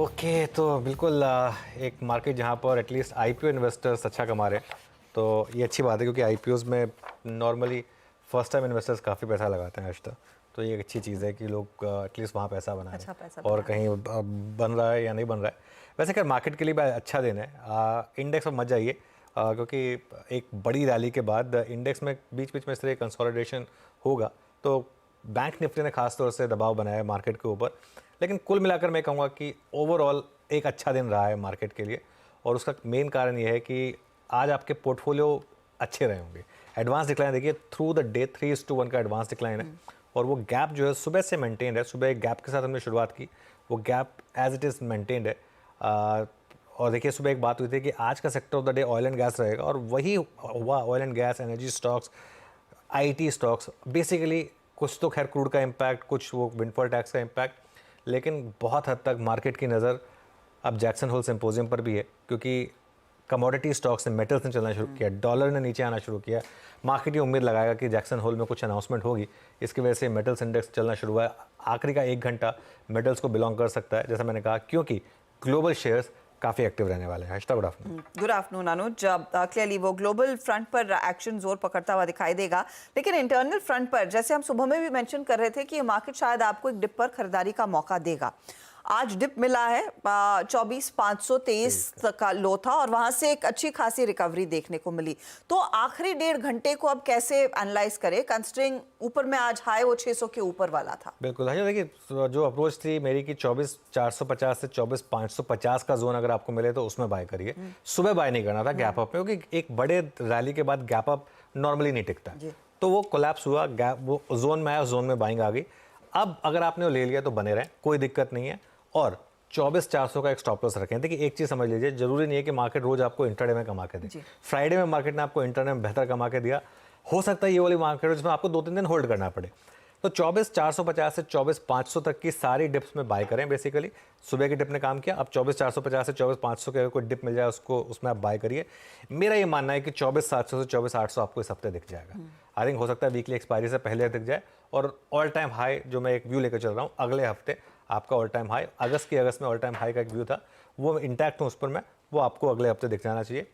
Okay, तो बिल्कुल एक मार्केट जहाँ पर एटलीस्ट आईपीओ इन्वेस्टर्स अच्छा कमा रहे हैं, तो ये अच्छी बात है क्योंकि आईपीओज में नॉर्मली फर्स्ट टाइम इन्वेस्टर्स काफ़ी पैसा लगाते हैं आज तक। तो ये एक अच्छी चीज़ है कि लोग एटलीस्ट वहाँ पैसा बना रहे अच्छा पैसा हैं और बना कहीं बन रहा है या नहीं बन रहा है। वैसे खैर मार्केट के लिए भी अच्छा दिन है। इंडेक्स में मत जाइए क्योंकि एक बड़ी रैली के बाद इंडेक्स में बीच बीच में इस तरह कंसोलिडेशन होगा, तो बैंक निफ्टी ने खास तौर से दबाव बनाया है मार्केट के ऊपर। लेकिन कुल मिलाकर मैं कहूँगा कि ओवरऑल एक अच्छा दिन रहा है मार्केट के लिए, और उसका मेन कारण ये है कि आज आपके पोर्टफोलियो अच्छे रहे होंगे। एडवांस डिक्लाइन देखिए, थ्रू द डे 3:1 का एडवांस डिक्लाइन है, और वो गैप जो है सुबह से मेंटेन्ड है। सुबह एक गैप के साथ हमने शुरुआत की, वो gap as it is maintained है। और देखिए सुबह एक बात हुई थी कि आज का sector of the day oil and gas रहेगा, और वही हुआ। Oil and gas, energy stocks, IT stocks, basically कुछ तो खैर क्रूड का इम्पैक्ट, कुछ वो विंडफॉल टैक्स का इम्पैक्ट, लेकिन बहुत हद तक मार्केट की नज़र अब जैक्सन होल सिंपोजियम पर भी है, क्योंकि कमोडिटी स्टॉक्स ने, मेटल्स ने चलना शुरू किया, डॉलर ने नीचे आना शुरू किया। मार्केट ये उम्मीद लगाएगा कि जैक्सन होल में कुछ अनाउंसमेंट होगी, इसकी वजह से मेटल्स इंडेक्स चलना शुरू हुआ है। आखिरी का 1 घंटा मेटल्स को बिलोंग कर सकता है, जैसा मैंने कहा, क्योंकि ग्लोबल शेयर्स काफ़ी एक्टिव रहने वाले हैं। Good afternoon. गुड आफ्टरनून अनुज। क्लियरली वो ग्लोबल फ्रंट पर एक्शन जोर पकड़ता हुआ दिखाई देगा, लेकिन इंटरनल फ्रंट पर जैसे हम सुबह में भी मेंशन कर रहे थे कि ये मार्केट शायद आपको एक डिप पर खरीदारी का मौका देगा। आज डिप मिला है, 24,523 का लो था, और वहां से एक अच्छी खासी रिकवरी देखने को मिली। तो आखिरी 1.5 घंटे को अब कैसे एनालाइज करें, कंसिडरिंग ऊपर में आज हाई वो 600 के ऊपर वाला था? बिल्कुल हाँ, देखिए जो अप्रोच थी मेरी कि 24,450 से 24,550 का जोन अगर आपको मिले तो उसमें बाय करिए। सुबह बाय नहीं करना था गैप अप में, क्योंकि एक बड़े रैली के बाद गैप अप नॉर्मली नहीं टिकता। तो वो कोलैप्स हुआ, गैप वो जोन में आया, जोन में बाइंग आ गई। अब अगर आपने वो ले लिया तो बने रहें, कोई दिक्कत नहीं है। और 24,400 का एक स्टॉप लॉस रखें। देखिए एक चीज़ समझ लीजिए, जरूरी नहीं है कि मार्केट रोज आपको इंटरडे में कमा के दे। फ्राइडे में मार्केट ने आपको इंटरडे में बेहतर कमा के दिया, हो सकता है ये वाली मार्केट जिसमें आपको 2-3 दिन होल्ड करना पड़े। तो 24,450 से 24,500 तक की सारी डिप्स में बाय करें। बेसिकली सुबह की डिप ने काम किया, अब 24,450 से 24,500 के अगर कोई डिप मिल जाए उसको, उसमें आप बाय करिए। मेरा ये मानना है कि 24,700 से 24,800 आपको इस हफ्ते दिख जाएगा। आई थिंक हो सकता है वीकली एक्सपायरी से पहले दिख जाए। और ऑल टाइम हाई जो मैं एक व्यू लेकर चल रहा हूँ, अगले हफ्ते आपका ऑल टाइम हाई, अगस्त में ऑल टाइम हाई का एक व्यू था, वो इंटैक्ट हूँ उस पर मैं, वो आपको अगले हफ्ते दिख जाना चाहिए।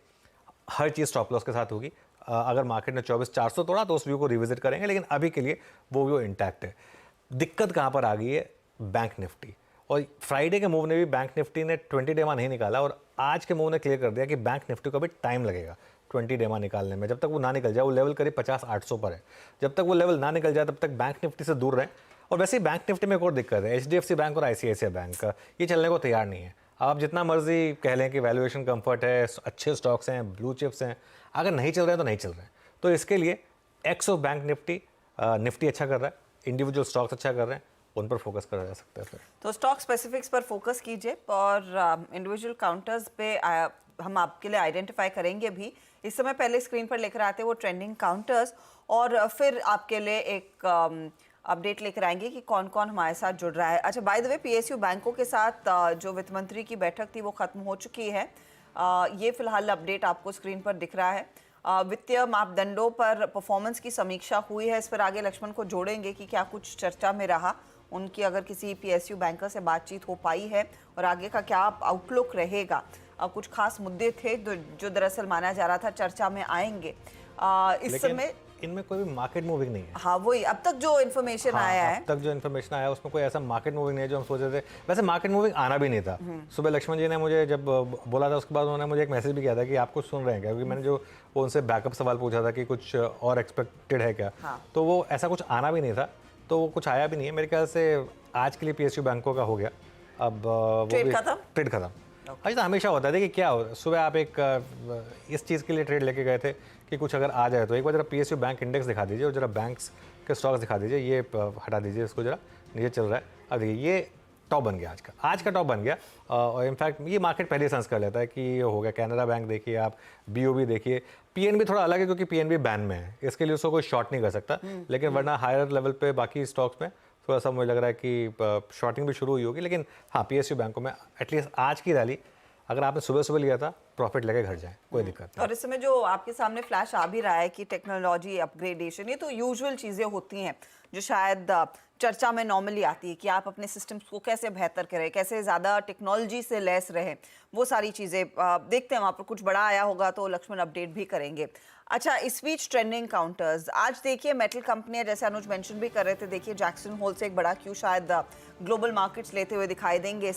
हर चीज़ स्टॉप लॉस के साथ होगी। अगर मार्केट ने 24,400 तोड़ा तो उस व्यू को रिविजिट करेंगे, लेकिन अभी के लिए वो व्यू इंटैक्ट है। दिक्कत कहाँ पर आ गई है? Bank Nifty. और फ्राइडे के मूव ने भी बैंक निफ्टी ने 20 डे नहीं निकाला, और आज के मूव ने क्लियर कर दिया कि बैंक निफ्टी को भी टाइम लगेगा 20 डे निकालने में। जब तक वो ना निकल जाए, वो लेवल करीब 50,800 पर है, जब तक वो लेवल ना निकल जाए तब तक बैंक निफ्टी से दूर रहें। और वैसे ही बैंक निफ्टी में एक और दिक्कत है, HDFC बैंक और ICICI बैंक ये चलने को तैयार नहीं है। आप जितना मर्जी कह लें कि वैल्यूएशन कंफर्ट है, अच्छे स्टॉक्स हैं, ब्लू चिप्स हैं, अगर नहीं चल रहे हैं तो नहीं चल रहे हैं। तो इसके लिए x of bank Nifty, Nifty अच्छा कर रहा है, इंडिविजुअल स्टॉक्स अच्छा कर रहे हैं, उन पर फोकस करा जा सकता है फिर। तो स्टॉक स्पेसिफिक्स पर फोकस कीजिए, और इंडिविजुअल काउंटर्स पे हम आपके लिए आइडेंटिफाई करेंगे भी। इस समय पहले स्क्रीन पर लेकर आते हैं वो ट्रेंडिंग काउंटर्स, और फिर आपके लिए एक अपडेट लेकर आएंगे कि कौन कौन हमारे साथ जुड़ रहा है। अच्छा, बाय द वे PSU बैंकों के साथ जो वित्त मंत्री की बैठक थी वो खत्म हो चुकी है। ये फिलहाल अपडेट आपको स्क्रीन पर दिख रहा है। वित्तीय मापदंडों पर परफॉर्मेंस की समीक्षा हुई है। इस पर आगे लक्ष्मण को जोड़ेंगे कि क्या कुछ चर्चा में रहा, उनकी अगर किसी PSU बैंकर से बातचीत हो पाई है, और आगे का क्या आउटलुक रहेगा। कुछ खास मुद्दे थे जो दरअसल माना जा रहा था चर्चा में आएंगे। इस समय इनमें कोई भी मार्केट मूविंग नहीं है। हाँ, वही अब तक जो इन्फॉर्मेशन आया है, अब तक जो इन्फॉर्मेशन आया उसमें कोई ऐसा मार्केट मूविंग नहीं है जो हम सोच रहे थे। वैसे मार्केट मूविंग आना भी नहीं था। सुबह लक्ष्मण जी ने मुझे जब बोला था, उसके बाद उन्होंने मुझे एक मैसेज भी किया था कि आप कुछ सुन रहे हैं क्या, क्योंकि मैंने जो उनसे बैकअप सवाल पूछा था कि कुछ और एक्सपेक्टेड है क्या। तो वो ऐसा कुछ आना भी नहीं था, तो वो कुछ आया भी नहीं है। मेरे ख्याल से आज के लिए PSU बैंकों का हो गया। अब ट्रेड खत्म। ऐसा हमेशा होता है। देखिए क्या हो, सुबह आप एक इस चीज़ के लिए ट्रेड लेके गए थे कि कुछ अगर आ जाए तो एक बार जरा PSU बैंक इंडेक्स दिखा दीजिए, और जरा बैंक्स के स्टॉक्स दिखा दीजिए। ये हटा दीजिए इसको, जरा नीचे चल रहा है। अब देखिए ये टॉप बन गया, आज का टॉप बन गया। और इनफैक्ट ये मार्केट पहले सेंस कर लेता है कि ये हो गया। कैनरा बैंक देखिए आप, BOB देखिए, PNB थोड़ा अलग है क्योंकि PNB बैन में है, इसके लिए उसको कोई शॉर्ट नहीं कर सकता। लेकिन वरना हायर लेवल पे बाकी स्टॉक्स में थोड़ा सा मुझे लग रहा है कि शॉर्टिंग भी शुरू हुई होगी। लेकिन हाँ, PSU बैंकों में एटलीस्ट आज की रैली अगर आपने सुबह सुबह लिया था, प्रॉफिट लेके घर जाए, कोई दिक्कत नहीं। और इस समय जो आपके सामने फ्लैश आ भी रहा है कि टेक्नोलॉजी अपग्रेडेशन, ये तो यूजुअल चीज़ें होती हैं जो शायद चर्चा में नॉर्मली आती है कि आप अपने सिस्टम्स को कैसे बेहतर करें, कैसे ज़्यादा टेक्नोलॉजी से लैस रहें, वो सारी चीज़ें देखते हैं। वहाँ पर कुछ बड़ा आया होगा तो लक्ष्मण अपडेट भी करेंगे। अच्छा, इस बीच ट्रेंडिंग काउंटर्स आज देखिए, मेटल कंपनियां जैसे अनुज मेंशन भी कर रहे थे, देखिए जैक्सन होल से एक बड़ा क्यू शायद ग्लोबल मार्केट्स लेते हुए दिखाई देंगे,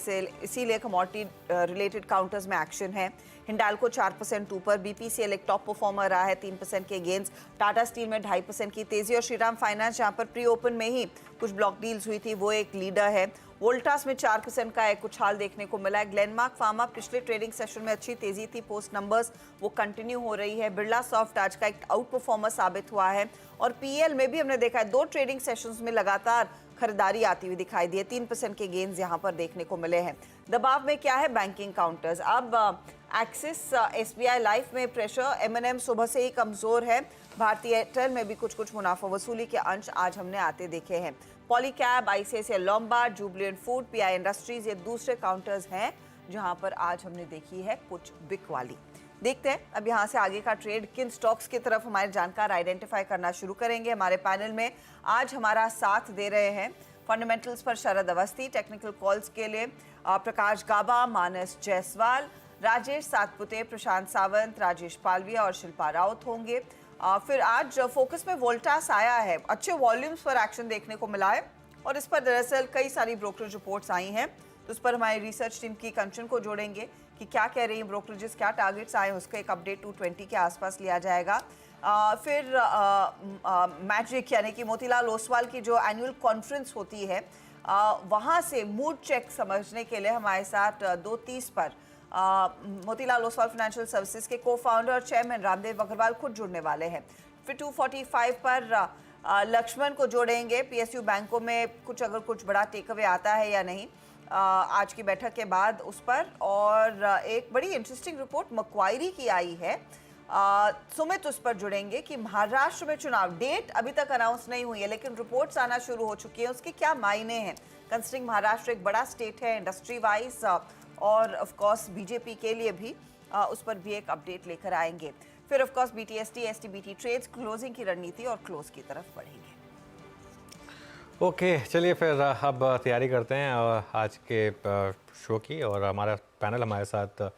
इसीलिए कमोडिटी रिलेटेड काउंटर्स में एक्शन है। हिंडाल्को 4% ऊपर, बीपीसीएल एक टॉप परफॉर्मर रहा है 3% के गेंस, टाटा स्टील में 2.5% की तेजी और श्रीराम फाइनेंस जहां पर प्री ओपन में ही कुछ ब्लॉक डील्स हुई थी वो एक लीडर है। वोल्टास में 4% का एक उछाल देखने को मिला है। ग्लेनमार्क फार्मा पिछले ट्रेडिंग सेशन में अच्छी तेजी थी, पोस्ट नंबर्स वो कंटिन्यू हो रही है। बिरला सॉफ्ट आज का एक आउट परफॉर्मर साबित हुआ है और पीएल में भी हमने देखा है 2 ट्रेडिंग सेशंस में लगातार खरीदारी आती हुई दिखाई दी है। 3% के गेंस यहां पर देखने को मिले हैं। दबाव में क्या है बैंकिंग काउंटर्स, अब एक्सिस एसबीआई लाइफ में प्रेशर, एमएनएम सुबह से ही कमजोर है। भारतीय एयरटेल में भी कुछ मुनाफा वसूली के अंश आज हमने आते देखे हैं। Polycab, ICICI Lombard, Jubilant food, pi industries ये दूसरे काउंटर्स हैं जहां पर आज हमने देखी है कुछ बिक वाली। देखते हैं अब यहाँ से आगे का ट्रेड किन स्टॉक्स की तरफ हमारे जानकार आइडेंटिफाई करना शुरू करेंगे। हमारे पैनल में आज हमारा साथ दे रहे हैं फंडामेंटल्स पर शरद अवस्थी, टेक्निकल कॉल्स के लिए प्रकाश गाबा, मानस जायसवाल, राजेश सातपुते, प्रशांत सावंत, राजेश पालविया और शिल्पा राउत होंगे। फिर आज फोकस में वोल्टास आया है, अच्छे वॉल्यूम्स पर एक्शन देखने को मिला है और इस पर दरअसल कई सारी ब्रोकरेज रिपोर्ट्स आई हैं, तो उस पर हमारी रिसर्च टीम की कंचन को जोड़ेंगे कि क्या कह रही हैं ब्रोकरेजेस, क्या टारगेट्स आए, उसका एक अपडेट 220 के आसपास लिया जाएगा। फिर मैजिक यानी कि मोतीलाल ओसवाल की जो एनुअल कॉन्फ्रेंस होती है वहाँ से मूड चेक समझने के लिए हमारे साथ 2:30 पर मोतीलाल ओसवाल फाइनेंशियल सर्विसेज के को फाउंडर और चेयरमैन रामदेव अग्रवाल खुद जुड़ने वाले हैं। फिर 2:45 पर लक्ष्मण को जोड़ेंगे, पीएसयू बैंकों में कुछ बड़ा टेक अवे आता है या नहीं आज की बैठक के बाद उस पर। और एक बड़ी इंटरेस्टिंग रिपोर्ट मक्वायरी की आई है, सुमित उस पर जुड़ेंगे कि महाराष्ट्र में चुनाव डेट अभी तक अनाउंस नहीं हुई है लेकिन रिपोर्ट्स आना शुरू हो चुकी है, उसके क्या मायने हैं कंसिडरिंग महाराष्ट्र एक बड़ा स्टेट है इंडस्ट्री वाइज और ऑफ कोर्स बीजेपी के लिए भी, उस पर भी एक अपडेट लेकर आएंगे। फिर of course BTST STBT trades closing की रणनीति और क्लोज की तरफ बढ़ेंगे। ओके चलिए फिर अब तैयारी करते हैं आज के शो की और हमारा पैनल हमारे साथ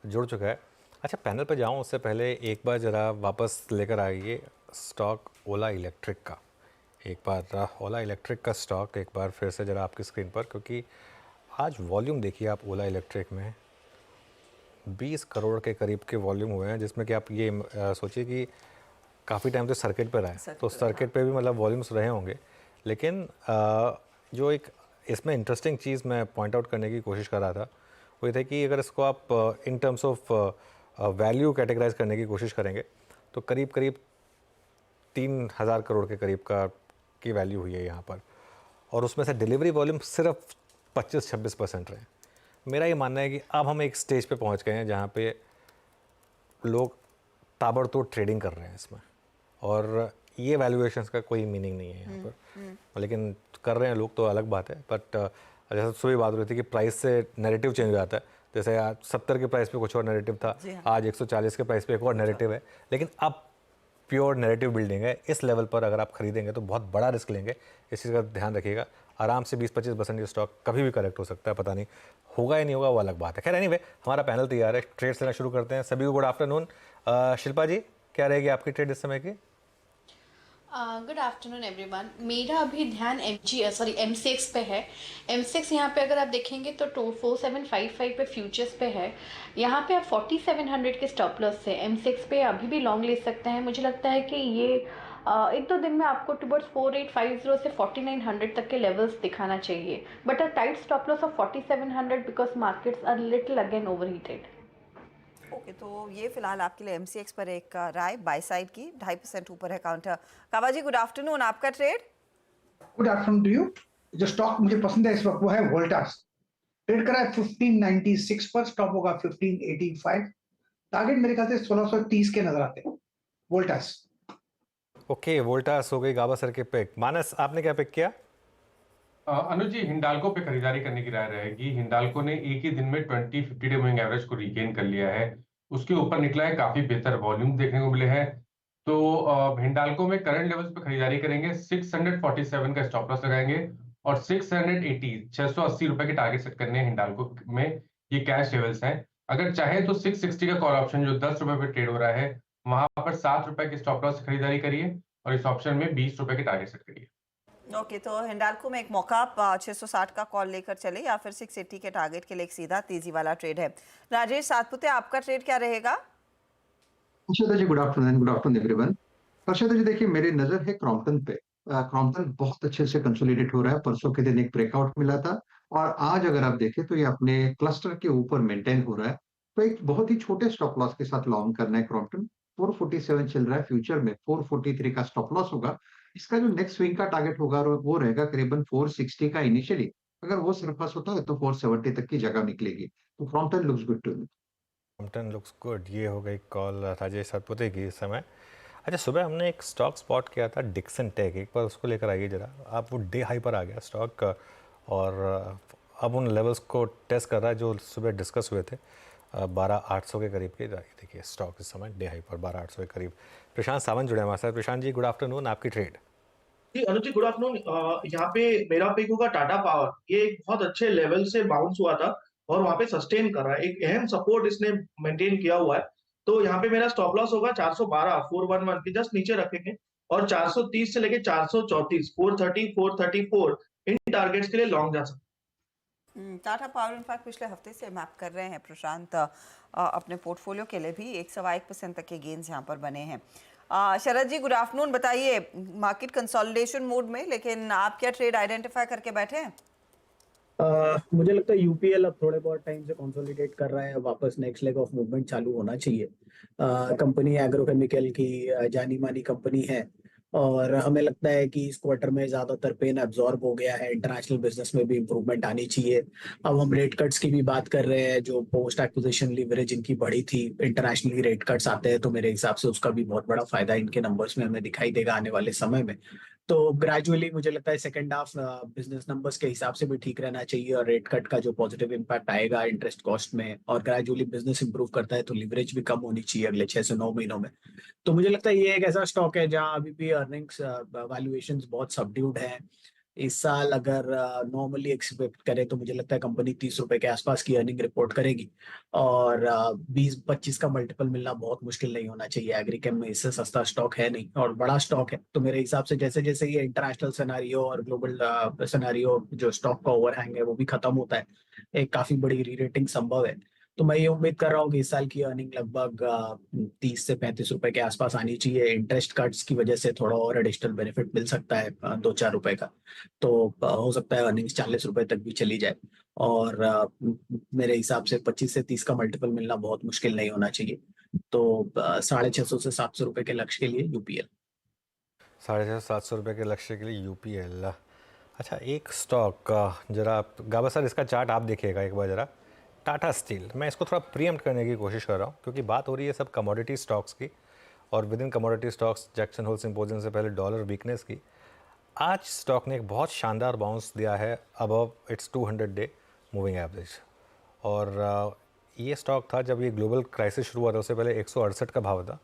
जुड़ चुका है। अच्छा, पैनल पर जाऊं उससे पहले एक बार ज़रा वापस लेकर आइए स्टॉक ओला इलेक्ट्रिक का। एक बार ओला इलेक्ट्रिक का स्टॉक एक बार फिर से ज़रा आपकी स्क्रीन पर, क्योंकि आज वॉल्यूम देखिए आप ओला इलेक्ट्रिक में 20 करोड़ के करीब के वॉल्यूम हुए हैं, जिसमें कि आप ये सोचिए कि काफ़ी टाइम तो सर्किट पर रहे, तो सर्किट पे भी मतलब वॉल्यूम्स रहे होंगे। लेकिन जो एक इसमें इंटरेस्टिंग चीज़ मैं पॉइंट आउट करने की कोशिश कर रहा था वो ये था कि अगर इसको आप in terms of value categorise करने की कोशिश करेंगे तो करीब 3,000 करोड़ के करीब की वैल्यू हुई है यहाँ पर, और उसमें से डिलीवरी वॉल्यूम सिर्फ 25-26% रहे। मेरा ये मानना है कि अब हम एक स्टेज पे पहुँच गए हैं जहाँ पे लोग ताबड़तोड़ ट्रेडिंग कर रहे हैं इसमें, और ये वैल्यूएशंस का कोई मीनिंग नहीं है यहाँ पर, लेकिन कर रहे हैं लोग तो अलग बात है। बट जैसे सुबह बात हो रही थी कि प्राइस से नैरेटिव चेंज हो जाता है, जैसे आज 70 के प्राइस पे कुछ और नैरेटिव था, आज 140 के प्राइस पे एक और नैरेटिव है, लेकिन अब प्योर नैरेटिव बिल्डिंग है। इस लेवल पर अगर आप खरीदेंगे तो बहुत बड़ा रिस्क लेंगे, इस चीज़ का ध्यान रखिएगा। आराम से 20-25% ये स्टॉक कभी भी करेक्ट हो सकता है, पता नहीं होगा या नहीं होगा वो अलग बात है। खैर एनीवे, हमारा पैनल तैयार है, ट्रेड्स लेना शुरू करते हैं। सभी को गुड आफ्टरनून। शिल्पा जी, क्या रहेगी आपकी ट्रेड इस समय की? Good afternoon everyone. मेरा अभी ध्यान एमसीएक्स पे है। एमसीएक्स यहाँ पे अगर आप देखेंगे तो 4755 पे फ्यूचर्स पे है। यहाँ पे आप 4700 के स्टॉप लॉस से एमसीएक्स पे अभी भी लॉन्ग ले सकते हैं। मुझे लगता है कि ये एक दो दिन में आपको टुवर्ड्स 4850 से 4900 तक के लेवल्स दिखाना चाहिए, but a tight stop loss of 4700 because markets are little again overheated. Okay, तो ये फिलहाल आपके लिए एमसीएक्स पर एक राय बाय साइड की, 2.5% ऊपर है काउंटर। काबा जी गुड आफ्टरनून, आपका trade? Good afternoon to you. जो स्टॉक मुझे पसंद है इस वक्त वो है वोल्टास। ट्रेड करा है 1596 पर, स्टॉप होगा 1585, टारगेट मेरे ख्याल से 1630 के नजर आते हैं वोल्टास। ओके, वोल्टास हो गई गाबा सर के पिक। मानस, आपने क्या पिक किया? अनुज जी, हिंडाल्को पे खरीदारी करने की राय रहेगी। हिंडाल्को ने एक ही दिन में 20-50 डे मूविंग एवरेज को रिगेन कर लिया है, उसके ऊपर निकला है, काफी बेहतर वॉल्यूम देखने को मिले हैं। तो हिंडाल्को में करंट लेवल्स पे खरीदारी करेंगे, 647 का स्टॉप लॉस लगाएंगे और 680 रुपए के टारगेट सेट करने हैं हिंडाल्को में। ये कैश लेवल्स हैं। अगर चाहे तो 660 का कॉल ऑप्शन जो 10 रुपए पे ट्रेड हो रहा है, वहां पर 7 रुपए के स्टॉप लॉस से खरीदारी करिए और इस ऑप्शन में 20 रुपए के टारगेट सेट करिए। ओके, तो हिंडाल्को में एक मौका आप 660 का कॉल लेकर चले या फिर 680 के टारगेट के लिए एक सीधा तेजी वाला ट्रेड है। राजेश सातपुते, आपका ट्रेड क्या रहेगा? हर्षदा जी, गुड आफ्टरनून एवरीवन। हर्षदा जी, देखिए मेरी नजर है क्रॉम्पटन पे। क्रॉम्पटन बहुत अच्छे से कंसोलिडेट हो रहा है। परसों के दिन एक ब्रेकआउट मिला था और आज अगर आप देखें तो ये अपने क्लस्टर के ऊपर मेंटेन हो रहा है। तो एक बहुत ही छोटे स्टॉप लॉस के साथ लॉन्ग करना है क्रॉम्पटन। 447 चल रहा है, फ्यूचर में 443 का स्टॉप लॉस होगा। इसका जो नेक्स्ट स्विंग का टारगेट होगा वो रहेगा करीबन 460 का इनिशियली। अगर वो सरपास होता है तो 470 तक की जगह निकलेगी। तो Crompton looks good to me. Crompton looks good. ये हो गई कॉल राजेश सातपुते की इस समय। अच्छा, सुबह हमने एक स्टॉक स्पॉट किया था डिक्सन टेक, एक बार उसको लेकर आइए जरा आप। वो डे हाई पर आ गया स्टॉक और अब उन लेवल्स को टेस्ट कर रहा है जो सुबह डिस्कस हुए थे। 12,800 के करीब के देखिए स्टॉक इस समय डे हाई पर 12,800 के करीब। प्रशांत सावंत जुड़े हमारे साथ। प्रशांत जी, गुड आफ्टरनून, आपकी ट्रेड। जी अनुज जी, गुड आफ्टरनून। यहाँ पे मेरा पिक होगा टाटा पावर। ये एक बहुत अच्छे लेवल से बाउंस हुआ था और वहां पे सस्टेन कर रहा है। एक अहम सपोर्ट इसने मेंटेन किया हुआ है। तो यहाँ पे मेरा स्टॉप लॉस होगा 412, 411 के जस्ट नीचे रखेंगे और 430 से लेके 434, 430, 434 इन टारगेट्स के लिए लॉन्ग जा सकते हैं। टाटा पावर इनफैक्ट पिछले हफ्ते से मैप कर रहे हैं प्रशांत अपने पोर्टफोलियो के लिए भी 1.1% तक के गेन्स यहाँ पर बने हैं। शरद जी, गुड आफ्टरनून। बताइए, मार्केट कंसोलिडेशन मोड में, लेकिन आप क्या ट्रेड आइडेंटिफाई करके बैठे हैं? मुझे लगता है यूपीएल अब थोड़े बहुत टाइम से कंसोलिडेट कर रहा है। वापस नेक्स्ट लेग ऑफ मूवमेंट चालू होना चाहिए। कंपनी एग्रोकेमिकल की जानी मानी कंपनी है और हमें लगता है कि इस क्वार्टर में ज्यादातर पेन एब्जॉर्ब हो गया है। इंटरनेशनल बिजनेस में भी इंप्रूवमेंट आनी चाहिए। अब हम रेट कट्स की भी बात कर रहे हैं, जो पोस्ट एक्विजिशन लीवरेज इनकी बढ़ी थी। इंटरनेशनली रेट कट्स आते हैं तो मेरे हिसाब से उसका भी बहुत बड़ा फायदा इनके नंबर्स में हमें दिखाई देगा आने वाले समय में। तो ग्रेजुअली मुझे लगता है सेकंड हाफ बिजनेस नंबर्स के हिसाब से भी ठीक रहना चाहिए और रेट कट का जो पॉजिटिव इम्पैक्ट आएगा इंटरेस्ट कॉस्ट में, और ग्रेजुअली बिजनेस इंप्रूव करता है तो लीवरेज भी कम होनी चाहिए अगले 6 से 9 महीनों में। तो मुझे लगता है ये एक ऐसा स्टॉक है जहां अभी भी अर्निंग्स वैल्यूएशंस बहुत सबड्यूड है। इस साल अगर नॉर्मली एक्सपेक्ट करें तो मुझे लगता है कंपनी 30 रुपए के आसपास की अर्निंग रिपोर्ट करेगी और 20-25 का मल्टीपल मिलना बहुत मुश्किल नहीं होना चाहिए। एग्रीकेम में इससे सस्ता स्टॉक है नहीं और बड़ा स्टॉक है। तो मेरे हिसाब से जैसे जैसे ये इंटरनेशनल सिनेरियो और ग्लोबल सिनेरियो जो स्टॉक का ओवरहैंग है वो भी खत्म होता है, एक काफी बड़ी री रेटिंग संभव है। तो मैं ये उम्मीद कर रहा हूँ कि इस साल की अर्निंग लगभग 30 से 35 रुपए के आसपास आनी चाहिए। इंटरेस्ट कट्स की वजह से थोड़ा और एडिशनल बेनिफिट मिल सकता है 2-4 रुपए का। तो हो सकता है अर्निंग्स 40 रुपए तक भी चली जाए और मेरे हिसाब से 25 से 30 का मल्टीपल मिलना बहुत मुश्किल नहीं होना चाहिए। तो 650 से 700 रुपए के लक्ष्य के लिए यूपीएल। 650-700 रुपये के लक्ष्य के लिए यूपीएल। अच्छा, एक स्टॉक जरा आप गाबा सर इसका चार्ट आप देखिएगा एक बार जरा। टाटा स्टील, मैं इसको थोड़ा प्रीएम्प्ट करने की कोशिश कर रहा हूँ क्योंकि बात हो रही है सब कमोडिटी स्टॉक्स की और with in commodity stocks Jackson Hole symposium से पहले डॉलर वीकनेस की। आज स्टॉक ने एक बहुत शानदार बाउंस दिया है above it's 200 day moving average. और ये स्टॉक था जब ये ग्लोबल क्राइसिस शुरू हुआ था उससे पहले 168 का भाव था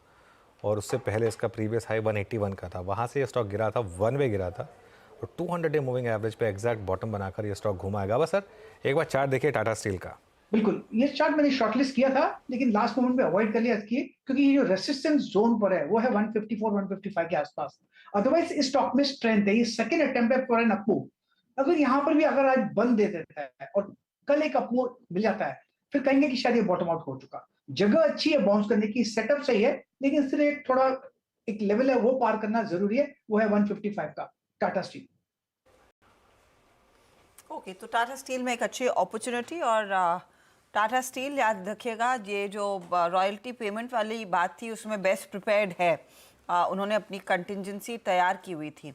और उससे पहले इसका प्रीवियस हाई 181 का था। वहाँ से ये स्टॉक गिरा था, वन वे गिरा था और 200 डे मूविंग एवरेज पे एग्जैक्ट बॉटम बनाकर ये स्टॉक घुमा है। बस सर एक बार चार्ट देखिए टाटा स्टील का। बिल्कुल, ये चार्ट मैंने शॉर्टलिस्ट किया था लेकिन लास्ट मोमेंट पे अवॉइड कर लिया इसकी, क्योंकि ये जो रेसिस्टेंस जोन पर है वो है 154-155 के आसपास। अदरवाइज इस स्टॉक में स्ट्रेंथ है। ये सेकंड अटेम्प्ट है फॉर एन अपमूव। अगर यहाँ पर भी अगर आज बंद दे देता है और कल एक अपमूव मिल जाता है फिर कहेंगे कि शायद ये बॉटम आउट हो चुका। जगह अच्छी है बाउंस करने की, सेटअप सही है, लेकिन सिर्फ एक थोड़ा एक लेवल है वो पार करना जरूरी है, वो है 155 का टाटा स्टील। ओके, तो टाटा स्टील में एक अच्छी अपॉर्चुनिटी। और टाटा स्टील याद रखिएगा, ये जो रॉयल्टी पेमेंट वाली बात थी उसमें बेस्ट प्रिपेयर्ड है। उन्होंने अपनी कंटिजेंसी तैयार की हुई थी,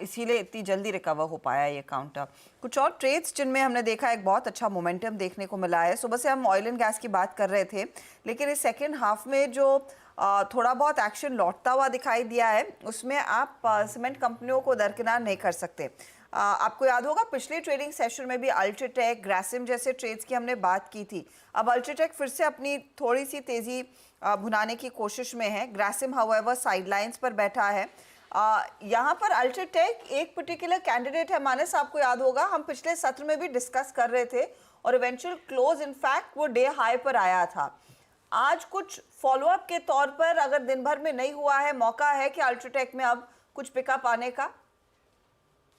इसीलिए इतनी जल्दी रिकवर हो पाया ये काउंटर। कुछ और ट्रेड्स जिनमें हमने देखा एक बहुत अच्छा मोमेंटम देखने को मिला है। सुबह से हम ऑयल एंड गैस की बात कर रहे थे, लेकिन इस सेकेंड हाफ में जो थोड़ा बहुत एक्शन लौटता हुआ दिखाई दिया है उसमें आप सीमेंट कंपनियों को दरकिनार नहीं कर सकते। आपको याद होगा पिछले ट्रेडिंग सेशन में भी अल्ट्राटेक, ग्रासिम जैसे ट्रेड्स की हमने बात की थी। अब अल्ट्राटेक फिर से अपनी थोड़ी सी तेज़ी भुनाने की कोशिश में है। ग्रासिम हाउएवर साइडलाइंस पर बैठा है। यहाँ पर अल्ट्राटेक एक पर्टिकुलर कैंडिडेट है, मानस आपको याद होगा हम पिछले सत्र में भी डिस्कस कर रहे थे और इवेंचुअल क्लोज इनफैक्ट वो डे हाई पर आया था। आज कुछ फॉलोअप के तौर पर अगर दिन भर में नहीं हुआ है, मौका है कि अल्ट्राटेक में अब कुछ पिकअप आने का?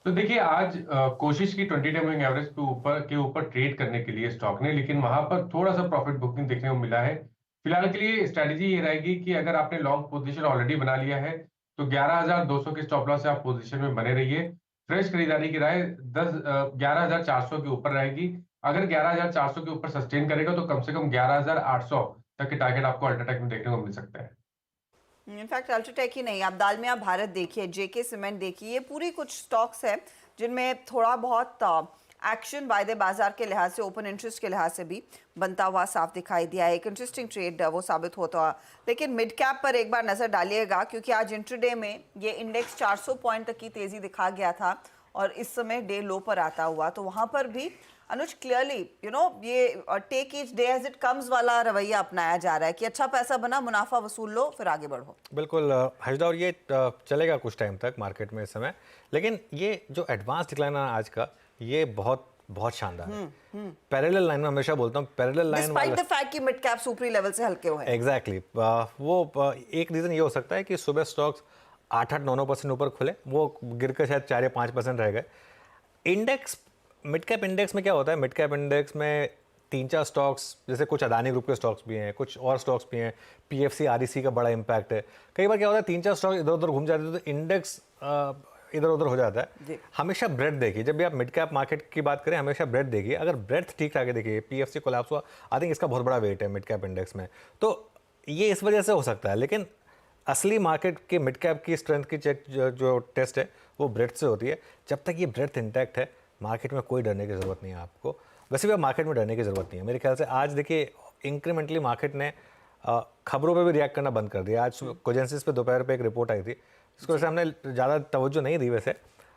तो देखिए आज कोशिश की 20 डे मूविंग एवरेज के ऊपर ट्रेड करने के लिए स्टॉक ने, लेकिन वहां पर थोड़ा सा प्रॉफिट बुकिंग देखने को मिला है। फिलहाल के लिए स्ट्रेटेजी ये रहेगी कि अगर आपने लॉन्ग पोजीशन ऑलरेडी बना लिया है तो 11,200 के स्टॉप लॉस से आप पोजीशन में बने रहिए। फ्रेश खरीदारी की राय 11,400 के ऊपर रहेगी। अगर 11,400 के ऊपर सस्टेन करेगा तो कम से कम 11,800 तक के टारगेट आपको अल्ट्राटेक में देखने को मिल सकता है। इनफैक्ट अल्ट्राटेक ही नहीं, आप दालमिया भारत देखिए, जेके सीमेंट देखिए, ये पूरी कुछ स्टॉक्स हैं जिनमें थोड़ा बहुत एक्शन वायदे बाजार के लिहाज से, ओपन इंटरेस्ट के लिहाज से भी बनता हुआ साफ दिखाई दिया है। एक इंटरेस्टिंग ट्रेड वो साबित होता है। लेकिन मिड कैप पर एक बार नजर डालिएगा क्योंकि आज इंट्राडे में ये इंडेक्स 400 पॉइंट तक की तेजी दिखा गया था और इस समय डे लो पर आता हुआ, तो वहां पर भी अनुज क्लियरली ये take each day as it comes वाला रवैया अपनाया जा रहा है कि अच्छा पैसा बना, मुनाफा वसूल लो, फिर आगे बढ़ो। बिल्कुल हजदा, और ये चलेगा कुछ टाइम तक मार्केट में इस समय, लेकिन ये जो एडवांस डिक्लाइन है आज का, ये बहुत बहुत शानदार है। पैरेलल लाइन में हमेशा बोलता हूँ, parallel line despite the fact कि मिड कैप सुपरी लेवल से हल्के हुए हैं। एग्जैक्टली वो एक रीजन ये हो सकता है कि सुबह स्टॉक्स 8-9% ऊपर खुले, वो गिरकर शायद 4 या 5% रह गए। इंडेक्स, मिड कैप इंडेक्स में क्या होता है, मिड कैप इंडेक्स में 3-4 स्टॉक्स, जैसे कुछ अदानी ग्रुप के स्टॉक्स भी हैं, कुछ और स्टॉक्स भी हैं, पीएफसी आरईसी का बड़ा इंपैक्ट है। कई बार क्या होता है 3-4 स्टॉक इधर उधर घूम जाते हैं तो इंडेक्स इधर उधर हो जाता है। हमेशा ब्रेड देखिए, जब भी आप मिड कैप मार्केट की बात करें हमेशा ब्रेड देखिए। अगर ब्रेड ठीक ठाक देखिए, पीएफसी कोलैप्स हुआ, आई थिंक इसका बहुत बड़ा वेट है मिड कैप इंडेक्स में, तो ये इस वजह से हो सकता है। लेकिन असली मार्केट के मिड कैप की स्ट्रेंथ की चेक जो टेस्ट है वो ब्रेड से होती है। जब तक ये ब्रेड इंटैक्ट है मार्केट में कोई डरने की ज़रूरत नहीं है आपको। वैसे भी अब मार्केट में डरने की ज़रूरत नहीं है मेरे ख्याल से। आज देखिए इंक्रीमेंटली मार्केट ने खबरों पे भी रिएक्ट करना बंद कर दिया। आज कोजेंसिस पे दोपहर पे एक रिपोर्ट आई थी, इसको वैसे हमने ज़्यादा तवज्जो नहीं दी वैसे,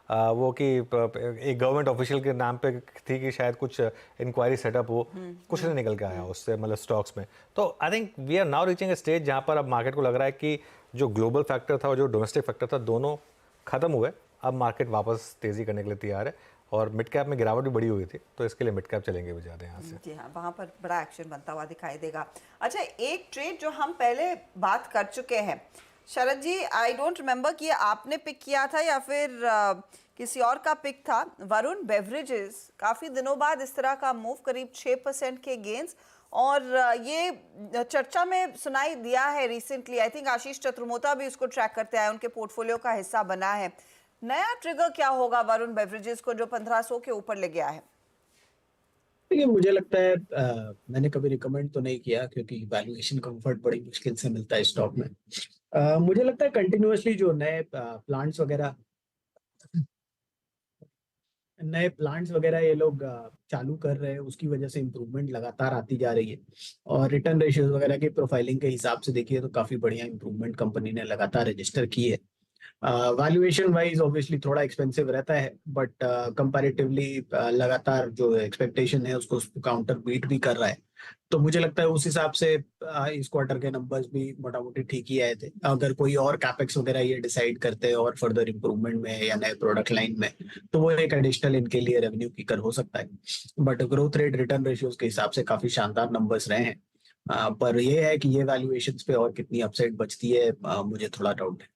वो कि एक गवर्नमेंट ऑफिशियल के नाम पे थी कि शायद कुछ इंक्वायरी सेटअप हो, कुछ नहीं निकल के आया उससे, मतलब स्टॉक्स में। तो I think we are now reaching a stage जहाँ पर अब मार्केट को लग रहा है कि जो ग्लोबल फैक्टर था और जो डोमेस्टिक फैक्टर था दोनों खत्म हुए। अब मार्केट वापस तेज़ी करने के लिए तैयार है और मिड कैप में गिरावट भी बड़ी हुई थी, तो इसके लिए मिड कैप चलेंगे भी ज़्यादा यहाँ से। जी हाँ, वहाँ पर बड़ा एक्शन बनता हुआ दिखाई देगा। अच्छा, एक ट्रेड जो हम पहले बात कर चुके हैं शरद जी, आई डोंट रिमेंबर कि आपने पिक किया था या फिर किसी और का पिक था, वरुण बेवरेजेस। काफ़ी दिनों बाद इस तरह का मूव, करीब 6% के गेंस, और ये चर्चा में सुनाई दिया है रिसेंटली। आई थिंक आशीष चतुर्मोता भी उसको ट्रैक करते आए, उनके पोर्टफोलियो का हिस्सा बना है। नया ट्रिगर क्या होगा वरुण बेवरेजेस को जो 1500 के ऊपर ले गया है? देखिए मुझे लगता है मैंने कभी रिकमेंड तो नहीं किया क्योंकि वैल्यूएशन कंफर्ट बड़ी मुश्किल से मिलता है स्टॉक में। मुझे लगता है कंटिन्यूअसली जो नए प्लांट्स वगैरह ये लोग चालू कर रहे हैं, उसकी वजह से इम्प्रूवमेंट लगातार आती जा रही है। और रिटर्न रेशियोज वगैरह की प्रोफाइलिंग के हिसाब से देखिए तो काफी बढ़िया इम्प्रूवमेंट कंपनी ने लगातार रजिस्टर की है। वैल्यूएशन वाइज ऑब्वियसली थोड़ा एक्सपेंसिव रहता है, बट कंपैरेटिवली लगातार जो एक्सपेक्टेशन है उसको काउंटर बीट भी कर रहा है। तो मुझे लगता है उस हिसाब से इस क्वार्टर के नंबर्स भी मोटा मोटी ठीक ही आए थे। अगर कोई और कैपेक्स वगैरह ये डिसाइड करते हैं और फर्दर इंप्रूवमेंट में या नए प्रोडक्ट लाइन में, तो वो एक एडिशनल इनके लिए रेवेन्यू किकर हो सकता है। But growth rate, return ratios के हिसाब से काफी शानदार नंबर्स रहे हैं। पर ये है कि ये वैल्यूएशंस पे और कितनी अपसाइड बचती है मुझे थोड़ा डाउट है।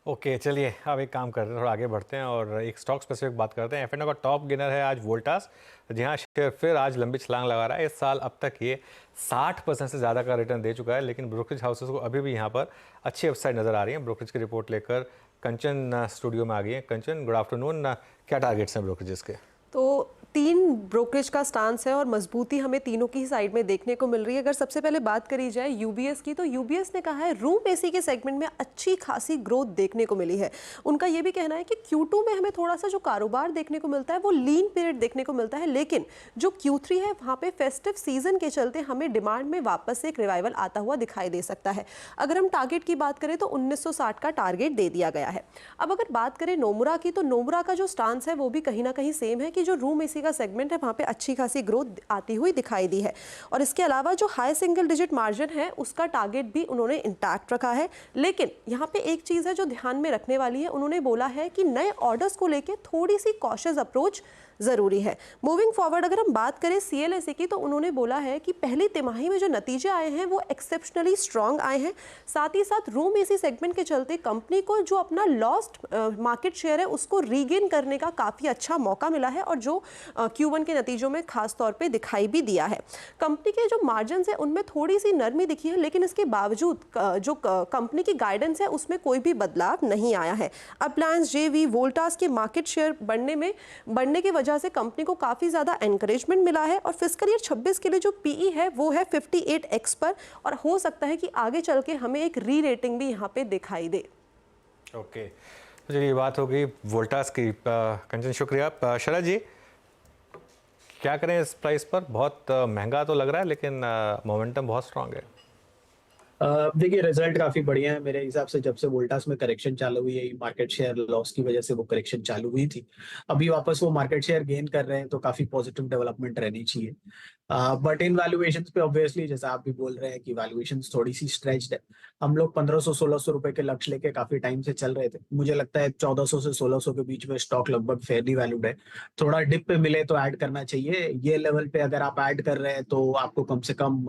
ओके चलिए अब एक काम करते हैं, थोड़ा आगे बढ़ते हैं और एक स्टॉक स्पेसिफिक बात करते हैं। एफ&ओ का टॉप गेनर है आज वोल्टास, जी हाँ, शेयर फिर आज लंबी छलांग लगा रहा है। इस साल अब तक ये 60% से ज़्यादा का रिटर्न दे चुका है, लेकिन ब्रोकरेज हाउसेस को अभी भी यहाँ पर अच्छी अपसाइड नज़र आ रही है। ब्रोकरेज की रिपोर्ट लेकर कंचन स्टूडियो में आ गई है। कंचन, गुड आफ्टरनून, क्या टारगेट्स हैं ब्रोकरेजेस के? तो 3 ब्रोकरेज का स्टांस है और मजबूती हमें तीनों की साइड में देखने को मिल रही है। अगर सबसे पहले बात करी जाए यूबीएस की, तो यूबीएस ने कहा है रूम एसी के सेगमेंट में अच्छी खासी ग्रोथ देखने को मिली है। उनका ये भी कहना है कि Q2 में हमें थोड़ा सा जो कारोबार देखने को मिलता है वो लीन पीरियड देखने को मिलता है, लेकिन जो Q3 है वहाँ पे फेस्टिव सीजन के चलते हमें डिमांड में वापस से एक रिवाइवल आता हुआ दिखाई दे सकता है। अगर हम टारगेट की बात करें तो 1960 का टारगेट दे दिया गया है। अब अगर बात करें नोमुरा की, तो नोमुरा का जो स्टांस है वो भी कहीं ना कहीं सेम है कि जो रूम एसी एसी का सेगमेंट है वहाँ पे अच्छी खासी ग्रोथ आती हुई दिखाई दी है। और इसके अलावा जो हाई सिंगल डिजिट मार्जिन है उसका टारगेट भी उन्होंने इंटैक्ट रखा है। लेकिन यहाँ पे एक चीज़ है जो ध्यान में रखने वाली है, उन्होंने बोला है कि नए ऑर्डर्स को लेकर थोड़ी सी कॉशियस अप्रोच ज़रूरी है। मूविंग फॉरवर्ड अगर हम बात करें CLSA की, तो उन्होंने बोला है कि पहली तिमाही में जो नतीजे आए हैं वो एक्सेप्शनली स्ट्रॉन्ग आए हैं। साथ ही साथ रूम एसी सेगमेंट के चलते कंपनी को जो अपना लॉस्ट मार्केट शेयर है उसको रीगेन करने का काफ़ी अच्छा मौका मिला है और जो Q1 के नतीजों में खास तौर पे दिखाई भी दिया है। कंपनी के जो मार्जिन है उनमें थोड़ी सी नरमी दिखी है, लेकिन इसके बावजूद जो कंपनी की गाइडेंस है उसमें कोई भी बदलाव नहीं आया है। अप्लायंस JV वोल्टास के मार्केट शेयर बढ़ने की वजह से कंपनी को काफी ज्यादा एनकरेजमेंट मिला है और फिस्कल ईयर 26 के लिए जो PE है वो है 58x पर, और हो सकता है कि आगे चल के हमें एक री रेटिंग भी यहाँ पे दिखाई दे। ओके, तो चलिए ये बात हो गई वोल्टास की। कंचन शुक्रिया। शरद जी, क्या करें इस प्राइस पर? बहुत महंगा तो लग रहा है लेकिन मोमेंटम बहुत स्ट्रांग है। देखिए रिजल्ट काफी बढ़िया है मेरे हिसाब से। जब से वोल्टास में करेक्शन चालू हुई है, मार्केट शेयर लॉस की वजह से वो करेक्शन चालू हुई थी, अभी वापस वो मार्केट शेयर गेन कर रहे हैं, तो काफी पॉजिटिव डेवलपमेंट रहनी चाहिए। बट इन वैल्यूएशंस पे ऑब्वियसली जैसा आप भी बोल रहे हैं कि वैल्यूएशंस थोड़ी सी स्ट्रेच्ड है। हम लोग 1500-1600 रुपए के लक्ष्य लेके काफी टाइम से चल रहे थे। मुझे लगता है 1400 से 1600 के बीच में स्टॉक लगभग फेयरली वैल्यूड है। थोड़ा डिप पे मिले तो ऐड करना चाहिए। ये लेवल पे अगर आप ऐड कर रहे हैं तो आपको कम से कम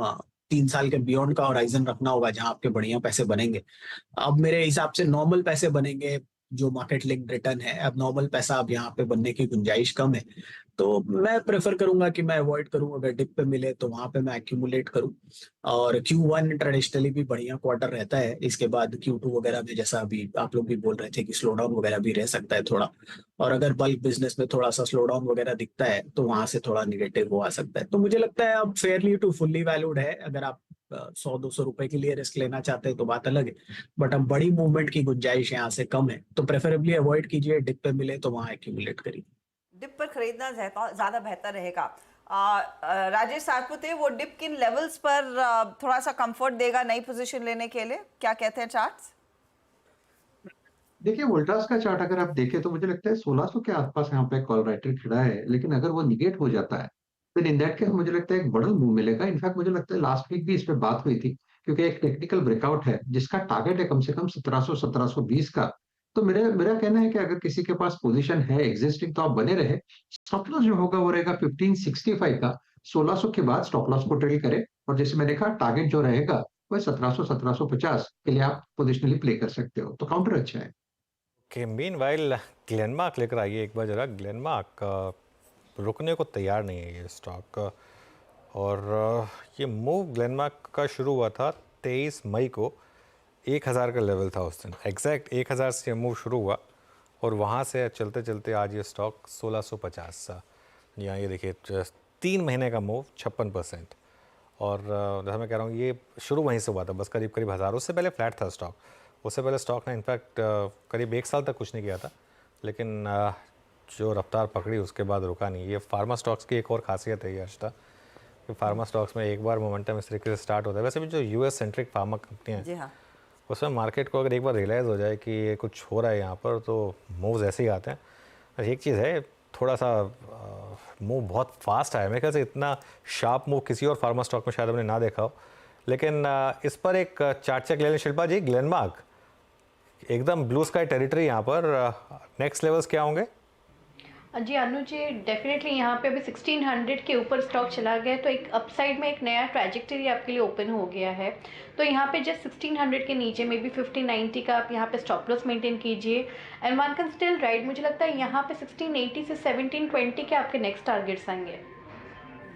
3 साल के बियॉन्ड का होराइजन रखना होगा जहां आपके बढ़िया पैसे बनेंगे। अब मेरे हिसाब से नॉर्मल पैसे बनेंगे जो मार्केट लिंक रिटर्न है। अब नॉर्मल पैसा अब यहाँ पे बनने की गुंजाइश कम है, तो मैं प्रेफर करूंगा कि मैं अवॉइड करूं। अगर डिप पे मिले तो वहां पे मैं एक्यूमुलेट करूं। और Q1 ट्रेडिशनली भी बढ़िया क्वार्टर रहता है। इसके बाद Q2 वगैरह में जैसा अभी आप लोग भी बोल रहे थे कि स्लो डाउन वगैरह भी रह सकता है थोड़ा, और अगर बल्क बिजनेस में थोड़ा सा स्लो डाउन वगैरह दिखता है तो वहां से थोड़ा निगेटिव वो आ सकता है। तो मुझे लगता है अब फेयरली टू फुल्ली वैल्यूड है। अगर आप 100-200 रुपए के लिए रिस्क लेना चाहते हैं तो बात अलग है, बट अब बड़ी मूवमेंट की गुंजाइश यहाँ से कम है, तो प्रेफरेबली अवॉइड कीजिए। डिप पे मिले तो वहां एक्यूमुलेट करिए। डिप पर खरीदना ज्यादा बेहतर रहेगा। राजेश सातपुते, वो डिप किन लेवल्स पर थोड़ा सा कंफर्ट देगा नई पोजीशन लेने के लिए, क्या कहते हैं चार्ट्स? देखिए वोल्टास का चार्ट अगर आप देखें तो मुझे लगता है 1600 के आसपास यहाँ पे कॉल राइटर खड़ा है, लेकिन अगर वो निगेट हो जाता है फिर इन दैट केस मुझे लगता है एक बड़ा मूव मिलेगा। इनफैक्ट मुझे लगता है लास्ट वीक भी इस पे बात हुई थी, क्योंकि एक टेक्निकल ब्रेकआउट है जिसका टारगेट है कम से कम 1700-1720 का। तो मेरा कहना है कि अगर किसी के पास पोजीशन है एग्जिस्टिंग तो आप बने रहे। स्टॉप लॉस जो होगा वो रहेगा 1565 का। 1600 के बाद स्टॉप लॉस को ट्रेल करे, और जैसे मैंने कहा टारगेट जो रहेगा वह 1700-1750 के लिए आप पोजिशनली प्ले कर सकते हो, तो काउंटर अच्छा है। ओके, मीनवाइल ग्लेनमार्क लेकर आइए एक बार जरा। ग्लेनमार्क रुकने को तैयार नहीं है ये स्टॉक, और ये मूव ग्लेनमार्क का शुरू हुआ था 23 मई को। 1000 का लेवल था उस दिन, एग्जैक्ट 1000 से ये मूव शुरू हुआ और वहाँ से चलते चलते आज ये स्टॉक 1650 सा। यहाँ ये देखिए 3 महीने का मूव 56%। और जैसा मैं कह रहा हूँ ये शुरू वहीं से हुआ था, बस करीब करीब 1000। उससे पहले फ्लैट था स्टॉक। उससे पहले स्टॉक ने इनफैक्ट करीब 1 साल तक कुछ नहीं किया था, लेकिन जो रफ्तार पकड़ी उसके बाद रुका नहीं। ये फार्मा स्टॉक्स की एक और खासियत है ये अर्षिता, कि फार्मा स्टॉक्स में एक बार मोमेंटम इस तरीके से स्टार्ट होता है। वैसे भी जो US सेंट्रिक फार्मा कंपनियाँ हैं उसमें मार्केट को अगर एक बार रियलाइज़ हो जाए कि ये कुछ हो रहा है यहाँ पर, तो मूव्स ऐसे ही आते हैं। एक चीज़ है, थोड़ा सा मूव बहुत फास्ट आया। मेरे ख्याल से इतना शार्प मूव किसी और फार्मा स्टॉक में शायद हमने ना देखा हो। लेकिन इस पर एक चार्ट चेक ले लें शिल्पा जी। ग्लेनमार्क एकदम ब्लू स्काई टेरिटरी, यहाँ पर नेक्स्ट लेवल्स क्या होंगे? जी अनुज जी, डेफिनेटली यहाँ पे अभी 1600 के ऊपर स्टॉक चला गया, तो एक अपसाइड में एक नया ट्रैजेक्टरी आपके लिए ओपन हो गया है। तो यहाँ पे जस्ट 1600 के नीचे में भी 1590 का आप यहाँ पे स्टॉप लॉस मेंटेन कीजिए, and one can still ride. मुझे लगता है यहाँ पे 1680 से 1720 के आपके नेक्स्ट टारगेट्स आएंगे।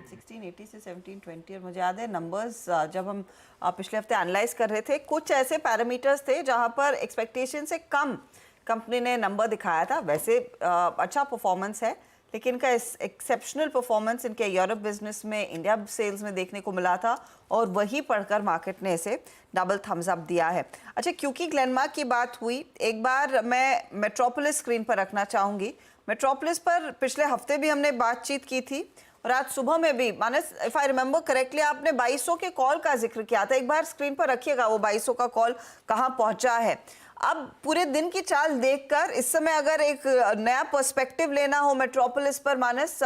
1680 से 1720। और मुझे याद है नंबर्स जब हम पिछले हफ्ते एनालाइज कर रहे थे, कुछ ऐसे पैरामीटर्स थे जहाँ पर एक्सपेक्टेशन से कम कंपनी ने नंबर दिखाया था। वैसे अच्छा परफॉर्मेंस है, लेकिन इनका एक्सेप्शनल परफॉर्मेंस इनके यूरोप बिजनेस में, इंडिया सेल्स में देखने को मिला था, और वही पढ़कर मार्केट ने इसे डबल थम्स अप दिया है। अच्छा, क्योंकि ग्लेनमार्क की बात हुई, एक बार मैं मेट्रोपोलिस स्क्रीन पर रखना चाहूँगी। मेट्रोपोलिस पर पिछले हफ्ते भी हमने बातचीत की थी, और आज सुबह में भी, मानस इफ आई रिमेंबर करेक्टली, आपने 2200 के कॉल का जिक्र किया था। एक बार स्क्रीन पर रखिएगा वो 2200 का कॉल कहाँ पहुँचा है। अब पूरे दिन की चाल देखकर इस समय अगर एक नया पर्सपेक्टिव लेना हो मेट्रोपोलिस पर, मानस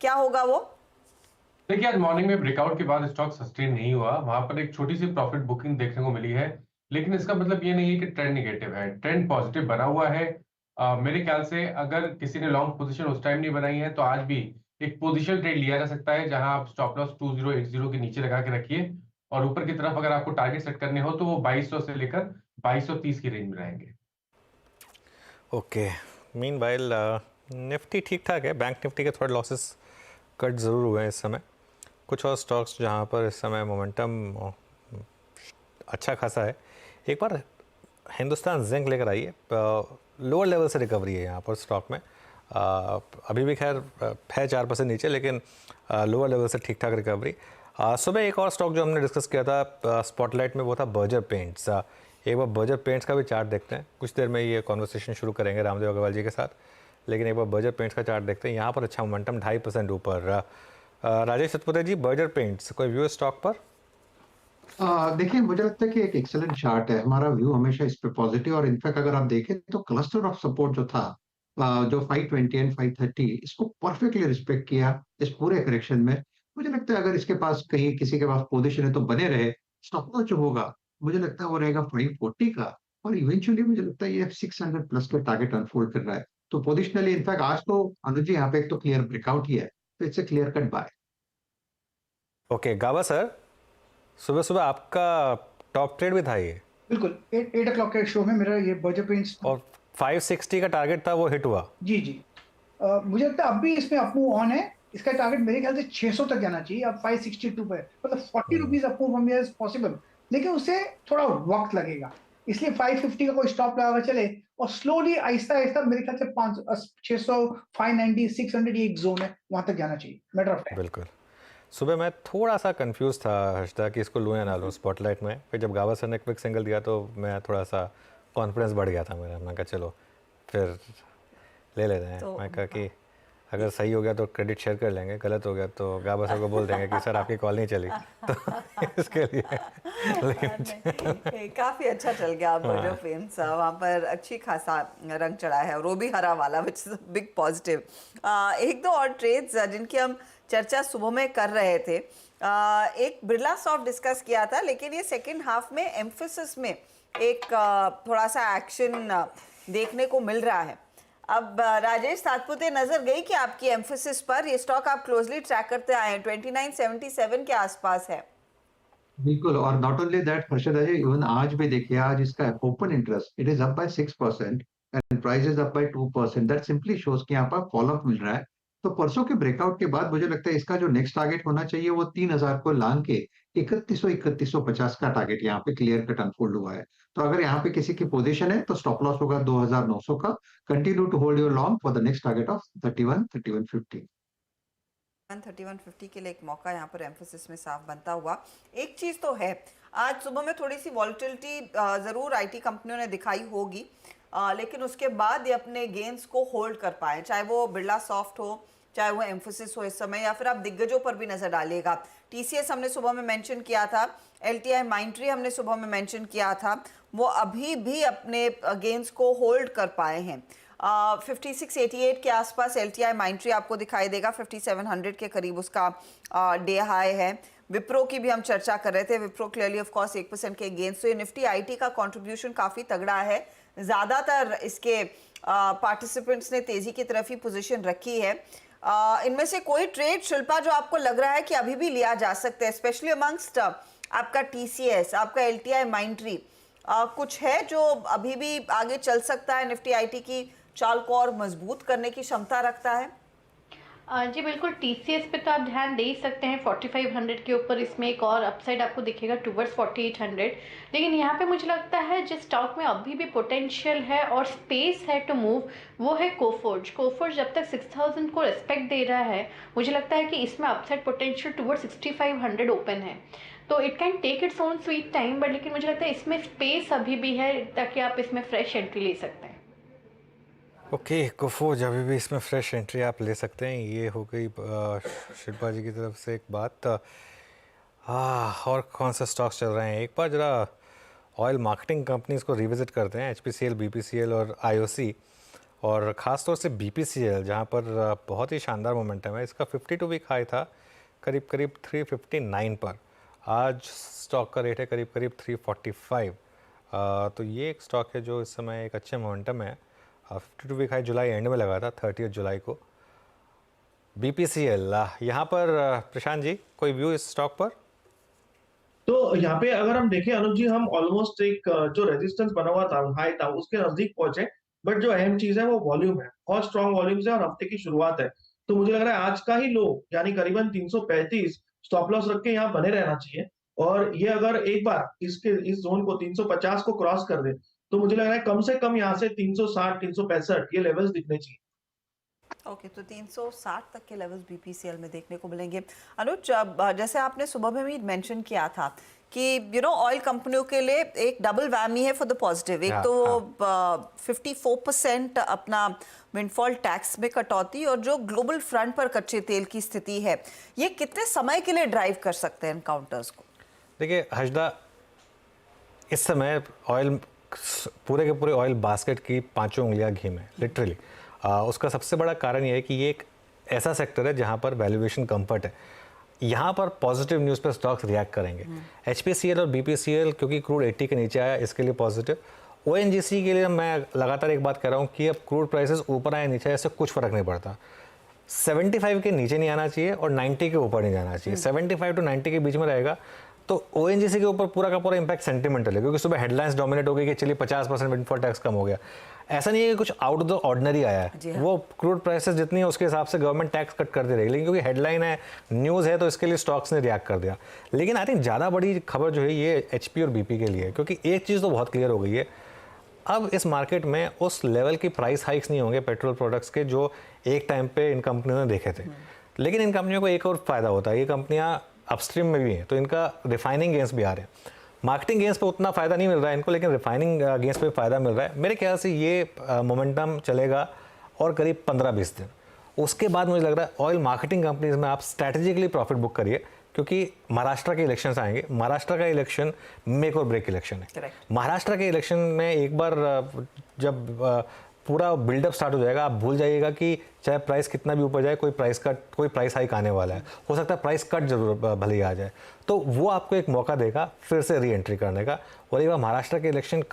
क्या होगा वो? देखिए, आज मॉर्निंग में ब्रेकआउट के बाद स्टॉक सस्टेन नहीं हुआ, वहां पर एक छोटी सी प्रॉफिट बुकिंग देखने को मिली है, लेकिन इसका मतलब ये नहीं है कि ट्रेंड निगेटिव है, ट्रेंड पॉजिटिव बना हुआ है। मेरे ख्याल से अगर किसी ने लॉन्ग पोजीशन उस टाइम नहीं बनाई है तो आज भी एक पोजीशन ट्रेड लिया जा सकता है, जहां आप स्टॉप लॉस 2080 के नीचे लगा के रखिए और ऊपर की तरफ अगर आपको टारगेट सेट करने हो तो वो 2200 से लेकर 2230 की रेंज में रहेंगे। ओके, मीनवाइल निफ्टी ठीक ठाक है, बैंक निफ्टी के थोड़े लॉसेस कट ज़रूर हुए हैं इस समय। कुछ और स्टॉक्स जहाँ पर इस समय मोमेंटम अच्छा खासा है, एक बार हिंदुस्तान जिंक लेकर आइए, लोअर लेवल से रिकवरी है यहाँ पर स्टॉक में। अभी भी खैर है 4% नीचे, लेकिन लोअर लेवल से ठीक ठाक रिकवरी। सुबह एक और स्टॉक जो हमने डिस्कस किया था स्पॉटलाइट में, वो था बर्जर पेंट्स। एक बार बर्जर पेंट्स का भी चार्ट देखते हैं, कुछ देर में ये कॉन्वर्सेशन शुरू करेंगे रामदेव अग्रवाल जी के साथ, लेकिन एक बार बर्जर पेंट्स का चार्ट देखते हैं। यहाँ पर अच्छा मोमेंटम 2.5% ऊपर। राजेश सतपुते जी, बर्जर पेंट्स कोई व्यू स्टॉक पर? देखिए, मुझे लगता है कि एक एक्सेलेंट चार्ट है, हमारा व्यू हमेशा इस पे पॉजिटिव, और इनफैक्ट अगर आप देखें तो क्लस्टर ऑफ सपोर्ट जो था, जो 520 एंड 530, इसको परफेक्टली रिस्पेक्ट किया इस पूरे करेक्शन में। मुझे लगता है अगर इसके पास कहीं किसी के पास पोजीशन है तो बने रहे। स्टॉप लॉस जो होगा मुझे लगता है वो रहेगा 540 का, और इवेंचुअली मुझे लगता है ये 600 प्लस का टारगेट अनफोल्ड कर रहा है। तो पोजिशनली इनफैक्ट आज तो अनुज जी यहाँ पे एक तो क्लियर ब्रेकआउट ही है, तो it's a clear cut by. Okay, गावा सर, सुबह सुबह आपका टॉप ट्रेड भी था ये? बिल्कुल 8 o'clock के शो में मेरा ये बर्जर पेंट्स, और 560 का टारगेट था, वो हिट हुआ? जी जी। मुझे लगता है अब भी इसमें अपमूव ऑन है। इसका टारगेट मेरे ख्याल से 600 तक जाना चाहिए। अब 562 पे, मतलब 40 rupees up move from here is possible, लेकिन उसे थोड़ा वक्त लगेगा। इसलिए 550 का कोई स्टॉप लगा कर चले, और स्लोली आहिस्ता आहिस्ता मेरे ख्याल से 600, 590, 600 ये एक जोन है, वहां तक जाना चाहिए। Matter of time. बिल्कुल। सुबह मैं थोड़ा सा कंफ्यूज था हर्षदा कि इसको लूँ या ना लूँ स्पॉटलाइट में, फिर जब गावा सर ने क्विक सिंगल दिया तो मैं थोड़ा सा कॉन्फिडेंस बढ़ गया था मेरा। मैं कहा चलो फिर ले लेते हैं। मैं कहा कि अगर सही हो गया तो क्रेडिट शेयर कर लेंगे, गलत हो गया तो गावा सर को बोल देंगे कि सर आपकी कॉल नहीं चली, तो इसके लिए लेकिन काफी अच्छा चल गया बर्जर पेंट्स, वहाँ पर अच्छी खासा रंग चढ़ा है, और वो भी हरा वाला, विच इज बिग पॉजिटिव। एक दो और ट्रेड्स जिनकी हम चर्चा सुबह में कर रहे थे, एक बिरला सॉफ्ट डिस्कस किया था, लेकिन ये सेकेंड हाफ में एम्फेसिस में एक थोड़ा सा एक्शन देखने को मिल रहा है। अब राजेश सातपुते, नजर गई कि आपकी एम्फेसिस पर? ये स्टॉक आप क्लोजली ट्रैक करते आए हैं, 2977 के आसपास है। बिल्कुल, और not only that Harshad ji, even आज भी देखिए, आज इसका open interest it is up by 6% and price is up by 2%। That simply shows कि यहाँ पर फॉलो अप मिल रहा है। तो परसों के ब्रेकआउट के बाद मुझे लगता है इसका जो नेक्स्ट टारगेट होना चाहिए वो 3000 को लांग के 3150 का टारगेट यहाँ पे क्लियर कट अनफोल्ड हुआ है। तो अगर यहाँ पे किसी की पोजीशन है तो स्टॉप लॉस होगा 2900 का। Continue to hold your long for the next target of 3150। 3150 के लिए एक मौका यहाँ पर एम्फोसिस में साफ बनता हुआ। एक चीज तो है, आज सुबह में थोड़ी सी वॉलिटिलिटी जरूर आईटी कंपनियों ने दिखाई होगी, लेकिन उसके बाद ये अपने गेन्स को होल्ड कर पाए, चाहे वो बिरला सॉफ्ट हो, चाहे वो एम्फोसिस हो इस समय, या फिर आप दिग्गजों पर भी नजर डालिएगा। टीसीएस हमने सुबह में मेंशन किया था, एलटीआई माइंट्री हमने सुबह में मेंशन किया था, वो अभी भी अपने गेन्स को होल्ड कर पाए हैं। 5688 के आसपास एलटीआई माइंट्री आपको दिखाई देगा, 5700 के करीब उसका डे हाई है। विप्रो की भी हम चर्चा कर रहे थे, विप्रो क्लियरली ऑफ कोर्स 1% के गेन्स, तो ये निफ्टी आईटी का कंट्रीब्यूशन काफी तगड़ा है। ज्यादातर इसके पार्टिसिपेंट्स ने तेजी की तरफ ही पोजीशन रखी है। इनमें से कोई ट्रेड, शिल्पा, जो आपको लग रहा है कि अभी भी लिया जा सकता है, स्पेशली अमंगस्ट आपका टीसीएस, आपका एलटीआई माइंट्री, कुछ है जो अभी भी आगे चल सकता है, निफ्टी आईटी की चाल को और मजबूत करने की क्षमता रखता है? जी बिल्कुल, टीसीएस पे तो आप ध्यान दे ही सकते हैं, 4500 के ऊपर इसमें एक और अपसाइड आपको दिखेगा टुवर्ड्स 4800। लेकिन यहाँ पे मुझे लगता है जिस स्टॉक में अभी भी पोटेंशियल है और स्पेस है टू मूव, वो है कोफोर्ज। कोफोर्ज जब तक 6000 को रिस्पेक्ट दे रहा है, मुझे लगता है कि इसमें अपसाइड पोटेंशियल टुवर्ड्स 6500 ओपन है। तो it can take its own sweet time, but लेकिन मुझे लगता है इसमें स्पेस अभी भी है ताकि आप इसमें फ्रेश एंट्री ले सकते हैं। ओके, कोफोर्ज अभी भी इसमें फ्रेश एंट्री आप ले सकते हैं। ये हो गई शिल्पा जी की तरफ से एक बात। और कौन से स्टॉक्स चल रहे हैं, एक बार जरा ऑयल मार्केटिंग कंपनीज को रिविजिट करते हैं, HPCL, BPCL और IOC। और ख़ास तौर से BPCL जहाँ पर बहुत ही शानदार मोमेंटम है। इसका 52 वीक हाई था करीब करीब 359 पर, आज स्टॉक का रेट है करीब करीब 345। तो ये एक स्टॉक है जो इस समय एक अच्छे मोमेंटम है। 52 वीक हाई जुलाई एंड में लगा था 30 जुलाई को। BPCL यहाँ पर प्रशांत जी कोई व्यू इस स्टॉक पर? तो यहाँ पे अगर हम देखें अनुज जी, हम ऑलमोस्ट एक जो रेजिस्टेंस बना हुआ था, हाई था, उसके नजदीक पहुंचे। बट जो अहम चीज है वो वॉल्यूम है, बहुत स्ट्रॉन्ग वॉल्यूम्स है और हफ्ते की शुरुआत है। तो मुझे लग रहा है आज का ही लो यानी करीबन 335 स्टॉप लॉस रख के यहाँ बने रहना चाहिए। और ये अगर एक बार इस जोन को 350 को क्रॉस कर दे तो मुझे लग रहा है कम से कम यहाँ से 360 365 ये लेवल्स दिखने चाहिए। ओके, तो 360 तक के लेवल्स BPCL में देखने को मिलेंगे। अनुज, जैसे आपने सुबह में भी मेंशन किया था कि ऑयल कंपनियों के लिए एक डबल वैमी है फॉर द पॉजिटिव। एक तो 54% अपना विंडफॉल टैक्स में कटौती, और जो ग्लोबल फ्रंट पर कच्चे तेल की स्थिति है, ये कितने समय के लिए ड्राइव कर सकते हैं एनकाउंटर्स को? देखिए हजदा, इस समय ऑयल पूरे के पूरे ऑयल बास्केट की 5 उंगलियां घी में लिटरली। उसका सबसे बड़ा कारण ये है कि ये एक ऐसा सेक्टर है जहां पर वैल्यूएशन कंफर्ट है। यहाँ पर पॉजिटिव न्यूज़ पर स्टॉक्स रिएक्ट करेंगे। HPCL और BPCL क्योंकि क्रूड 80 के नीचे आया, इसके लिए पॉजिटिव। ONGC के लिए मैं लगातार एक बात कर रहा हूँ कि अब क्रूड प्राइसेस ऊपर आए नीचे, ऐसे कुछ फर्क नहीं पड़ता। 75 के नीचे नहीं आना चाहिए और 90 के ऊपर नहीं जाना चाहिए। 75 टू 90 के बीच में रहेगा तो ONGC के ऊपर पूरा का पूरा इंपैक्ट सेंटिमेंटल है, क्योंकि सुबह हेडलाइंस डोमिनेट हो गई कि चलिए 50% विंडफॉल टैक्स कम हो गया। ऐसा नहीं है कि कुछ आउट ऑफ द ऑर्डिनरी आया है। वो क्रूड प्राइसेस जितनी है उसके हिसाब से गवर्नमेंट टैक्स कट करती रहेगी, लेकिन क्योंकि हेडलाइन है, न्यूज़ है, तो इसके लिए स्टॉक्स ने रिएक्ट कर दिया। लेकिन आई थिंक ज़्यादा बड़ी खबर जो है ये HP और BP के लिए है, क्योंकि एक चीज़ तो बहुत क्लियर हो गई है, अब इस मार्केट में उस लेवल की प्राइस हाइक्स नहीं होंगे पेट्रोल प्रोडक्ट्स के जो एक टाइम पे इन कंपनियों ने देखे थे। लेकिन इन कंपनियों को एक और फ़ायदा होता है, ये कंपनियाँ अपस्ट्रीम में भी हैं, तो इनका रिफाइनिंग गेंस भी आ रहे हैं। मार्केटिंग गेंस पे उतना फ़ायदा नहीं मिल रहा है इनको, लेकिन रिफाइनिंग गेंस पे फ़ायदा मिल रहा है। मेरे ख्याल से ये मोमेंटम चलेगा और करीब 15-20 दिन। उसके बाद मुझे लग रहा है ऑयल मार्केटिंग कंपनीज में आप स्ट्रैटेजिकली प्रॉफिट बुक करिए, क्योंकि महाराष्ट्र के इलेक्शंस आएंगे। महाराष्ट्र का इलेक्शन मेक और ब्रेक इलेक्शन है। महाराष्ट्र के इलेक्शन में एक बार जब पूरा बिल्डअप स्टार्ट हो जाएगा, आप भूल जाइएगा कि चाहे प्राइस कितना भी ऊपर जाए, कोई प्राइस हाइक आने वाला है। हो सकता है प्राइस कट जरूर भले ही आ जाए, तो वो आपको एक मौका देगा फिर से री एंट्री करने का। और एक बार महाराष्ट्र के इलेक्शन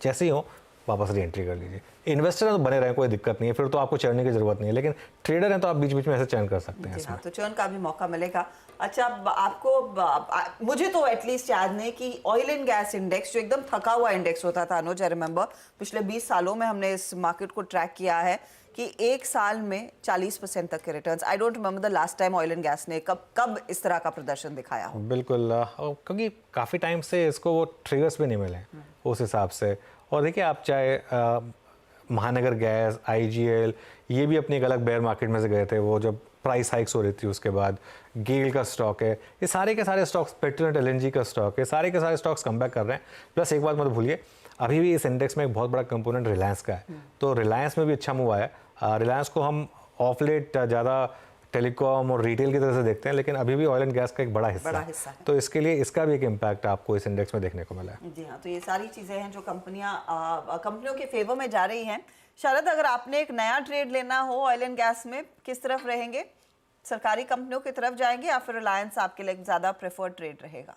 जैसे ही हो वापस री एंट्री कर लीजिए। इन्वेस्टर हैं तो बने रहें, कोई दिक्कत नहीं है, फिर तो आपको चढ़ने की जरूरत नहीं है, लेकिन ट्रेडर हैं तो आप बीच बीच में ऐसे चर्न कर सकते हैं। हाँ, तो चर्न का भी मौका मिलेगा। अच्छा, आपको मुझे तो एटलीस्ट याद नहीं कि ऑयल एंड गैस इंडेक्स जो एकदम थका हुआ इंडेक्स होता था अनुज, आई रिमेंबर पिछले 20 सालों में हमने इस मार्केट को ट्रैक किया है कि एक साल में 40% तक के returns. I don't remember the last time oil and gas ने कब इस तरह का प्रदर्शन दिखाया हो। बिल्कुल, क्योंकि काफ़ी टाइम से इसको वो ट्रिगर्स भी नहीं मिले उस हिसाब से। और देखिए आप चाहे महानगर गैस, IGL, ये भी अपनी एक अलग बेयर मार्केट में से गए थे वो जब प्राइस हाइक्स हो रही थी। उसके बाद गेल का स्टॉक है, ये सारे के सारे स्टॉक्स, पेट्रोनेट LNG का स्टॉक है, सारे के सारे स्टॉक्स कम बैक कर रहे हैं। प्लस एक बात मत भूलिए, अभी भी इस इंडेक्स में एक बहुत बड़ा कंपोनेंट रिलायंस का है, तो रिलायंस में भी अच्छा मूव आया है। रिलायंस को हम ऑफ लेट ज़्यादा टेलीकॉम और रिटेल की तरह से देखते हैं, लेकिन अभी भी ऑयल एंड गैस का एक बड़ा हिस्सा है, तो इसके लिए इसका भी एक इम्पैक्ट आपको इस इंडेक्स में देखने को मिला है। जी हाँ, तो ये सारी चीज़ें हैं जो कंपनियों के फेवर में जा रही हैं। शरद, अगर आपने एक नया ट्रेड लेना हो ऑयल एंड गैस में, किस तरफ रहेंगे? सरकारी कंपनियों की तरफ जाएंगे या फिर रिलायंस आपके लिए ज़्यादा प्रेफर्ड ट्रेड रहेगा?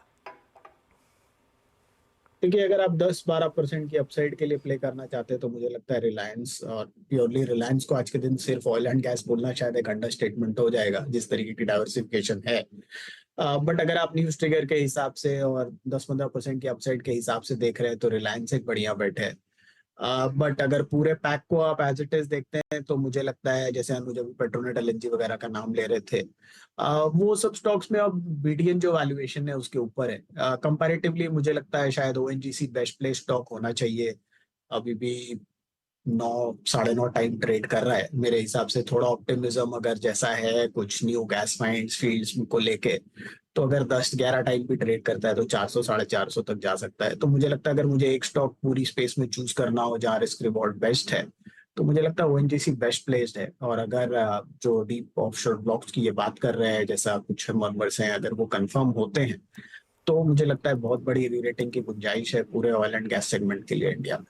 क्योंकि अगर आप 10-12% की अपसाइड के लिए प्ले करना चाहते हैं तो मुझे लगता है रिलायंस, और प्योरली रिलायंस को आज के दिन सिर्फ ऑयल एंड गैस बोलना शायद एक अंडरस्टेटमेंट हो जाएगा जिस तरीके की डाइवर्सिफिकेशन है। बट अगर आप न्यूज ट्रिगर के हिसाब से और 10-15% की अपसाइड के हिसाब से देख रहे हैं तो रिलायंस एक बढ़िया बेट है। बट अगर पूरे पैक को आप एज इट इज देखते हैं तो मुझे लगता है, जैसे अनुज अभी पेट्रोनेट LNG वगैरह का नाम ले रहे थे, वो सब स्टॉक्स में अब BDN जो वैल्यूएशन है उसके ऊपर है। कंपैरेटिवली मुझे लगता है शायद ONGC बेस्ट प्लेस स्टॉक होना चाहिए। अभी भी 9-9.5 टाइम ट्रेड कर रहा है मेरे हिसाब से। थोड़ा ऑप्टिमिज्म अगर जैसा है कुछ न्यू गैस फाइंड्स फील्ड्स को लेके, तो अगर 10-11 टाइम भी ट्रेड करता है तो 400-450 तक जा सकता है। तो मुझे लगता है अगर मुझे एक स्टॉक पूरी स्पेस में चूज करना हो जहाँ रिस्क रिवॉर्ड बेस्ट है, तो मुझे लगता है ONGC बेस्ट प्लेस्ड है। और अगर जो डीप ऑफशोर ब्लॉक्स की ये बात कर रहे हैं, जैसा कुछ मर्मर्स हैं, अगर वो कंफर्म होते हैं तो मुझे लगता है बहुत बड़ी री रेटिंग की गुंजाइश है पूरे ऑयल एंड गैस सेगमेंट के लिए इंडिया में।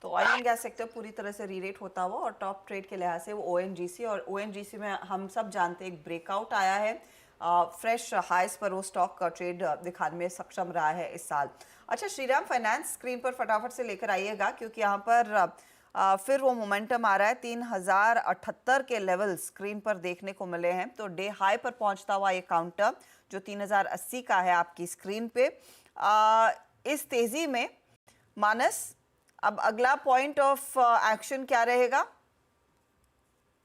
तो ऑयल एंड गैस सेक्टर पूरी तरह से रीरेट होता हुआ और टॉप ट्रेड के लिहाज से वो ओएनजीसी, और ओएनजीसी में हम सब जानते हैं एक ब्रेकआउट आया है, फ्रेश हाइस पर वो स्टॉक का ट्रेड दिखाने में सक्षम रहा है इस साल। अच्छा, श्रीराम फाइनेंस स्क्रीन पर फटाफट से लेकर आइएगा, क्योंकि यहाँ पर फिर वो मोमेंटम आ रहा है। 3078 के लेवल स्क्रीन पर देखने को मिले हैं, तो डे हाई पर पहुंचता हुआ ये काउंटर जो 3080 का है आपकी स्क्रीन पे। इस तेजी में मानस अब अगला पॉइंट ऑफ एक्शन क्या रहेगा?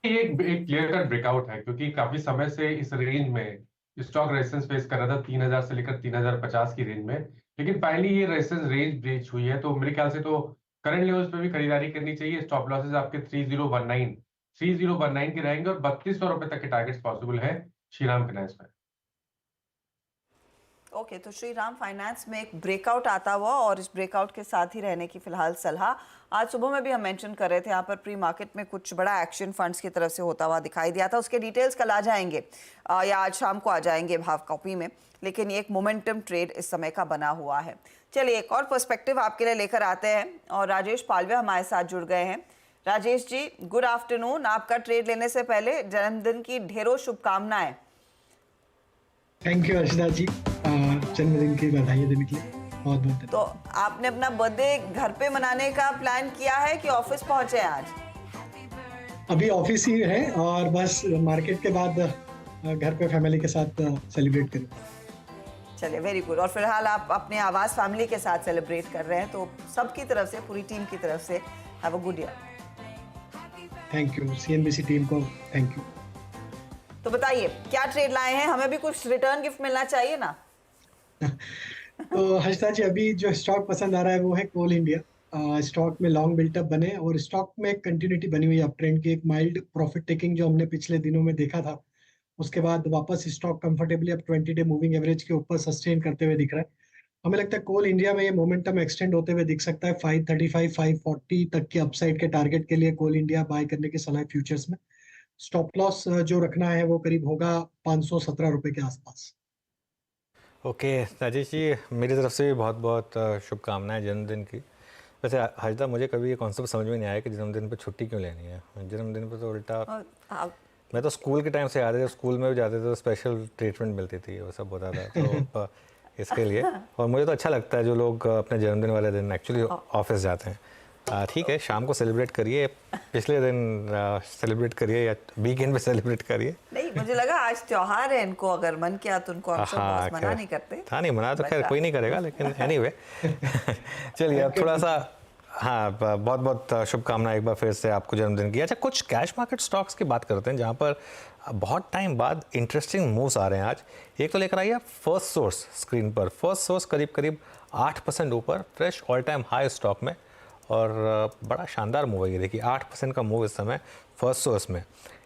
ये एक क्लियर कट ब्रेकआउट है, क्योंकि काफी समय से इस रेंज में स्टॉक रेजिस्टेंस फेस कर रहा था 3000 से लेकर 3050 की रेंज में, लेकिन फाइनली ये रेजिस्टेंस रेंज ब्रीच हुई है। तो मेरे ख्याल से तो करंट लेवल्स पे भी खरीदारी करनी चाहिए। स्टॉप लॉसेस आपके 3019 के रहेंगे और 3200 रुपए तक के टारगेट्स पॉसिबल है श्रीराम फाइनेंस में। ओके, तो श्रीराम फाइनेंस में एक ब्रेकआउट आता हुआ और इस ब्रेकआउट के साथ ही रहने की फिलहाल सलाह। आज सुबह में भी हम मेंशन कर रहे थे, यहाँ पर प्री मार्केट में कुछ बड़ा एक्शन फंड्स की तरफ से होता हुआ दिखाई दिया था। उसके डिटेल्स कल आ जाएंगे या आज शाम को आ जाएंगे भाव कॉपी में, लेकिन ये एक मोमेंटम ट्रेड इस समय का बना हुआ है। चलिए एक और पर्सपेक्टिव आपके लिए लेकर आते हैं और राजेश पालवे हमारे साथ जुड़ गए हैं। Rajesh ji, good afternoon. आपका ट्रेड लेने से पहले जन्मदिन की ढेरों शुभकामनाएं। थैंक यू अर्शिता जी, जन्मदिन की बधाई देने के लिए बहुत बहुत। तो आपने अपना बर्थडे घर पे मनाने का प्लान किया है कि ऑफिस पहुंचे आज? अभी ऑफिस ही है और बस मार्केट के बाद घर पे फैमिली के साथ सेलिब्रेट करेंगे। चलिए, वेरी गुड। और फिलहाल आप अपने आवास फैमिली के साथ सेलिब्रेट कर रहे हैं, तो सबकी तरफ से, पूरी टीम की तरफ से have a good year. Thank you, CNBC team को थैंक यू। तो बताइए क्या ट्रेड लाए हैं, हमें भी कुछ रिटर्न गिफ्ट मिलना चाहिए ना। तो हर्षिता जी, अभी जो स्टॉक पसंद आ रहा है वो है कोल इंडिया। स्टॉक में लॉन्ग बिल्टअप बने और स्टॉक में कंटिन्यूटी बनी हुई है अप ट्रेंड की। एक माइल्ड प्रॉफिट टेकिंग जो हमने पिछले दिनों में देखा था, उसके बाद वापस स्टॉक कंफर्टेबली अब 20 डे मूविंग एवरेज के ऊपर सस्टेन करते हुए दिख रहा है। हमें लगता है कोल इंडिया में ये मोमेंटम एक्सटेंड होते हुए दिख सकता है। 535 540 तक की अपसाइड के टारगेट के लिए कोल इंडिया बाय करने की सलाह फ्यूचर्स में। स्टॉप लॉस जो रखना है वो करीब होगा 517 रुपए के आसपास। ओके राजेश जी, मेरी तरफ से भी बहुत बहुत शुभकामनाएं जन्मदिन की। वैसे हर्षिता, मुझे कभी ये कॉन्सेप्ट समझ में नहीं आया कि जन्मदिन पे छुट्टी क्यों लेनी है। जन्मदिन पे तो उल्टा मैं तो स्कूल के टाइम से याद है, स्कूल में भी जाते थे तो स्पेशल ट्रीटमेंट मिलती थी, वो सब होता था तो इसके लिए। और मुझे तो अच्छा लगता है जो लोग अपने जन्मदिन वाले दिन एक्चुअली ऑफिस जाते हैं। ठीक है, शाम को सेलिब्रेट करिए, पिछले दिन सेलिब्रेट करिए या वीकेंड पे सेलिब्रेट करिए। नहीं, मुझे लगा आज त्योहार है, इनको अगर मन किया तो उनको मना नहीं करते। हाँ, नहीं मना तो खैर कोई नहीं करेगा, लेकिन एनीवे चलिए अब थोड़ा सा, हाँ, बहुत बहुत शुभकामनाएं एक बार फिर से आपको जन्मदिन की। अच्छा, कुछ कैश मार्केट स्टॉक्स की बात करते हैं जहाँ पर बहुत टाइम बाद इंटरेस्टिंग मूव्स आ रहे हैं आज। एक तो लेकर आइए फर्स्ट सोर्स स्क्रीन पर। फर्स्ट सोर्स करीब 8% ऊपर, fresh all time high stock में, और बड़ा शानदार मूव है ये। देखिए 8% का मूव इस समय फर्स्ट सोर्स में।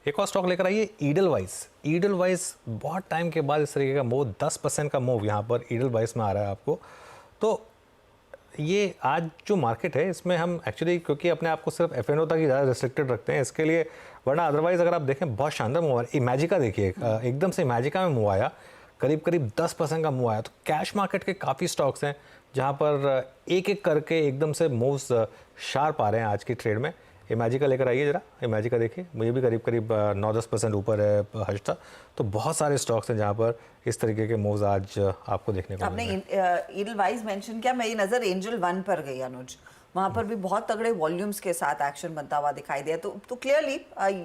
एक और स्टॉक लेकर आइए ईडलवाइस। बहुत टाइम के बाद इस तरीके का मूव, 10% का मूव यहाँ पर ईडलवाइस में आ रहा है आपको। तो ये आज जो मार्केट है इसमें हम एक्चुअली, क्योंकि अपने आप को सिर्फ एफएनओ तक ही ज़्यादा रिस्ट्रिक्टेड रखते हैं इसके लिए, वरना अदरवाइज अगर आप देखें बहुत शानदार मूव है। इमेजिका देखिए, एकदम से इमेजिका में मूव आया, करीब 10% का मूव आया। तो कैश मार्केट के काफ़ी स्टॉक्स हैं जहाँ पर एक एक करके एकदम से मूव्स शार्प आ रहे हैं आज की ट्रेड में। इमेजिका लेकर आइए जरा, इमेजिका देखिए, मुझे भी करीब 9-10% ऊपर है हर्षिता। तो बहुत सारे स्टॉक्स हैं जहाँ पर इस तरीके के मूव्स आज आपको देखने को मिल रहे हैं। आपने ईडलवाइस मेंशन किया, मेरी नज़र एंजल वन पर गई अनुज, वहाँ पर भी बहुत तगड़े वॉल्यूम्स के साथ एक्शन बनता हुआ दिखाई दिया। तो क्लियरली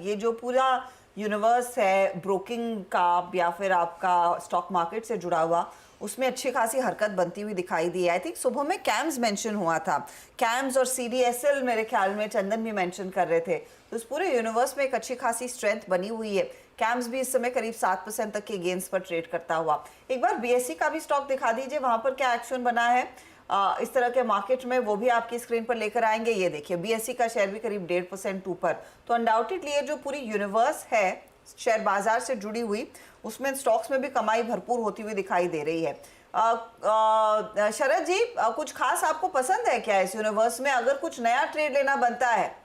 ये जो पूरा यूनिवर्स है ब्रोकिंग का या फिर आपका स्टॉक मार्केट से जुड़ा हुआ, उसमें अच्छी खासी हरकत बनती हुई दिखाई दी। आई थिंक सुबह में कैम्स मेंशन हुआ था, कैम्स और CDSL मेरे ख्याल में चंदन भी मेंशन कर रहे थे। तो उस पूरे यूनिवर्स में एक अच्छी खासी स्ट्रेंथ बनी हुई है। कैम्स भी इस समय करीब 7% तक के गेंस पर ट्रेड करता हुआ। एक बार BSE का भी स्टॉक दिखा दीजिए, वहां पर क्या एक्शन बना है इस तरह के मार्केट में, वो भी आपकी स्क्रीन पर लेकर आएंगे। ये देखिए BSE का शेयर भी करीब 1.5% ऊपर। तो अनडाउटेडली ये जो पूरी यूनिवर्स है शेयर बाजार से जुड़ी हुई, उसमें स्टॉक्स में भी कमाई भरपूर होती हुई दिखाई दे रही है। शरद जी, कुछ खास आपको पसंद है क्या इस यूनिवर्स में, अगर कुछ नया ट्रेड लेना बनता है?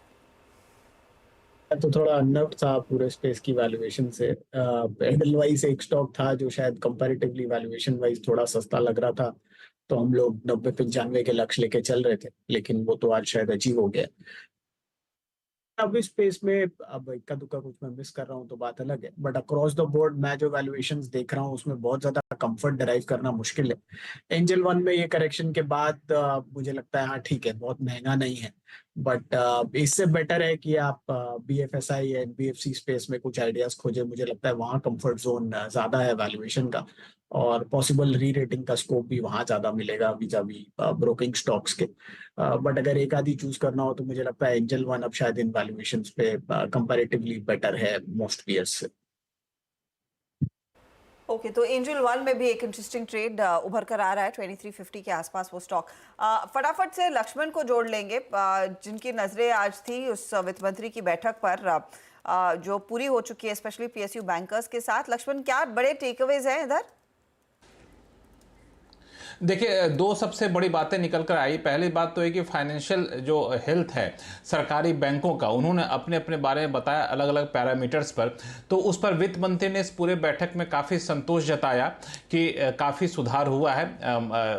तो थोड़ा अननोट था पूरे स्पेस की वैल्यूएशन से। एडलवाइस एक स्टॉक था जो शायद कंपैरेटिवली वैल्यूएशन वाइज थोड़ा सस्ता लग रहा था, तो हम लोग 90-95 के लक्ष्य लेके चल रहे थे, लेकिन वो तो आज शायद अचीव हो गया। अब इस स्पेस में अब इक्का दुक्का कुछ मैं मिस कर रहा हूँ तो बात अलग है, बट अक्रॉस द बोर्ड मैं जो वैल्यूएशंस देख रहा हूँ उसमें बहुत ज्यादा कंफर्ट डिराइव करना मुश्किल है। एंजल वन में ये करेक्शन के बाद मुझे लगता है हाँ ठीक है, बहुत महंगा नहीं है, बट इससे बेटर है कि आप BFSI या NBFC स्पेस में कुछ आइडियाज खोजे। मुझे लगता है वहाँ कंफर्ट जोन ज्यादा है वैल्यूएशन का, और पॉसिबल री रेटिंग का स्कोप भी वहाँ ज्यादा मिलेगा विजावी ब्रोकिंग स्टॉक्स के। बट अगर एक आधी चूज करना हो तो मुझे लगता है एंजल वन अब शायद इन वैल्यूएशन पे कंपैरेटिवली बेटर है मोस्ट पीयर्स से। ओके, तो एंजल वन में भी एक इंटरेस्टिंग ट्रेड उभर कर आ रहा है 2350 के आसपास वो स्टॉक। फटाफट से लक्ष्मण को जोड़ लेंगे, जिनकी नजरें आज थी उस वित्त मंत्री की बैठक पर जो पूरी हो चुकी है, स्पेशली PSU बैंकर्स के साथ। लक्ष्मण, क्या बड़े टेकअवेज हैं इधर? देखिए, दो सबसे बड़ी बातें निकल कर आई। पहली बात तो है कि फाइनेंशियल जो हेल्थ है सरकारी बैंकों का, उन्होंने अपने अपने बारे में बताया अलग अलग पैरामीटर्स पर, तो उस पर वित्त मंत्री ने इस पूरे बैठक में काफ़ी संतोष जताया कि काफ़ी सुधार हुआ है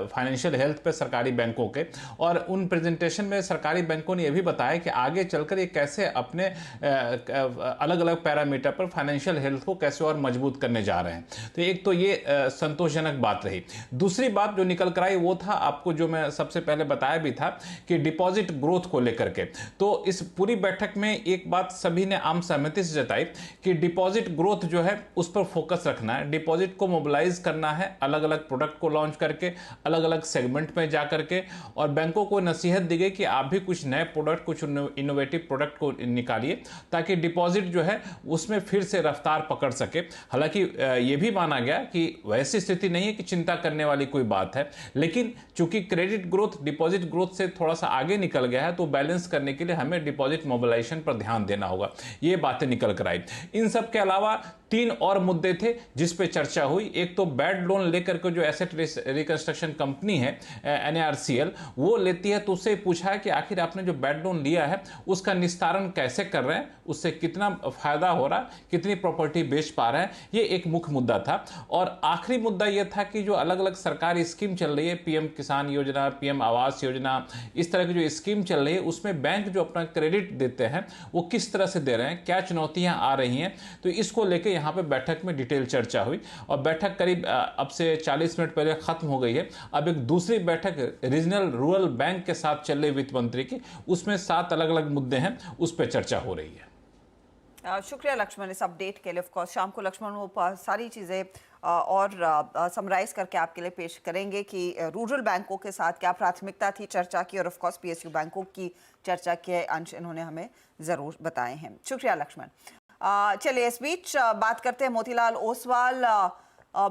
फाइनेंशियल हेल्थ पे सरकारी बैंकों के। और उन प्रेजेंटेशन में सरकारी बैंकों ने यह भी बताया कि आगे चलकर ये कैसे अपने अलग अलग पैरामीटर पर फाइनेंशियल हेल्थ को कैसे और मजबूत करने जा रहे हैं। तो एक तो ये संतोषजनक बात रही। दूसरी बात जो निकल कर आई वो था, आपको जो मैं सबसे पहले बताया भी था कि डिपॉजिट ग्रोथ को लेकर के, तो इस पूरी बैठक में एक बात सभी ने आम सहमति से जताई कि डिपॉजिट ग्रोथ जो है उस पर फोकस रखना है, डिपॉजिट को मोबिलाइज करना है अलग अलग प्रोडक्ट को लॉन्च करके, अलग अलग सेगमेंट में जा करके। और बैंकों को नसीहत दी गई कि आप भी कुछ नए प्रोडक्ट, कुछ इनोवेटिव प्रोडक्ट को निकालिए ताकि डिपॉजिट जो है उसमें फिर से रफ्तार पकड़ सके। हालांकि ये भी माना गया कि वैसी स्थिति नहीं है कि चिंता करने वाली कोई बात है, लेकिन चूंकि क्रेडिट ग्रोथ डिपॉजिट ग्रोथ से थोड़ा सा आगे निकल गया है, तो बैलेंस करने के लिए हमें डिपॉजिट मोबिलाइजेशन पर ध्यान देना होगा। ये बातें निकल कर आई। इन सब के अलावा तीन और मुद्दे थे जिस पे चर्चा हुई। एक तो बैड लोन लेकर के जो एसेट रिकंस्ट्रक्शन कंपनी है NARCL वो लेती है, तो उससे पूछा है कि आखिर आपने जो बैड लोन लिया है उसका निस्तारण कैसे कर रहे हैं, उससे कितना फायदा हो रहा है, कितनी प्रॉपर्टी बेच पा रहे हैं। ये एक मुख्य मुद्दा था। और आखिरी मुद्दा यह था कि जो अलग अलग सरकारी स्कीम चल रही है, PM किसान योजना, PM आवास योजना, इस तरह की जो स्कीम चल रही है उसमें बैंक जो अपना क्रेडिट देते हैं वो किस तरह से दे रहे हैं, क्या चुनौतियां आ रही हैं। तो इसको लेकर यहाँ पे बैठक में डिटेल चर्चा हुई और बैठक करीब अब से 40 मिनट पहले खत्म हो गई है। अब एक दूसरी बैठक रीजनल रूरल बैंक के साथ चल रही वित्त मंत्री की, उसमें 7 अलग अलग मुद्दे हैं, उस पर चर्चा हो रही है। शुक्रिया लक्ष्मण इस अपडेट के लिए। ऑफ कोर्स शाम को लक्ष्मण वो सारी चीज़ें और समराइज करके आपके लिए पेश करेंगे कि रूरल बैंकों के साथ क्या प्राथमिकता थी चर्चा की, और ऑफ कोर्स PSU बैंकों की चर्चा के अंश इन्होंने हमें ज़रूर बताए हैं। शुक्रिया लक्ष्मण। चलिए इस बीच बात करते हैं मोतीलाल ओसवाल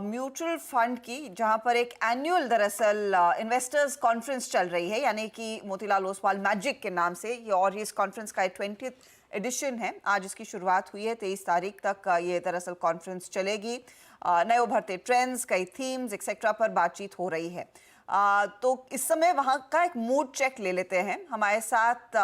म्यूचुअल फंड की, जहां पर एक एनुअल दरअसल इन्वेस्टर्स कॉन्फ्रेंस चल रही है, यानी कि मोतीलाल ओसवाल मैजिक के नाम से ये, और इस कॉन्फ्रेंस का 20th एडिशन है। आज इसकी शुरुआत हुई है, 23 तारीख तक ये दरअसल कॉन्फ्रेंस चलेगी। नए उभरते ट्रेंड्स, कई थीम्स एक्सेट्रा पर बातचीत हो रही है। तो इस समय वहाँ का एक मूड चेक ले लेते हैं। हमारे साथ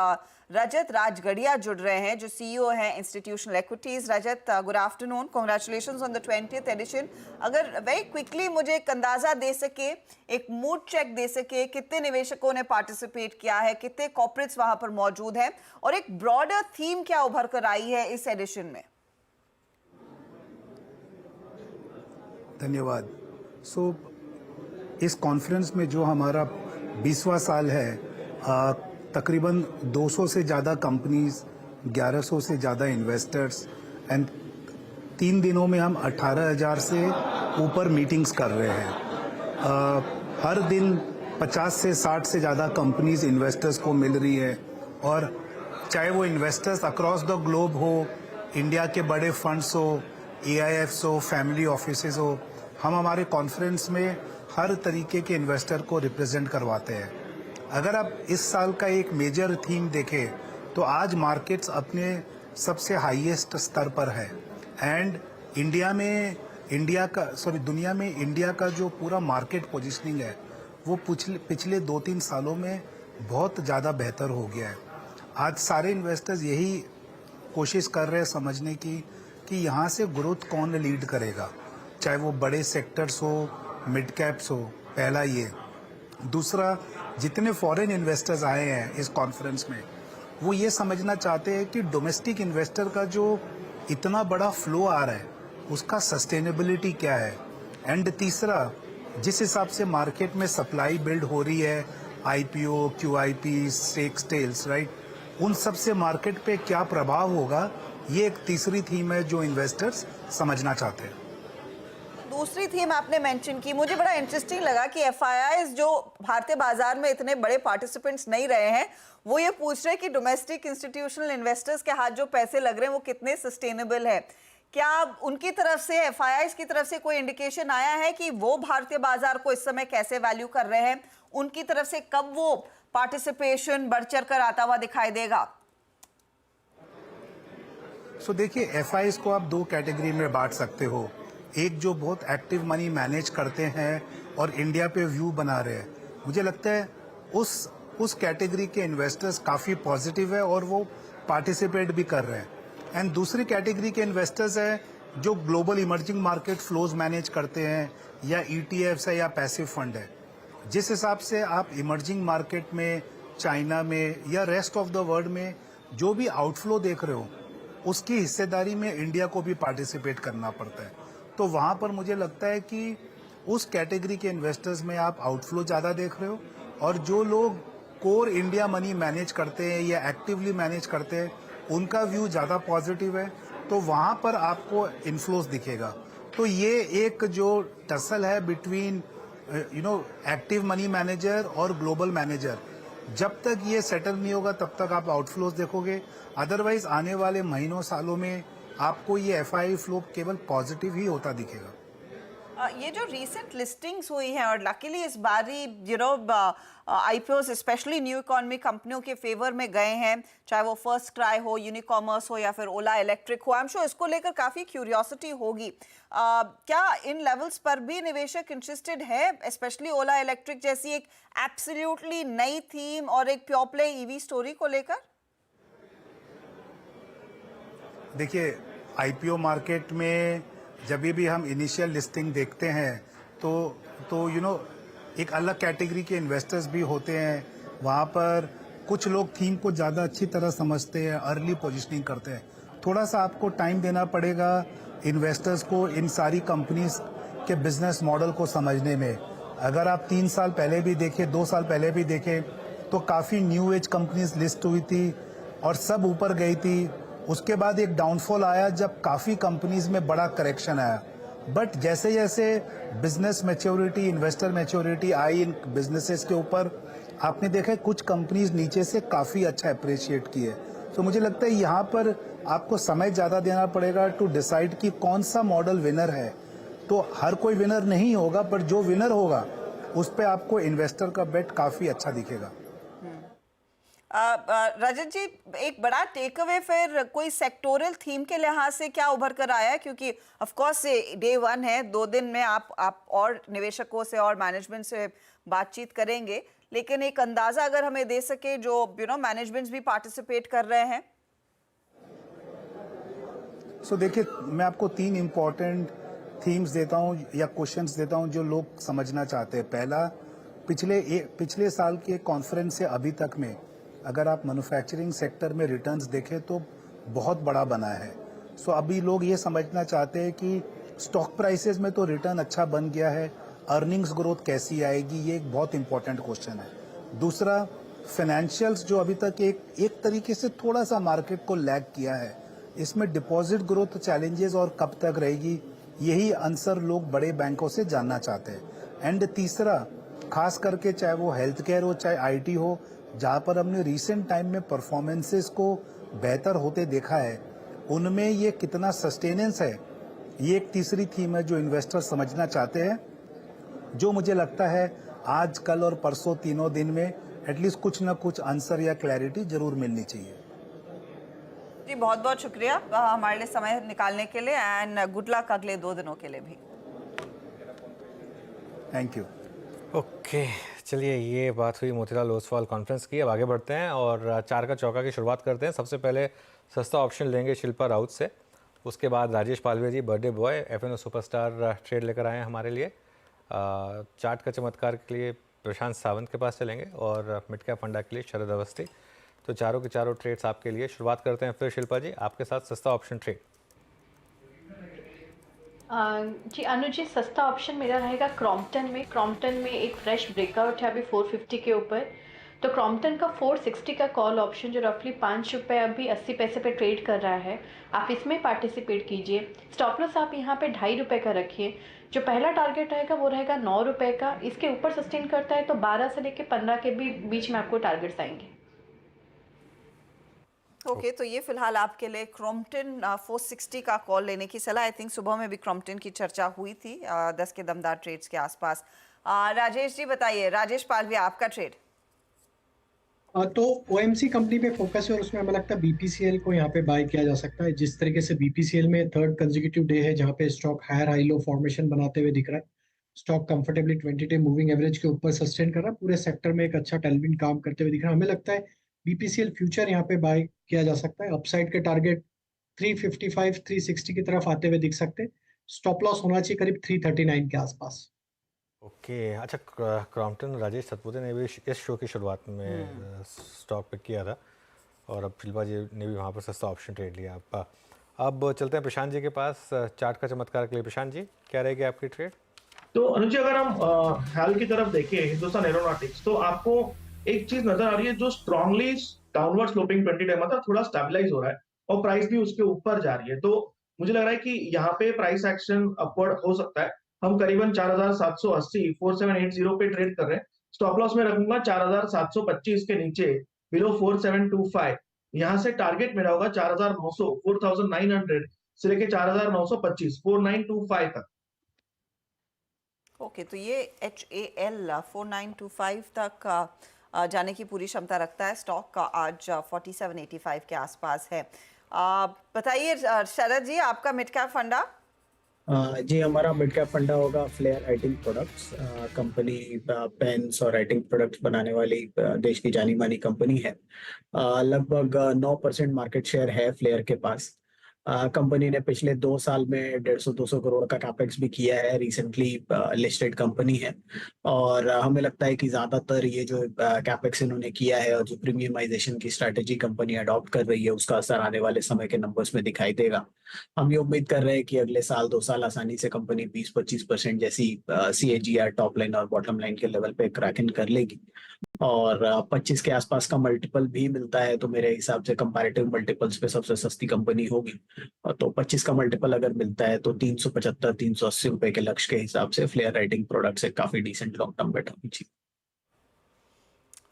रजत राजगढ़िया जुड़ रहे हैं जो CEO हैं institutional equities. Rajat, good afternoon, congratulations on the 20th edition. अगर वेरी क्विकली मुझे एक अंदाजा दे सके, एक मूड चेक दे सके, कितने निवेशकों ने पार्टिसिपेट किया है, कितने कॉर्पोरेट्स वहां पर मौजूद हैं, और एक ब्रॉडर थीम क्या उभर कर आई है इस एडिशन में? धन्यवाद। इस कॉन्फ्रेंस में जो हमारा 20वां साल है, तकरीबन 200 से ज़्यादा कंपनीज, 1100 से ज़्यादा इन्वेस्टर्स एंड 3 दिनों में हम 18,000 से ऊपर मीटिंग्स कर रहे हैं। हर दिन 50 से 60 से ज़्यादा कंपनीज इन्वेस्टर्स को मिल रही है, और चाहे वो इन्वेस्टर्स अक्रॉस द ग्लोब हो, इंडिया के बड़े फंड्स हो, AIFs हो, फैमिली ऑफिसेज हो, हम हमारे कॉन्फ्रेंस में हर तरीके के इन्वेस्टर को रिप्रेजेंट करवाते हैं। अगर आप इस साल का एक मेजर थीम देखें तो आज मार्केट्स अपने सबसे हाईएस्ट स्तर पर है, एंड दुनिया में इंडिया का जो पूरा मार्केट पोजीशनिंग है वो पिछले 2-3 सालों में बहुत ज़्यादा बेहतर हो गया है। आज सारे इन्वेस्टर्स यही कोशिश कर रहे हैं समझने की कि यहाँ से ग्रोथ कौन लीड करेगा, चाहे वो बड़े सेक्टर्स हो, मिड कैप्स हो। पहला ये, दूसरा, जितने फॉरेन इन्वेस्टर्स आए हैं इस कॉन्फ्रेंस में, वो ये समझना चाहते हैं कि डोमेस्टिक इन्वेस्टर का जो इतना बड़ा फ्लो आ रहा है उसका सस्टेनेबिलिटी क्या है। एंड तीसरा, जिस हिसाब से मार्केट में सप्लाई बिल्ड हो रही है, IPO, QIP, stake sales, right, उन सब से मार्केट पे क्या प्रभाव होगा, ये एक तीसरी थीम है जो इन्वेस्टर्स समझना चाहते हैं। दूसरी थीम आपने मेंशन की, मुझे बड़ा इंटरेस्टिंग लगा कि FIIs जो भारतीय बाजार में इतने बड़े पार्टिसिपेंट्स नहीं रहे हैं, वो ये पूछ रहे हैं कि डोमेस्टिक इंस्टीट्यूशनल इन्वेस्टर्स के हाथ जो पैसे लग रहे हैं वो कितने सस्टेनेबल है। क्या उनकी तरफ से, FIIs की तरफ से कोई इंडिकेशन आया है कि वो भारतीय बाजार को इस समय कैसे वैल्यू कर रहे हैं? उनकी तरफ से कब वो पार्टिसिपेशन बढ़ चढ़ कर आता हुआ दिखाई देगा? सो देखिए, FIIs को आप दो कैटेगरी में बांट सकते हो। एक जो बहुत एक्टिव मनी मैनेज करते हैं और इंडिया पे व्यू बना रहे हैं, मुझे लगता है उस कैटेगरी के इन्वेस्टर्स काफ़ी पॉजिटिव है और वो पार्टिसिपेट भी कर रहे हैं। एंड दूसरी कैटेगरी के इन्वेस्टर्स हैं जो global emerging market flows manage करते हैं, या ETFs है या पैसिव फंड है। जिस हिसाब से आप इमर्जिंग मार्केट में, चाइना में या रेस्ट ऑफ द वर्ल्ड में जो भी आउटफ्लो देख रहे हो, उसकी हिस्सेदारी में इंडिया को भी पार्टिसिपेट करना पड़ता है। तो वहाँ पर मुझे लगता है कि उस कैटेगरी के इन्वेस्टर्स में आप आउटफ्लो ज़्यादा देख रहे हो, और जो लोग कोर इंडिया मनी मैनेज करते हैं या एक्टिवली मैनेज करते हैं, उनका व्यू ज़्यादा पॉजिटिव है, तो वहाँ पर आपको इन्फ्लोस दिखेगा। तो ये एक जो टसल है बिटवीन एक्टिव मनी मैनेजर और ग्लोबल मैनेजर, जब तक ये सेटल नहीं होगा तब तक आप आउटफ्लोज देखोगे। अदरवाइज आने वाले महीनों सालों में आपको ये FII फ्लो केवल पॉजिटिव ही होता दिखेगा। ये जो रीसेंट लिस्टिंग्स हुई हैं, और लकीली इस बारी IPOs स्पेशली न्यू इकोनॉमी कंपनियों के फेवर में गए हैं, चाहे वो फर्स्ट क्राई हो, यूनिकॉमर्स हो या फिर ओला इलेक्ट्रिक हो। आई एम श्योर इसको लेकर काफ़ी क्यूरियोसिटी होगी। क्या इन लेवल्स पर भी निवेशक इंटरेस्टेड है, स्पेशली ओला इलेक्ट्रिक जैसी एक एब्सोल्युटली नई थीम और एक प्योर प्ले EV स्टोरी को लेकर? देखिए, IPO मार्केट में जब भी हम इनिशियल लिस्टिंग देखते हैं तो एक अलग कैटेगरी के इन्वेस्टर्स भी होते हैं। वहाँ पर कुछ लोग थीम को ज़्यादा अच्छी तरह समझते हैं, अर्ली पोजीशनिंग करते हैं। थोड़ा सा आपको टाइम देना पड़ेगा इन्वेस्टर्स को इन सारी कंपनीज के बिजनेस मॉडल को समझने में। अगर आप 3 साल पहले भी देखें, 2 साल पहले भी देखें, तो काफ़ी न्यू एज कंपनीज लिस्ट हुई थी और सब ऊपर गई थी। उसके बाद एक डाउनफॉल आया जब काफ़ी कंपनीज में बड़ा करेक्शन आया। बट जैसे जैसे बिजनेस मैच्योरिटी, इन्वेस्टर मैच्योरिटी आई इन बिजनेसेस के ऊपर, आपने देखा कुछ कंपनीज नीचे से काफ़ी अच्छा अप्रिशिएट किए। तो मुझे लगता है यहाँ पर आपको समय ज़्यादा देना पड़ेगा टू डिसाइड कि कौन सा मॉडल विनर है। तो हर कोई विनर नहीं होगा, पर जो विनर होगा उस पर आपको इन्वेस्टर का बेट काफ़ी अच्छा दिखेगा। रजत जी, एक बड़ा टेक अवे फिर कोई सेक्टोरल थीम के लिहाज से क्या उभर कर आया है? क्योंकि ऑफ कोर्स डे 1 है, 2 दिन में आप और निवेशकों से और मैनेजमेंट से बातचीत करेंगे, लेकिन एक अंदाजा अगर हमें दे सके जो मैनेजमेंट्स भी पार्टिसिपेट कर रहे हैं। सो देखिए, मैं आपको 3 इम्पोर्टेंट थीम्स देता हूँ या क्वेश्चंस देता हूँ जो लोग समझना चाहते हैं। पहला, पिछले साल के कॉन्फ्रेंस से अभी तक में अगर आप मैन्युफैक्चरिंग सेक्टर में रिटर्न्स देखें तो बहुत बड़ा बना है। सो अभी लोग ये समझना चाहते हैं कि स्टॉक प्राइसेस में तो रिटर्न अच्छा बन गया है, अर्निंग्स ग्रोथ कैसी आएगी, ये एक बहुत इंपॉर्टेंट क्वेश्चन है। दूसरा, फाइनेंशियल्स जो अभी तक एक तरीके से थोड़ा सा मार्केट को लैग किया है, इसमें डिपॉजिट ग्रोथ चैलेंजेस और कब तक रहेगी, यही आंसर लोग बड़े बैंकों से जानना चाहते हैं। एंड तीसरा, खास करके चाहे वो हेल्थ केयर हो चाहे IT हो, जहाँ पर हमने रिसेंट टाइम में परफॉर्मेंसेस को बेहतर होते देखा है, उनमें ये कितना सस्टेनेंस है, ये एक तीसरी थीम है जो इन्वेस्टर समझना चाहते हैं, जो मुझे लगता है आज, कल और परसों तीनों दिन में एटलीस्ट कुछ ना कुछ आंसर या क्लैरिटी जरूर मिलनी चाहिए। जी, बहुत बहुत शुक्रिया हमारे लिए समय निकालने के लिए, एंड गुड लक अगले 2 दिनों के लिए भी। Thank you. ओके, चलिए, ये बात हुई मोतीलाल ओसवाल कॉन्फ्रेंस की। अब आगे बढ़ते हैं और 4 का चौका की शुरुआत करते हैं। सबसे पहले सस्ता ऑप्शन लेंगे शिल्पा राउत से, उसके बाद Rajesh Palve ji birthday boy FNO superstar trade लेकर आए हैं हमारे लिए। चार्ट का चमत्कार के लिए प्रशांत सावंत के पास चलेंगे और मिड कैप फंडा के लिए शरद अवस्थी। तो चारों के चारों ट्रेड्स आपके लिए। शुरुआत करते हैं फिर शिल्पा जी आपके साथ सस्ता ऑप्शन ट्रेड। जी अनुज जी, सस्ता ऑप्शन मेरा रहेगा क्रॉम्पटन में एक फ्रेश ब्रेकआउट है अभी 450 के ऊपर। तो क्रॉम्पटन का 460 का कॉल ऑप्शन जो रफली 5 रुपये अभी 80 पैसे पे ट्रेड कर रहा है, आप इसमें पार्टिसिपेट कीजिए। स्टॉप लॉस आप यहाँ पे 2.5 रुपये का रखिए। जो पहला टारगेट रहेगा वो रहेगा 9 रुपये का। इसके ऊपर सस्टेन करता है तो 12 से लेकर 15 के बीच में आपको टारगेट्स आएंगे। ओके तो ये फिलहाल आपके लिए क्रॉम्पटन 460 का कॉल लेने की सलाह। आई थिंक सुबह में भी क्रॉम्पटन की चर्चा हुई थी 10 के दमदार ट्रेड्स के आसपास। राजेश जी बताइए, राजेश पालविया आपका ट्रेड। तो ओएमसी कंपनी पे फोकस है और उसमें हमें लगता है बीपीसीएल को यहाँ पे बाय किया जा सकता है। जिस तरीके से बीपीसीएल में थर्ड कंसेक्यूटिव डे है जहाँ पे stock higher high low formation बनाते हुए दिख रहा है। Stock comfortably 20 day moving average के ऊपर सस्टेन कर रहा है। पूरे सेक्टर में एक अच्छा टेलविंड काम करते हुए दिख रहा है। हमें लगता है बीपीसीएल फ्यूचर यहाँ पे बाय किया जा सकता है। अपसाइड के टारगेट 355 360 की तरफ आते हुए दिख सकते हैं। स्टॉप लॉस होना चाहिए करीब 339 के आसपास। ओके अच्छा, क्रॉम्पटन राजेश सतपुते ने भी इस शो की शुरुआत में स्टॉक पिक किया था और अब शिल्पा जी ने भी वहाँ पर सस्ता ऑप्शन ट्रेड लिया। अब चलते हैं प्रशांत जी के पास चार्ट का चमत्कार के लिए। प्रशांत जी क्या रहेगी आपकी ट्रेड? तो अनुज अगर हम हाल की तरफ देखें हिंदुस्तान एरोनॉटिक्स, तो आपको एक चीज नजर आ रही है जो स्ट्रांगली डाउनवर्ड स्लोपिंग 20 डे मतलब थोड़ा स्टेबलाइज हो रहा है और प्राइस भी उसके ऊपर जा रही है। तो मुझे लग रहा है कि यहाँ पे प्राइस एक्शन अपवर्ड हो सकता है। हम करीबन 4780 4780 पे ट्रेड कर रहे हैं। स्टॉप लॉस में रखूंगा 4725 के नीचे बिलो 4725। यहाँ से टारगेट मेरा होगा 4900 4900 से लेके 4925 4925 तक। ओके तो ये HAL 4925 तक जाने की पूरी क्षमता रखता है। स्टॉक का आज 4785 के आसपास है। बताइए शरद जी आपका मिड कैप फंडा। जी हमारा मिड कैप फंडा होगा Flair writing products. Company pens और राइटिंग प्रोडक्ट्स बनाने वाली देश की जानी मानी कंपनी है। लगभग 9% मार्केट शेयर है फ्लेयर के पास। कंपनी ने पिछले 2 साल में 150-200 करोड़ का कैपेक्स भी किया है। रिसेंटली लिस्टेड कंपनी है और हमें लगता है कि ज्यादातर ये जो कैपेक्स इन्होंने किया है और जो प्रीमियमाइजेशन की स्ट्रैटेजी कंपनी अडॉप्ट कर रही है उसका असर आने वाले समय के नंबर्स में दिखाई देगा। हम ये उम्मीद कर रहे हैं कि अगले साल 2 साल आसानी से कंपनी 20-25% जैसी CAGR टॉप लाइन और बॉटम लाइन के लेवल पे क्रैक इन कर लेगी और 25 के आसपास का मल्टीपल भी मिलता है तो मेरे हिसाब से कंपैरेटिव मल्टीपल्स पे सबसे सस्ती कंपनी होगी। तो 25 का मल्टीपल अगर मिलता है तो 375-380 रुपए के लक्ष्य के हिसाब से फ्लेयर राइटिंग प्रोडक्ट से काफी डिसेंट लॉन्ग टर्म बेट होनी चाहिए।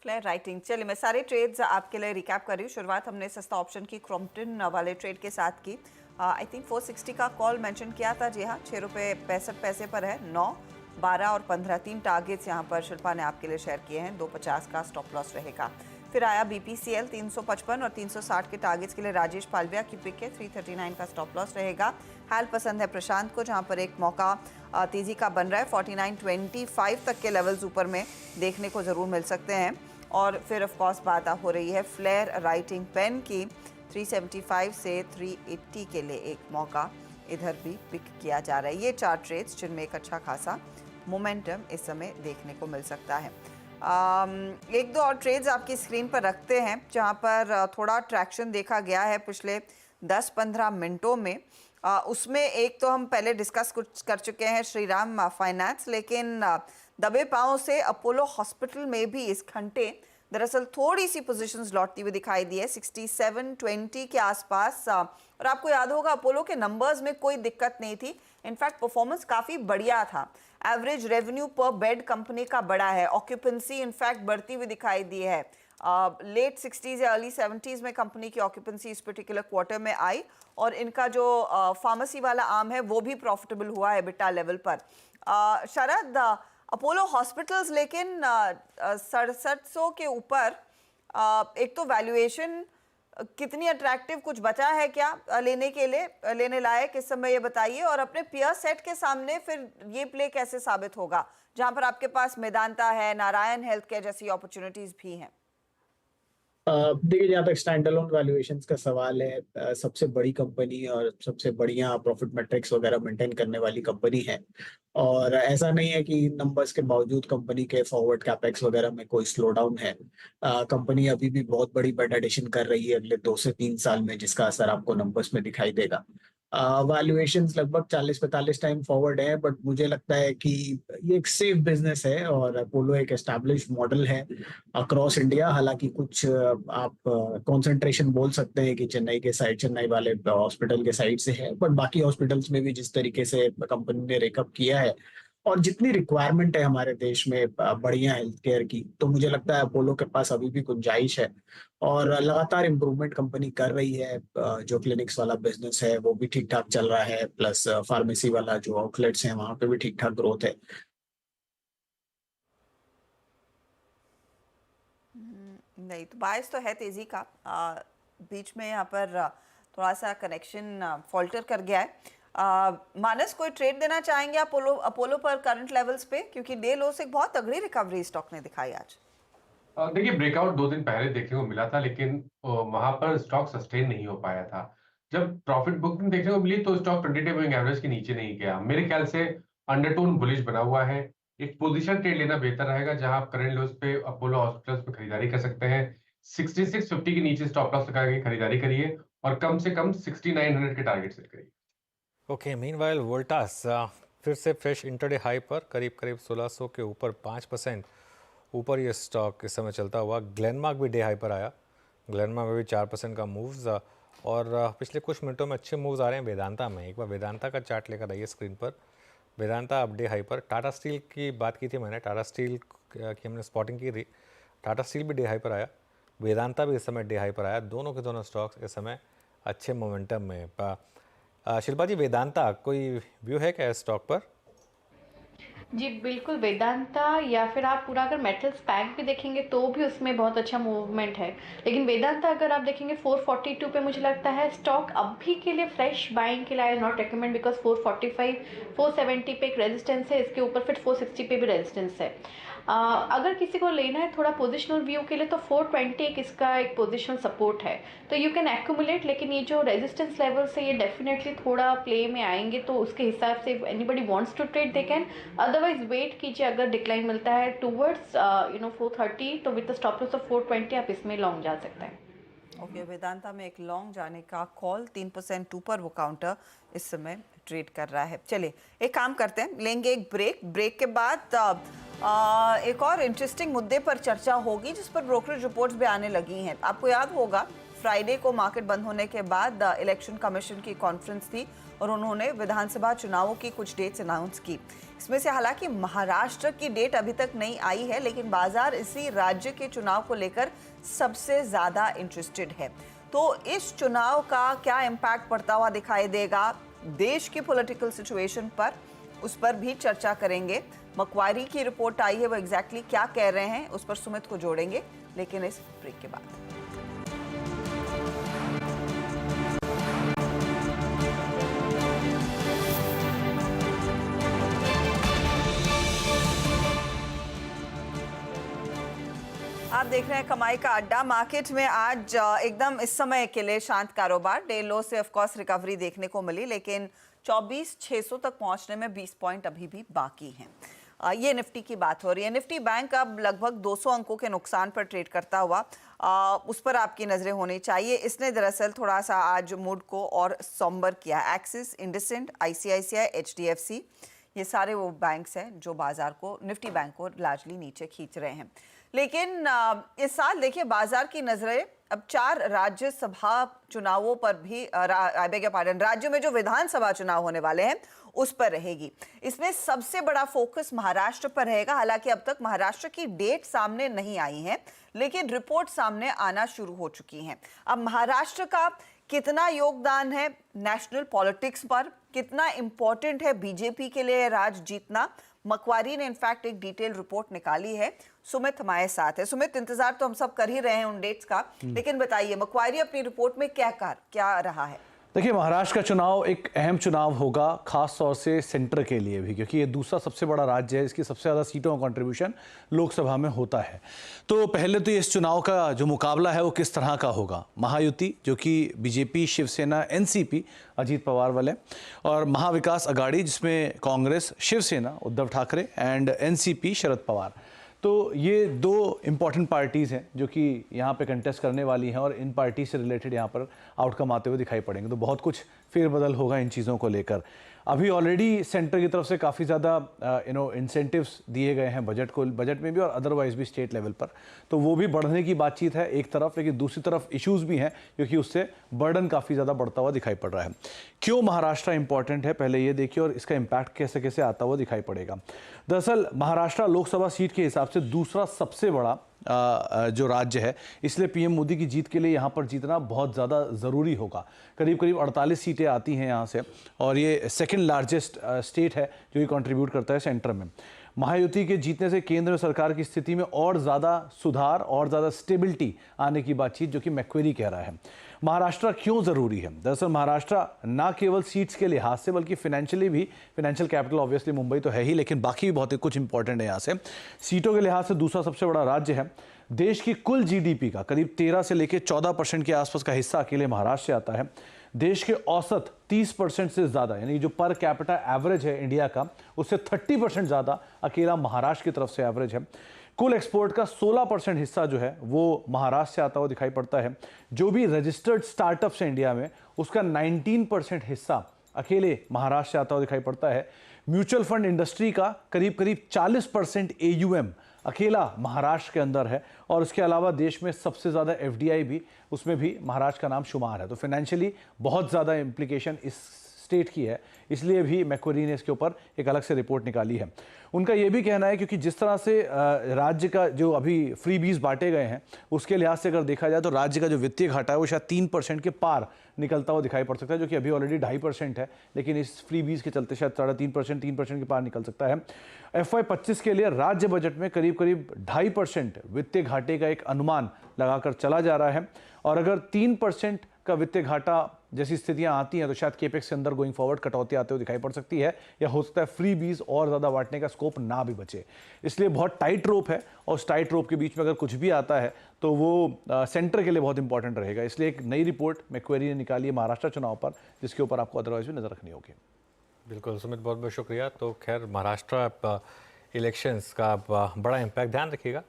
फ्लेयर राइटिंग, चलिए मैं सारे ट्रेड्स आपके लिए रिकैप कर रही हूँ। शुरुआत हमने सस्ता ऑप्शन की क्रॉम्पटन वाले ट्रेड के साथ की। आई थिंक 460 का कॉल मेंशन किया था। जी हाँ, 6 रुपये 65 पैसे पर है। 9, 12 और 15 3 टारगेट्स यहाँ पर शिल्पा ने आपके लिए शेयर किए हैं। 250 का स्टॉप लॉस रहेगा। फिर आया BPCL 355 और 360 के टारगेट्स के लिए राजेश पालविया की पिक है। 339 का स्टॉप लॉस रहेगा। हाल पसंद है प्रशांत को, जहाँ पर एक मौका तेजी का बन रहा है। 4925 तक के लेवल्स ऊपर में देखने को ज़रूर मिल सकते हैं। और फिर ऑफ कोर्स बात हो रही है फ्लेयर राइटिंग पेन की। 375 से 380 के लिए एक मौका इधर भी पिक किया जा रहा है। ये 4 ट्रेड्स जिनमें एक अच्छा खासा मोमेंटम इस समय देखने को मिल सकता है। एक दो और ट्रेड्स आपकी स्क्रीन पर रखते हैं जहां पर थोड़ा ट्रैक्शन देखा गया है पिछले 10-15 मिनटों में। उसमें एक तो हम पहले डिस्कस कुछ कर चुके हैं, श्रीराम फाइनेंस, लेकिन दबे पांव से अपोलो हॉस्पिटल में भी इस घंटे दरअसल थोड़ी सी पोजीशंस लौटती हुई दिखाई दी है 6720 के आसपास। और आपको याद होगा अपोलो के नंबर्स में कोई दिक्कत नहीं थी। इनफैक्ट परफॉर्मेंस काफ़ी बढ़िया था। एवरेज रेवेन्यू पर बेड कंपनी का बड़ा है। ऑक्यूपेंसी इनफैक्ट बढ़ती हुई दिखाई दी है। लेट 60s या अर्ली 70s में कंपनी की ऑक्यूपेंसी इस पर्टिकुलर क्वार्टर में आई और इनका जो फार्मेसी वाला आर्म है वो भी प्रॉफिटेबल हुआ है बिटा लेवल पर। शरद, अपोलो हॉस्पिटल्स लेकिन 6700 के ऊपर, एक तो वैल्यूएशन कितनी अट्रैक्टिव, कुछ बचा है क्या लेने के लिए, लेने लायक इस समय, ये बताइए। और अपने पीयर सेट के सामने फिर ये प्ले कैसे साबित होगा जहां पर आपके पास मेदांता है, नारायण हेल्थ केयर जैसी अपॉर्चुनिटीज भी हैं? देखिए, जहाँ तक स्टैंड अलोन वैल्यूएशंस का सवाल है, सबसे बड़ी कंपनी और सबसे बढ़िया प्रॉफिट मैट्रिक्स वगैरह मेंटेन करने वाली कंपनी है, और ऐसा नहीं है कि नंबर्स के बावजूद कंपनी के फॉरवर्ड कैपेक्स वगैरह में कोई स्लो डाउन है। कंपनी अभी भी बहुत बड़ी बेड एडिशन कर रही है अगले 2 से 3 साल में, जिसका असर आपको नंबर्स में दिखाई देगा। वैल्यूएशंस लगभग 40-45 टाइम फॉरवर्ड है, बट मुझे लगता है कि ये एक सेफ बिजनेस है और अपोलो एक एस्टैब्लिश्ड मॉडल है अक्रॉस इंडिया। हालांकि कुछ आप कंसंट्रेशन बोल सकते हैं कि चेन्नई के साइड, चेन्नई वाले हॉस्पिटल के साइड से है, बट बाकी हॉस्पिटल्स में भी जिस तरीके से कंपनी ने रेकअप किया है और जितनी रिक्वायरमेंट है हमारे देश में बढ़िया हेल्थ केयर की, तो मुझे लगता है अपोलो के पास अभी भी गुंजाइश है और लगातार इम्प्रूवमेंट कंपनी कर रही है। जो क्लिनिक्स वाला बिजनेस है वो भी ठीक ठाक चल रहा है, प्लस फार्मेसी वाला जो आउटलेट्स हैं वहां पे भी ठीक ठाक ग्रोथ है। नहीं तो बायस तो है तेजी का, बीच में यहाँ पर थोड़ा सा कनेक्शन फॉल्टर कर गया है। मानस, कोई ट्रेड देना चाहेंगे अपोलो पर करंट लेवल्स पे, क्योंकि डे लो से बहुत तगड़ी रिकवरी स्टॉक ने दिखाई आज। देखिए, ब्रेकआउट 2 दिन पहले देखने को मिला था, लेकिन वहां पर स्टॉक सस्टेन नहीं हो पाया था। जब प्रॉफिट बुकिंग देखने को मिली तो स्टॉक 20-डे मूविंग एवरेज के नीचे नहीं गया। मेरे ख्याल से अंडरटोन बुलिश बना हुआ है। एक पोजीशन ट्रेड लेना बेहतर रहेगा, जहां आप करंट लेवल्स पे अपोलो हॉस्पिटल्स पे खरीदारी कर सकते हैं। 6650 के नीचे स्टॉप लॉस लगा के खरीदारी करिए और कम से कम 6900 के टारगेट सेट करिए। ओके, मीनवाइल वोल्टास फिर से फ्रेश इंटरडे हाई पर, करीब 1600 के ऊपर 5% ऊपर ये स्टॉक इस समय चलता हुआ। ग्लेनमार्क भी डे हाई पर आया, ग्लेनमार्क में भी 4% का मूव्स और पिछले कुछ मिनटों में अच्छे मूव्स आ रहे हैं वेदांता में। एक बार वेदांता का चार्ट लेकर आइए स्क्रीन पर। वेदांता अब डे हाई पर। टाटा स्टील की बात की थी मैंने, टाटा स्टील की हमने स्पॉटिंग की थी, टाटा स्टील भी डे हाई पर आया, वेदांता भी इस समय डे हाई पर आया। दोनों के दोनों स्टॉक्स इस समय अच्छे मोमेंटम में। शिल्पा जी, वेदांता कोई व्यू है क्या स्टॉक पर? जी बिल्कुल, वेदांता या फिर आप पूरा अगर मेटल्स पैक भी देखेंगे तो भी उसमें बहुत अच्छा मूवमेंट है। लेकिन वेदांता अगर आप देखेंगे 442 पे, मुझे लगता है स्टॉक अभी के लिए फ्रेश बाइंग के लिए आई नॉट रिकमेंड, बिकॉज 445 470 पे एक रेजिस्टेंस है, इसके ऊपर फिर 460 पे भी रेजिस्टेंस है। अगर किसी को लेना है थोड़ा पोजिशनल व्यू के लिए तो 420 एक इसका एक पोजिशनल सपोर्ट है, तो यू कैन एक्यूमुलेट। लेकिन ये जो रेजिस्टेंस लेवल से ये डेफिनेटली थोड़ा प्ले में आएंगे, तो उसके हिसाब से anybody wants to trade they can, otherwise wait कीजिए। अगर डिक्लाइन मिलता है टूवर्ड्स 430 तो विद स्टॉप लॉस ऑफ 420 आप इसमें लॉन्ग जा सकते हैं। ओके, वेदांता में एक लॉन्ग जाने का कॉल, 3% ऊपर वो काउंटर इस समय ट्रेड कर रहा है। चलिए एक काम करते हैं, लेंगे एक ब्रेक के बाद एक और इंटरेस्टिंग मुद्दे पर चर्चा होगी जिस पर ब्रोकरेज रिपोर्ट्स भी आने लगी हैं। आपको याद होगा फ्राइडे को मार्केट बंद होने के बाद इलेक्शन कमीशन की कॉन्फ्रेंस थी और उन्होंने विधानसभा चुनावों की कुछ डेट्स अनाउंस की। इसमें से हालांकि महाराष्ट्र की डेट अभी तक नहीं आई है, लेकिन बाजार इसी राज्य के चुनाव को लेकर सबसे ज़्यादा इंटरेस्टेड है। तो इस चुनाव का क्या इम्पैक्ट पड़ता हुआ दिखाई देगा देश की पॉलिटिकल सिचुएशन पर, उस पर भी चर्चा करेंगे। मक्वारी की रिपोर्ट आई है, वो एग्जैक्टली क्या कह रहे हैं उस पर सुमित को जोड़ेंगे, लेकिन इस ब्रेक के बाद। आप देख रहे हैं कमाई का अड्डा। मार्केट में आज एकदम इस समय के लिए शांत कारोबार। डे लो से ऑफ कोर्स रिकवरी देखने को मिली, लेकिन 24,600 तक पहुंचने में 20 पॉइंट अभी भी बाकी हैं। ये निफ्टी की बात हो रही है। निफ्टी बैंक अब लगभग 200 अंकों के नुकसान पर ट्रेड करता हुआ, उस पर आपकी नज़रें होनी चाहिए। इसने दरअसल थोड़ा सा आज मूड को और सोम्बर किया। एक्सिस, इंडसइंड, ICICI, HDFC, ये सारे वो बैंक्स हैं जो बाजार को, निफ्टी बैंक को लार्जली नीचे खींच रहे हैं। लेकिन इस साल देखिए बाजार की नजरें अब 4 राज्यसभा चुनावों पर भी, राज्यों में जो विधानसभा चुनाव होने वाले हैं उस पर रहेगी। इसमें सबसे बड़ा फोकस महाराष्ट्र पर रहेगा। हालांकि अब तक महाराष्ट्र की डेट सामने नहीं आई है, लेकिन रिपोर्ट सामने आना शुरू हो चुकी हैं। अब महाराष्ट्र का कितना योगदान है नेशनल पॉलिटिक्स पर, कितना इंपॉर्टेंट है बीजेपी के लिए राज जीतना, मक्वारी ने इनफैक्ट एक डिटेल रिपोर्ट निकाली है। सुमित हमारे साथ है। सुमित, इंतजार तो हम सब कर ही रहे हैं उन डेट्स का, लेकिन बताइए मक्वारी अपनी रिपोर्ट में क्या रहा है? देखिए, महाराष्ट्र का चुनाव एक अहम चुनाव होगा, खास तौर से सेंटर के लिए भी, क्योंकि ये दूसरा सबसे बड़ा राज्य है, इसकी सबसे ज़्यादा सीटों का कंट्रीब्यूशन लोकसभा में होता है। तो पहले तो इस चुनाव का जो मुकाबला है वो किस तरह का होगा। महायुति, जो कि बीजेपी, शिवसेना, एनसीपी अजीत पवार वाले, और महाविकास अघाड़ी जिसमें कांग्रेस, शिवसेना उद्धव ठाकरे एंड एनसीपी शरद पवार। तो ये दो इम्पॉर्टेंट पार्टीज़ हैं जो कि यहाँ पे कंटेस्ट करने वाली हैं, और इन पार्टी से रिलेटेड यहाँ पर आउटकम आते हुए दिखाई पड़ेंगे। तो बहुत कुछ फेरबदल होगा इन चीज़ों को लेकर। अभी ऑलरेडी सेंटर की तरफ से काफ़ी ज़्यादा इंसेंटिव्स दिए गए हैं बजट में भी और अदरवाइज भी स्टेट लेवल पर, तो वो भी बढ़ने की बातचीत है एक तरफ, लेकिन दूसरी तरफ इश्यूज़ भी हैं क्योंकि उससे बर्डन काफ़ी ज़्यादा बढ़ता हुआ दिखाई पड़ रहा है। क्यों महाराष्ट्र इंपॉर्टेंट है पहले ये देखिए, और इसका इम्पैक्ट कैसे कैसे आता हुआ दिखाई पड़ेगा। दरअसल महाराष्ट्र लोकसभा सीट के हिसाब से दूसरा सबसे बड़ा जो राज्य है, इसलिए पीएम मोदी की जीत के लिए यहाँ पर जीतना बहुत ज़्यादा ज़रूरी होगा। करीब करीब 48 सीटें आती हैं यहाँ से, और ये सेकंड लार्जेस्ट स्टेट है जो ये कंट्रीब्यूट करता है सेंटर में। महायुति के जीतने से केंद्र सरकार की स्थिति में और ज़्यादा सुधार और ज़्यादा स्टेबिलिटी आने की बातचीत जो कि मैक्वेरी कह रहा है। महाराष्ट्र क्यों ज़रूरी है? दरअसल महाराष्ट्र ना केवल सीट्स के लिहाज से बल्कि फाइनेंशियली भी, फाइनेंशियल कैपिटल ऑब्वियसली मुंबई तो है ही, लेकिन बाकी भी बहुत कुछ इंपॉर्टेंट है यहाँ से। सीटों के लिहाज से दूसरा सबसे बड़ा राज्य है। देश की कुल जीडीपी का करीब 13 से लेकर 14% के आसपास का हिस्सा अकेले महाराष्ट्र से आता है। देश के औसत 30% से ज़्यादा, यानी जो पर कैपिटा एवरेज है इंडिया का, उससे 30% ज़्यादा अकेला महाराष्ट्र की तरफ से एवरेज है। कुल एक्सपोर्ट का 16% हिस्सा जो है वो महाराष्ट्र से आता हुआ दिखाई पड़ता है। जो भी रजिस्टर्ड स्टार्टअप्स है इंडिया में, उसका 19% हिस्सा अकेले महाराष्ट्र से आता हुआ दिखाई पड़ता है। म्यूचुअल फंड इंडस्ट्री का करीब करीब 40% AUM अकेला महाराष्ट्र के अंदर है, और उसके अलावा देश में सबसे ज़्यादा FDI भी, उसमें भी महाराष्ट्र का नाम शुमार है। तो फाइनेंशियली बहुत ज़्यादा इम्प्लीकेशन इस स्टेट की है, इसलिए भी मैक्वेरी ने इसके ऊपर एक अलग से रिपोर्ट निकाली है। उनका ये भी कहना है क्योंकि जिस तरह से राज्य का जो अभी फ्रीबीज बांटे गए हैं, उसके लिहाज से अगर देखा जाए तो राज्य का जो वित्तीय घाटा है वो शायद 3% के पार निकलता हुआ दिखाई पड़ सकता है, जो कि अभी ऑलरेडी 2.5% है, लेकिन इस फ्रीबीज के चलते शायद 3.5% के पार निकल सकता है। FY25 के लिए राज्य बजट में करीब करीब 2.5% वित्तीय घाटे का एक अनुमान लगाकर चला जा रहा है, और अगर 3% का वित्तीय घाटा जैसी स्थितियां आती हैं तो शायद केपेक्स के अंदर गोइंग फॉरवर्ड कटौती आते हुए दिखाई पड़ सकती है, या हो सकता है फ्री बीज और ज़्यादा बांटने का स्कोप ना भी बचे। इसलिए बहुत टाइट रोप है, और उस टाइट रोप के बीच में अगर कुछ भी आता है तो वो सेंटर के लिए बहुत इंपॉर्टेंट रहेगा। इसलिए एक नई रिपोर्ट मैक्वेरी ने निकाली है महाराष्ट्र चुनाव पर, जिसके ऊपर आपको अदरवाइज भी नजर रखनी होगी। बिल्कुल सुमित, बहुत बहुत शुक्रिया। तो खैर महाराष्ट्र इलेक्शंस का बड़ा इम्पैक्ट, ध्यान रखिएगा।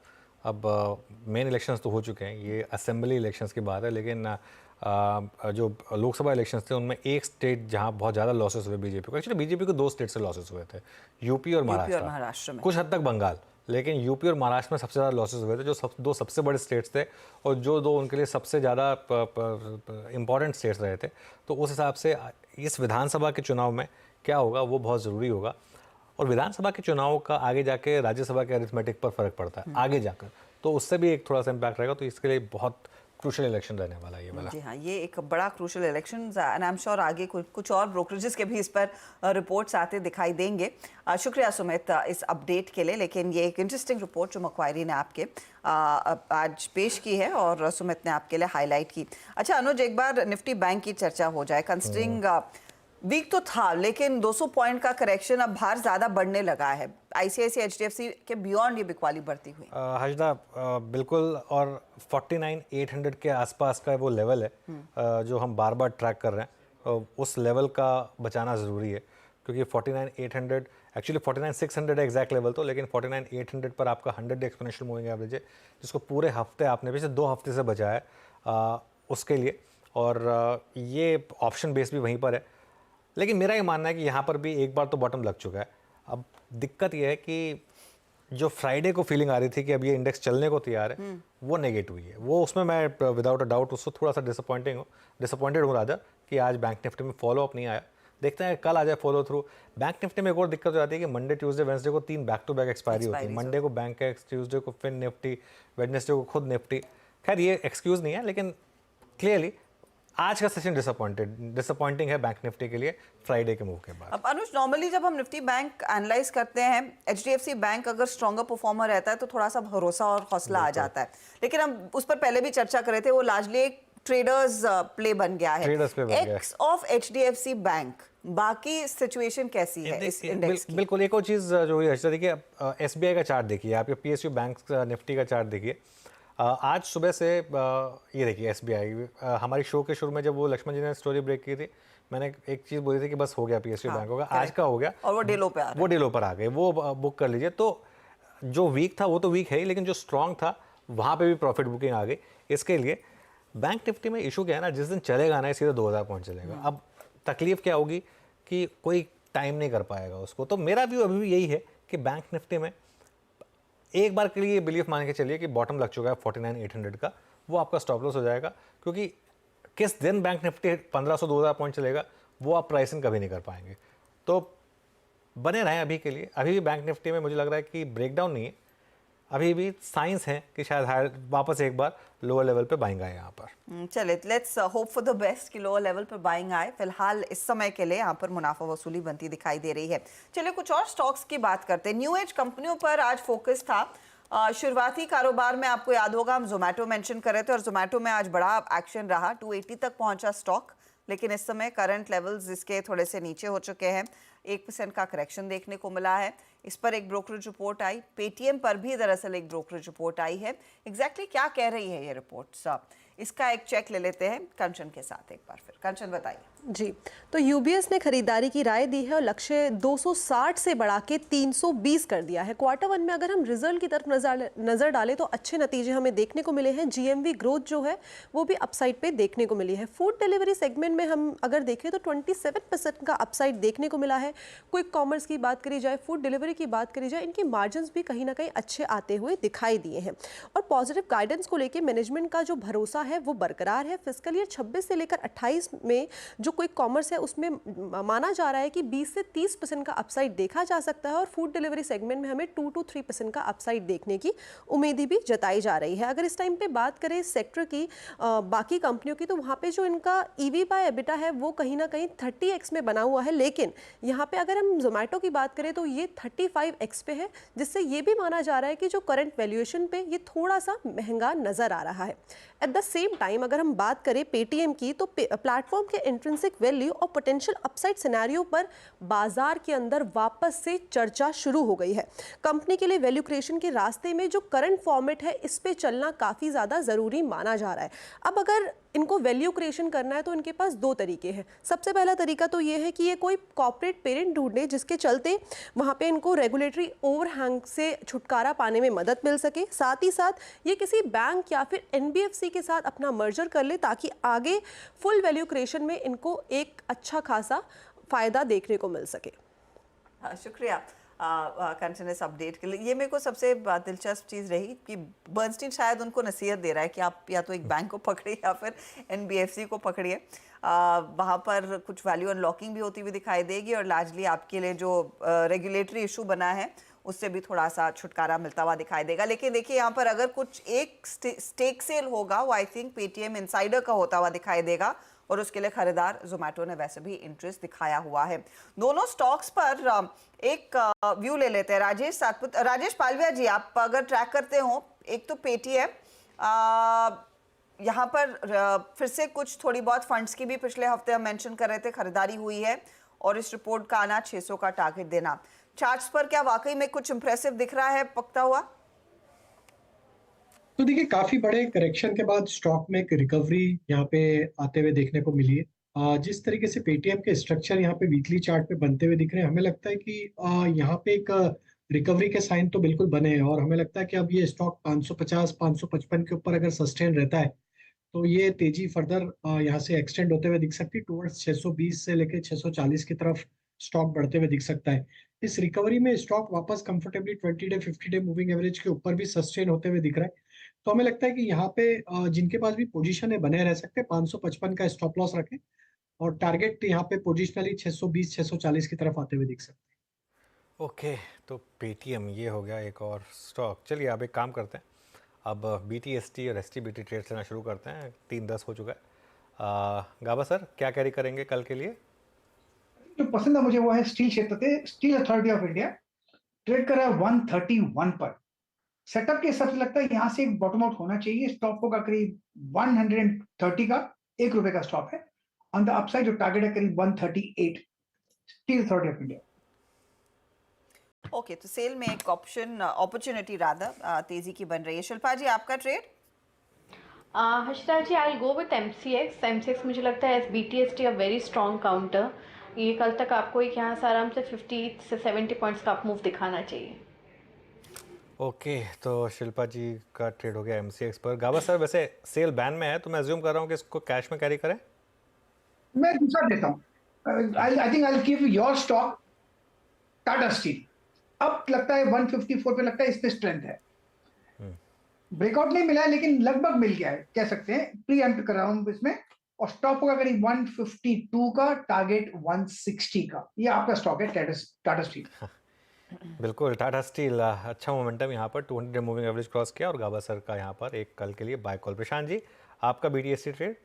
अब मेन इलेक्शंस तो हो चुके हैं, ये असेंबली इलेक्शंस की बात है, लेकिन जो लोकसभा इलेक्शंस थे उनमें एक स्टेट जहां बहुत ज़्यादा लॉसेस हुए बीजेपी को, एक्चुअली बीजेपी को 2 स्टेट से लॉसेस हुए थे, यूपी और महाराष्ट्र में, कुछ हद तक बंगाल, लेकिन यूपी और महाराष्ट्र में सबसे ज़्यादा लॉसेस हुए थे, जो दो सबसे बड़े स्टेट्स थे और जो दो उनके लिए सबसे ज़्यादा इंपॉर्टेंट स्टेट्स रहे थे। तो उस हिसाब से इस विधानसभा के चुनाव में क्या होगा वो बहुत ज़रूरी होगा, और विधानसभा के चुनाव का आगे जाके राज्यसभा के अरिथमेटिक पर फर्क पड़ता है आगे जाकर, तो उससे भी एक थोड़ा सा इम्पैक्ट रहेगा। तो इसके लिए बहुत क्रूशल इलेक्शन रहने वाला है ये वाला। जी हाँ, ये एक बड़ा crucial election, and I am sure आगे कुछ और ब्रोकरेजेस के भी इस पर रिपोर्ट्स आते दिखाई देंगे। शुक्रिया सुमित इस अपडेट के लिए, लेकिन ये एक इंटरेस्टिंग रिपोर्ट जो मैक्वेरी ने आपके आज पेश की है और सुमित ने आपके लिए हाईलाइट की। अच्छा अनुज, एक बार निफ्टी बैंक की चर्चा हो जाए। कंसिडरिंग वीक तो था, लेकिन 200 पॉइंट का करेक्शन अब बाहर ज़्यादा बढ़ने लगा है। ICICI HDFC के बियॉन्ड ये बिकवाली बढ़ती हुई। हजदा बिल्कुल, और 49,800 के आसपास का वो लेवल है जो हम बार बार ट्रैक कर रहे हैं, उस लेवल का बचाना ज़रूरी है, क्योंकि 49,800 एक्चुअली 49,600 है एग्जैक्ट लेवल तो, लेकिन 49,800 पर आपका 100 एक्सपोनेंशियल मूविंग एवरेज है, जिसको पूरे हफ्ते आपने पिछले 2 हफ्ते से बचाया है उसके लिए, और ये ऑप्शन बेस भी वहीं पर है। लेकिन मेरा ये मानना है कि यहाँ पर भी एक बार तो बॉटम लग चुका है। अब दिक्कत यह है कि जो फ्राइडे को फीलिंग आ रही थी कि अब ये इंडेक्स चलने को तैयार है, वो नेगेट हुई है। वो उसमें मैं विदाउट अ डाउट उसको थोड़ा सा डिसअपॉइंटेड हूँ राजा कि आज बैंक निफ्टी में फॉलो अप नहीं आया। देखते हैं कल आ जाए फॉलो थ्रू। बैंक निफ्टी में एक और दिक्कत हो जाती है कि मंडे ट्यूसडे वेंसडे को 3 बैक टू बैक एक्सपायरी होती है। मंडे को बैंक एक्स, ट्यूसडे को फिन निफ्टी, वेडनेसडे को खुद निफ्टी। खैर ये एक्सक्यूज़ नहीं है, लेकिन क्लियरली आज का सेशन डिसअपॉइंटिंग है बैंक निफ्टी के लिए फ्राइडे के मूव के बाद। अब अनुज, नॉर्मली जब हम निफ्टी बैंक एनालाइज करते हैं, HDFC बैंक अगर स्ट्रॉन्गर परफॉर्मर रहता है तो थोड़ा सा भरोसा और हौसला आ जाता है, लेकिन हम उस पर पहले भी चर्चा कर रहे थे, वो लार्जली एक ट्रेडर्स प्ले बन गया है, Traders play बन गया है। एक्स ऑफ HDFC बैंक, बाकी सिचुएशन कैसी है इस इंडेक्स की? बिल्कुल। एक और चीज़ जो हुई है, देखिए SBI का चार्ट देखिए, आपके PSU बैंक निफ्टी का चार्ट देखिए। आज सुबह से ये देखिए SBI, हमारी शो के शुरू में जब वो लक्ष्मण जी ने स्टोरी ब्रेक की थी, मैंने एक चीज़ बोली थी कि बस हो गया PSU बैंक होगा, आज का हो गया और वो डेलो पे आ रहा है। वो डेलो पर आ गए, वो बुक कर लीजिए। तो जो वीक था वो तो वीक है ही, लेकिन जो स्ट्रांग था वहाँ पे भी प्रॉफिट बुकिंग आ गई। इसके लिए बैंक निफ्टी में इशू क्या है ना, जिस दिन चलेगा ना सीधे 2000 पॉइंट चलेगा। अब तकलीफ क्या होगी कि कोई टाइम नहीं कर पाएगा उसको। तो मेरा व्यू अभी भी यही है कि बैंक निफ्टी में एक बार के लिए बिलीफ मान के चलिए कि बॉटम लग चुका है 49,800 का, वो आपका स्टॉप लॉस हो जाएगा। क्योंकि किस दिन बैंक निफ्टी 1500-2000 पॉइंट चलेगा वो आप प्राइसिंग कभी नहीं कर पाएंगे। तो बने रहें अभी के लिए। अभी भी बैंक निफ्टी में मुझे लग रहा है कि ब्रेकडाउन नहीं है, अभी भी साइंस है कि शायद हायर वापस एक बार लोअर लेवल पे बाइंग आए यहाँ पर। चलिए, let's hope for the best कि लोअर लेवल पर बाइंग आए। फिलहाल इस समय के लिए यहाँ पर मुनाफा वसूली बनती दिखाई दे रही है। चलिए कुछ और स्टॉक्स की बात करते हैं। न्यू एज कंपनियों पर आज फोकस था। शुरुआती कारोबार में आपको याद होगा हम जोमेटो मेंशन कर रहे थे और जोमेटो में आज बड़ा एक्शन रहा, 280 तक पहुंचा स्टॉक, लेकिन इस समय करंट लेवल्स इसके थोड़े से नीचे हो चुके हैं। 1% का करेक्शन देखने को मिला है। इस पर एक ब्रोकरेज रिपोर्ट आई, पेटीएम पर भी दरअसल एक ब्रोकरेज रिपोर्ट आई है। एग्जैक्टली क्या कह रही है ये रिपोर्ट, इसका एक चेक ले लेते हैं कंचन के साथ एक बार फिर। कंचन बताइए। जी, तो यूबीएस ने खरीदारी की राय दी है और लक्ष्य 260 से बढ़ा के 320 कर दिया है। क्वार्टर वन में अगर हम रिजल्ट की तरफ नजर डालें तो अच्छे नतीजे हमें देखने को मिले हैं। जीएमवी ग्रोथ जो है वो भी अपसाइड पे देखने को मिली है। फूड डिलीवरी सेगमेंट में हम अगर देखें तो 27% का अपसाइड देखने को मिला है। क्विक कॉमर्स की बात करी जाए, फूड डिलीवरी की बात करी जाए, इनकी मार्जिन्स भी कहीं ना कहीं अच्छे आते हुए दिखाई दिए हैं और पॉजिटिव गाइडेंस को लेकर मैनेजमेंट का जो भरोसा है वो बरकरार है। फिस्कल ईयर 26 से लेकर 28 में जो क्विक कॉमर्स है उसमें माना जा रहा है कि 20 से 30% का अपसाइड देखा जा सकता है और फूड डिलीवरी सेगमेंट में हमें 2 to 3% का अपसाइड देखने की उम्मीद भी जताई जा रही है। अगर इस टाइम पे बात करें इस सेक्टर की बाकी कंपनियों की, तो वहाँ पे जो इनका EV बाय एबिटा है वो कहीं ना कहीं 30x में बना हुआ है, लेकिन यहाँ पे अगर हम जोमेटो की बात करें तो ये 35x पे है, जिससे ये भी माना जा रहा है कि जो करंट वैल्यूएशन पे ये थोड़ा सा महंगा नजर आ रहा है। एट द सेम टाइम अगर हम बात करें पेटीएम की, तो प्लेटफॉर्म के इंट्रिंसिक वैल्यू और पोटेंशियल अपसाइड सिनेरियो पर बाजार के अंदर वापस से चर्चा शुरू हो गई है। कंपनी के लिए वैल्यू क्रिएशन के रास्ते में जो करंट फॉर्मेट है इस पे चलना काफ़ी ज़्यादा ज़रूरी माना जा रहा है। अब अगर इनको वैल्यू क्रिएशन करना है तो इनके पास दो तरीके हैं। सबसे पहला तरीका तो ये है कि ये कोई कॉर्पोरेट पेरेंट ढूंढे जिसके चलते वहाँ पे इनको रेगुलेटरी ओवरहैंग से छुटकारा पाने में मदद मिल सके। साथ ही साथ ये किसी बैंक या फिर NBFC के साथ अपना मर्जर कर ले ताकि आगे फुल वैल्यू क्रिएशन में इनको एक अच्छा खासा फायदा देखने को मिल सके। शुक्रिया कंचन इस अपडेट के लिए। ये मेरे को सबसे दिलचस्प चीज़ रही कि बर्नस्टीन शायद उनको नसीहत दे रहा है कि आप या तो एक बैंक को पकड़िए या फिर NBFC को पकड़िए। वहाँ पर कुछ वैल्यू अनलॉकिंग भी होती हुई दिखाई देगी और लार्जली आपके लिए जो रेगुलेटरी इशू बना है उससे भी थोड़ा सा छुटकारा मिलता हुआ दिखाई देगा। लेकिन देखिए यहाँ पर अगर कुछ एक स्टेक सेल होगा वो आई थिंक पेटीएम इनसाइडर का होता हुआ दिखाई देगा और उसके लिए खरीदार जोमेटो ने वैसे भी इंटरेस्ट दिखाया हुआ है। दोनों स्टॉक्स पर एक व्यू ले लेते हैं। राजेश पालविया जी, आप अगर ट्रैक करते हो, एक तो पेटीएम यहाँ पर फिर से कुछ थोड़ी बहुत फंड्स की भी पिछले हफ्ते हम मेंशन कर रहे थे खरीदारी हुई है और इस रिपोर्ट का आना 600 का टारगेट देना। चार्ट्स पर क्या वाकई में कुछ इंप्रेसिव दिख रहा है पकता हुआ? तो देखिए, काफी बड़े करेक्शन के बाद स्टॉक में एक रिकवरी यहाँ पे आते हुए देखने को मिली है। जिस तरीके से पेटीएम के स्ट्रक्चर यहाँ पे वीकली चार्ट पे बनते हुए दिख रहे हैं, हमें लगता है कि यहाँ पे एक रिकवरी के साइन तो बिल्कुल बने हैं और हमें लगता है कि अब ये स्टॉक 550-555 के ऊपर अगर सस्टेन रहता है तो ये तेजी फर्दर यहाँ से एक्सटेंड होते हुए दिख सकती है। टुवर्ड्स 620 से लेकर 640 की तरफ स्टॉक बढ़ते हुए दिख सकता है। इस रिकवरी में स्टॉक वापस comfortably 20 day 50 day moving average के ऊपर भी सस्टेन होते हुए दिख रहा है। तो हमें लगता है कि यहाँ पे जिनके पास भी पोजीशन है बने रह सकते हैं। 555 का स्टॉप लॉस रखें और टारगेट यहाँ पे पोजिशनली 620-640 की तरफ आते हुए दिख सकते हैं। ओके, तो पेटीएम ये हो गया एक और स्टॉक। चलिए अब एक काम करते हैं, अब BTST और STBT ट्रेड लेना शुरू करते हैं। 3:10 हो चुका है। गाबा सर क्या कैरी करेंगे कल के लिए? जो पसंद है मुझे वो है स्टील क्षेत्र थे। Steel authority of India trade कर रहा है 131 पर। सेटअप के हिसाब से लगता है यहाँ से एक बॉटम आउट होना चाहिए। स्टॉप होगा करीब 130 का, ₹1 का स्टॉप है। ऑन द अपसाइड जो टारगेट है करीब 138, steel authority of India. Okay, तो सेल में एक ऑप्शन अपॉर्चुनिटी रादर तेजी की बन रही है। शिल्पा जी, आपका trade? Harshita ji, I go with MCX मुझे लगता है as BTST a very strong counter. ये कल तक आपको एक यहाँ से आराम से 50 से 70 पॉइंट्स का अप मूव दिखाना चाहिए। ओके, तो शिल्पा जी का ट्रेड हो गया MCX पर। गाबा सर, वैसे सेल बैन में है तो मैं अज्यूम कर रहा हूँ कि इसको कैश में कैरी करें। मैं दूसरा देता हूँ। I think I give your stock Tata steel. अब लगता है 154 पे लगता है इस पे स्ट्रेंथ है। ब्रेकआउट नहीं मिला है लेकिन लगभग मिल गया है, कह सकते हैं। प्री एम्प्ट कर रहा हूं इसमें, और स्टॉप होगा करीब 152 का, टारगेट 160 का। ये आपका स्टॉक है टाटा स्टील। बिल्कुल, टाटा स्टील अच्छा मोमेंटम यहाँ पर 200 डे मूविंग एवरेज क्रॉस किया, और गाबा सर का यहाँ पर एक कल के लिए बाय कॉल। प्रशांत जी, आपका BTST ट्रेड?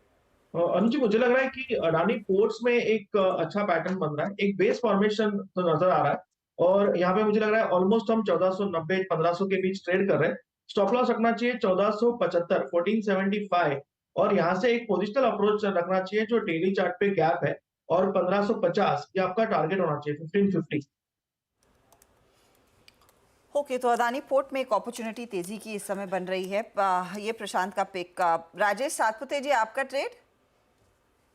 अनुज जी, मुझे लग रहा है कि अडानी पोर्ट्स में एक अच्छा पैटर्न बन रहा है। एक बेस फॉर्मेशन तो नजर आ रहा है, और यहाँ पे मुझे लग रहा है ऑलमोस्ट हम 1490-1500 के बीच ट्रेड कर रहे हैं। स्टॉप लॉस रखना चाहिए 1475, 1475, और यहाँ से एक पोजिशनल अप्रोच रखना चाहिए जो डेली चार्ट पे गैप है, और 1550 ये आपका टारगेट होना चाहिए, 1550। ओके, तो अदानी पोर्ट में एक अपॉर्चुनिटी तेजी की इस समय बन रही है। ये प्रशांत का पिक। राजेश सातपुते जी, आपका ट्रेड?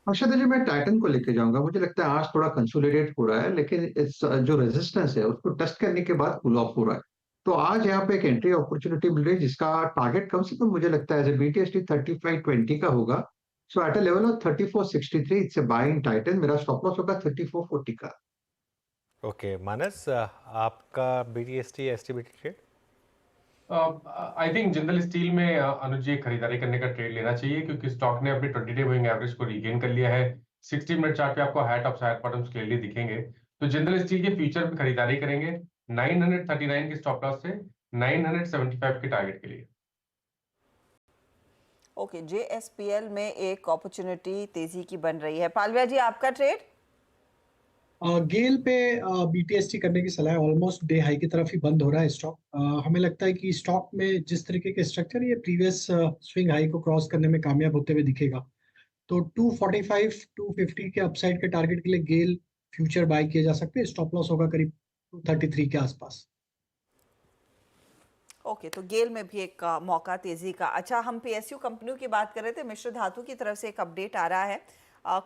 अक्षय जी, मैं टाइटन को लेके जाऊंगा। मुझे लगता है आज थोड़ा कंसोलिडेट हो रहा है, लेकिन इस जो रेजिस्टेंस है उसको टेस्ट करने के बाद कूल ऑफ हो रहा है। तो आज यहाँ पे एक एंट्री अपॉर्चुनिटी मिल रही है जिसका टारगेट कम से कम मुझे लगता है BTST 3520 का होगा। So at a level of 3463 it's a buying Titan. मेरा स्टॉप लॉस होगा 3440 का। ओके, मानस, आपका BTST STBT trade? I think Jindal steel में अनुज जी खरीदारी करने का ट्रेड लेना चाहिए, क्योंकि स्टॉक ने अपने 20 डे मूविंग एवरेज को रीगेन कर लिया है। 60 मिनट चार्ट पे आपको high tops high bottoms clearly दिखेंगे। तो जिंदल स्टील के फ्यूचर पे खरीदारी करेंगे 939 के स्टॉप लॉस से 975 के टारगेट के लिए। ओके, JSPL में एक अपॉर्चुनिटी तेजी की बन रही है। पालविया जी, आपका ट्रेड? गेल पे BTST करने की सलाह है। ऑलमोस्ट डे हाई की तरफ ही बंद हो रहा है स्टॉक। हमें लगता है कि स्टॉक में जिस तरीके के स्ट्रक्चर, ये प्रीवियस स्विंग हाई को क्रॉस करने में कामयाब होते हुए दिखेगा। तो 245 250 के अपसाइड के टारगेट के लिए गेल फ्यूचर बाय किए जा सकते हैं। स्टॉप लॉस होगा करीब 233 के आसपास। ओके, तो गेल में भी एक मौका तेजी का। अच्छा, हम PSU कंपनियों की बात कर रहे थे। मिश्र धातु की तरफ से एक अपडेट आ रहा है।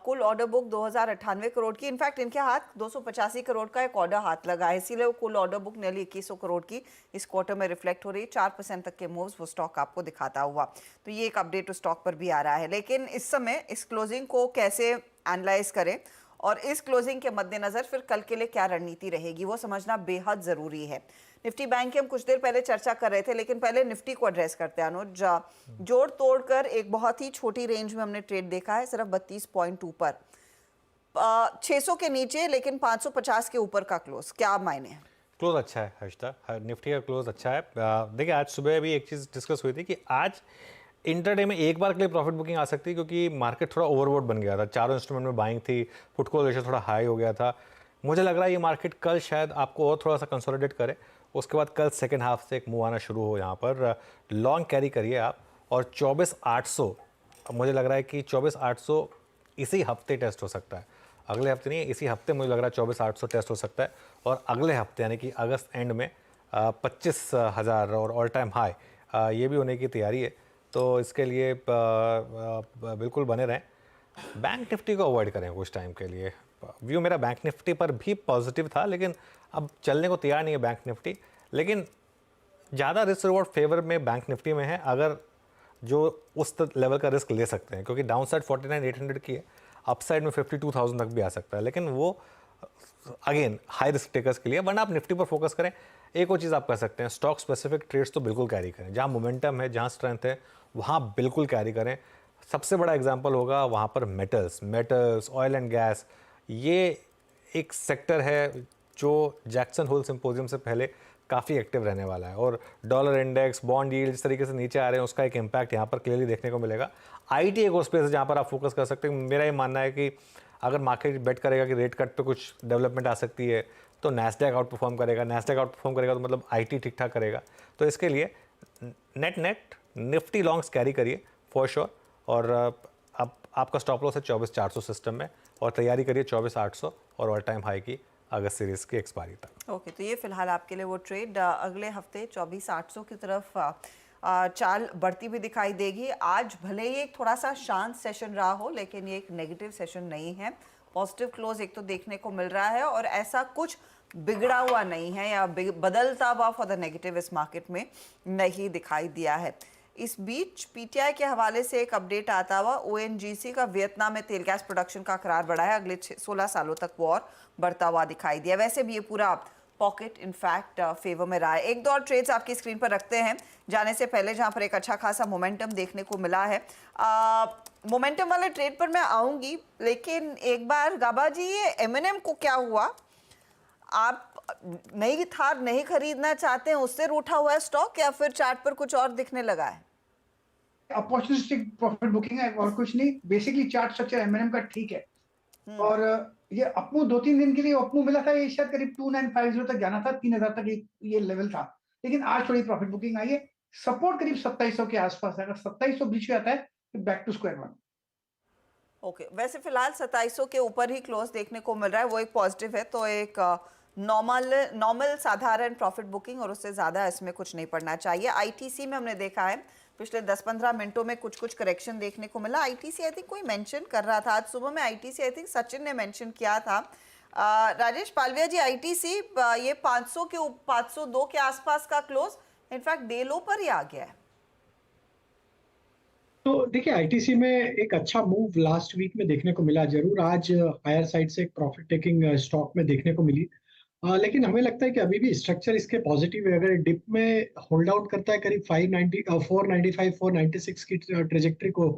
कुल ऑर्डर बुक 2098 करोड़ की। इनफैक्ट इनके हाथ 285 करोड़ का एक ऑर्डर हाथ लगा है, इसीलिए कुल ऑर्डर बुक नेली 2100 करोड़ की इस क्वार्टर में रिफ्लेक्ट हो रही है। 4% तक के मूव्स वो स्टॉक आपको दिखाता हुआ। तो ये एक अपडेट उस स्टॉक पर भी आ रहा है। लेकिन इस समय इस क्लोजिंग को कैसे एनालाइज करें, और इस क्लोजिंग के मद्देनजर फिर कल के लिए क्या रणनीति रहेगी, वो समझना बेहद जरूरी है। निफ्टी बैंक की हम कुछ देर पहले चर्चा कर रहे थे, लेकिन पहले निफ्टी को एड्रेस करते हैं। अनुज, जोड़ तोड़कर एक बहुत ही छोटी रेंज में हमने ट्रेड देखा है, सिर्फ 32.2 पर, 600 के नीचे लेकिन 550 के ऊपर का क्लोज। क्या मायने हैं? क्लोज अच्छा है हर्षिता, निफ्टी का क्लोज अच्छा है। देखिए, आज सुबह भी एक चीज़ डिस्कस हुई थी कि आज इंटरडे में एक बार के लिए प्रॉफिट बुकिंग आ सकती है, क्योंकि मार्केट थोड़ा ओवरबोट बन गया था। चारों इंस्ट्रूमेंट में बाइंग थी, पुट कॉल रेशियो थोड़ा हाई हो गया था। मुझे लग रहा है ये मार्केट कल शायद आपको और थोड़ा सा कंसोलिडेट करे, उसके बाद कल सेकेंड हाफ से एक मूव आना शुरू हो। यहाँ पर लॉन्ग कैरी करिए आप, और 24,800 मुझे लग रहा है कि 24,800 इसी हफ्ते टेस्ट हो सकता है। अगले हफ्ते नहीं, इसी हफ्ते मुझे लग रहा है 24,800 टेस्ट हो सकता है। और अगले हफ्ते यानी कि अगस्त एंड में 25,000 और ऑल टाइम हाई ये भी होने की तैयारी है। तो इसके लिए बिल्कुल बने रहें। बैंक निफ्टी को अवॉइड करें कुछ टाइम के लिए। व्यू मेरा बैंक निफ्टी पर भी पॉजिटिव था, लेकिन अब चलने को तैयार नहीं है बैंक निफ्टी। लेकिन ज़्यादा रिस्क रिवॉर्ड फेवर में बैंक निफ्टी में है, अगर जो उस लेवल का रिस्क ले सकते हैं, क्योंकि डाउन साइड 49,800 की है, अप साइड में 52,000 तक भी आ सकता है। लेकिन वो अगेन हाई रिस्क टेकर्स के लिए, वरना आप निफ्टी पर फोकस करें। एक और चीज़ आप कर सकते हैं, स्टॉक स्पेसिफिक ट्रेड्स तो बिल्कुल कैरी करें। जहाँ मोमेंटम है, जहाँ स्ट्रेंथ है, वहाँ बिल्कुल कैरी करें। सबसे बड़ा एग्जांपल होगा वहाँ पर मेटल्स, ऑयल एंड गैस। ये एक सेक्टर है जो जैक्सन होल सिंपोजियम से पहले काफ़ी एक्टिव रहने वाला है, और डॉलर इंडेक्स, बॉन्ड यील्ड जिस तरीके से नीचे आ रहे हैं, उसका एक इम्पैक्ट यहाँ पर क्लियरली देखने को मिलेगा। IT एक और स्पेस है जहाँ पर आप फोकस कर सकते हैं। मेरा ये मानना है कि अगर मार्केट बेट करेगा कि रेट कट पे कुछ डेवलपमेंट आ सकती है, तो नैस्डैक आउट परफॉर्म करेगा। नैस्डैक आउट परफॉर्म करेगा तो मतलब IT ठीक ठाक करेगा। तो इसके लिए नेट निफ्टी लॉन्ग्स कैरी करिए फॉर श्योर। और अब आपका स्टॉप लॉस है 24,400 सिस्टम में, और तैयारी करिए 24,800 और ऑल टाइम हाई की अगस्त सीरीज की एक्सपायरी तक। ओके, तो ये फिलहाल आपके लिए वो ट्रेड अगले हफ्ते 24,800 की तरफ चाल बढ़ती भी दिखाई देगी। आज भले ही एक थोड़ा सा शांत सेशन रहा हो, लेकिन ये एक नेगेटिव सेशन नहीं है। पॉजिटिव क्लोज एक तो देखने को मिल रहा है, और ऐसा कुछ बिगड़ा हुआ नहीं है या बदलता हुआ फॉर द नेगेटिव इस मार्केट में नहीं दिखाई दिया है। इस बीच पीटीआई के हवाले से एक अपडेट आता हुआ, ओएनजीसी का वियतनाम में तेल गैस प्रोडक्शन का करार बढ़ा है, अगले 16 सालों तक वो और बढ़ता हुआ दिखाई दिया। वैसे भी ये पूरा पॉकेट इनफैक्ट फेवर में रहा है। एक दो और ट्रेड्स आपकी स्क्रीन पर रखते हैं जाने से पहले, जहां पर एक अच्छा खासा मोमेंटम देखने को मिला है। मोमेंटम वाले ट्रेड पर मैं आऊंगी, लेकिन एक बार गाबा जी, ये एमएनएम को क्या हुआ? आप नई थार नहीं खरीदना चाहते हैं, उससे रूठा हुआ है स्टॉक, या फिर चार्ट पर कुछ और दिखने लगा है? अपॉर्चुनिस्टिक प्रॉफिट बुकिंग है और कुछ नहीं। बेसिकली चार्ट स्ट्रक्चर एमएनएम का ठीक है, और ये अपमू 2-3 दिन के लिए अपमू मिला था, ये शायद करीब 2950 तक जाना था, 3000 तक ये लेवल था, लेकिन आज थोड़ी प्रॉफिट बुकिंग आई है। सपोर्ट करीब 2700 के आसपास है, अगर 2700 बीच में आता है तो back to square one. Okay, वैसे फिलहाल 2700 के ऊपर ही क्लोज देखने को मिल रहा है, वो एक पॉजिटिव है। तो एक नॉर्मल साधारण प्रॉफिट बुकिंग, और उससे ज़्यादा इसमें कुछ नहीं पड़ना चाहिए। आईटीसी में हमने देखा है पिछले 10-15 मिनटों में कुछ करेक्शन देखने को मिला। आईटीसी आई थिंक कोई मेंशन कर रहा था आज सुबह में, आईटीसी आई थिंक सचिन ने मेंशन किया था। राजेश पालविया जी, आईटीसी ये 502 के आसपास का क्लोज, इनफैक्ट डे लो पर ही आ गया है। तो देखिए, आईटीसी में एक अच्छा मूव लास्ट वीक में देखने को मिला जरूर। आज हायर साइड से एक प्रॉफिट टेकिंग स्टॉक में देखने को मिली, लेकिन हमें लगता है कि अभी भी स्ट्रक्चर इसके पॉजिटिव है। अगर डिप में होल्ड आउट करता है करीब 495 496 की ट्रेजेक्टरी को,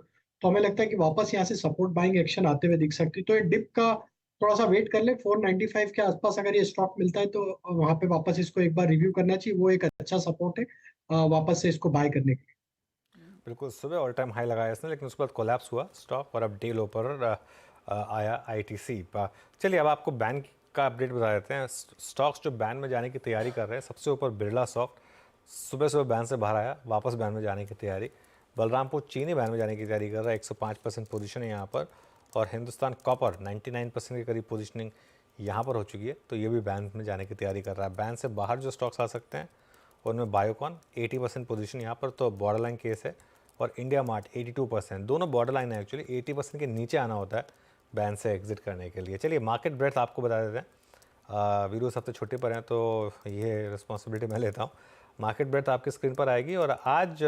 तो हमें लगता है कि वापस यहाँ से सपोर्ट बाइंग एक्शन आते हुए दिख सकती है। तो ये डिप का थोड़ा सा वेट कर ले, 495 के आसपास अगर ये स्टॉक मिलता है तो वहां पे वापस इसको एक बार रिव्यू करना चाहिए, वो एक अच्छा सपोर्ट है वापस से इसको बाय करने के लिए। बिल्कुल, सुबह ऑल टाइम हाई लगाया इसने, लेकिन उसके बाद कोलैप्स हुआ स्टॉक और अब डे लो पर आया आईटीसी। चलिए अब आपको बैन का अपडेट बता देते हैं। स्टॉक्स जो बैन में जाने की तैयारी कर रहे हैं, सबसे ऊपर बिरला सॉफ्ट सुबह बैन से बाहर आया, वापस बैन में जाने की तैयारी। बलरामपुर चीनी बैन में जाने की तैयारी कर रहा है, 105% पोजीशन है यहाँ पर। और हिंदुस्तान कॉपर 99% के करीब पोजीशनिंग यहाँ पर हो चुकी है, तो ये भी बैन में जाने की तैयारी कर रहा है। बैन से बाहर जो स्टॉक्स आ सकते हैं उनमें बायोकॉन 80% पोजीशन यहाँ पर, तो बॉर्डर लाइन केस है। और इंडिया मार्ट 82%, दोनों बॉर्डर लाइन है एक्चुअली, 80% के नीचे आना होता है बैन से एग्जिट करने के लिए। चलिए मार्केट ब्रेथ आपको बता देते हैं। वीडियो सबसे छुट्टी पर हैं तो ये रिस्पॉन्सिबिलिटी मैं लेता हूँ। मार्केट ब्रेथ आपकी स्क्रीन पर आएगी, और आज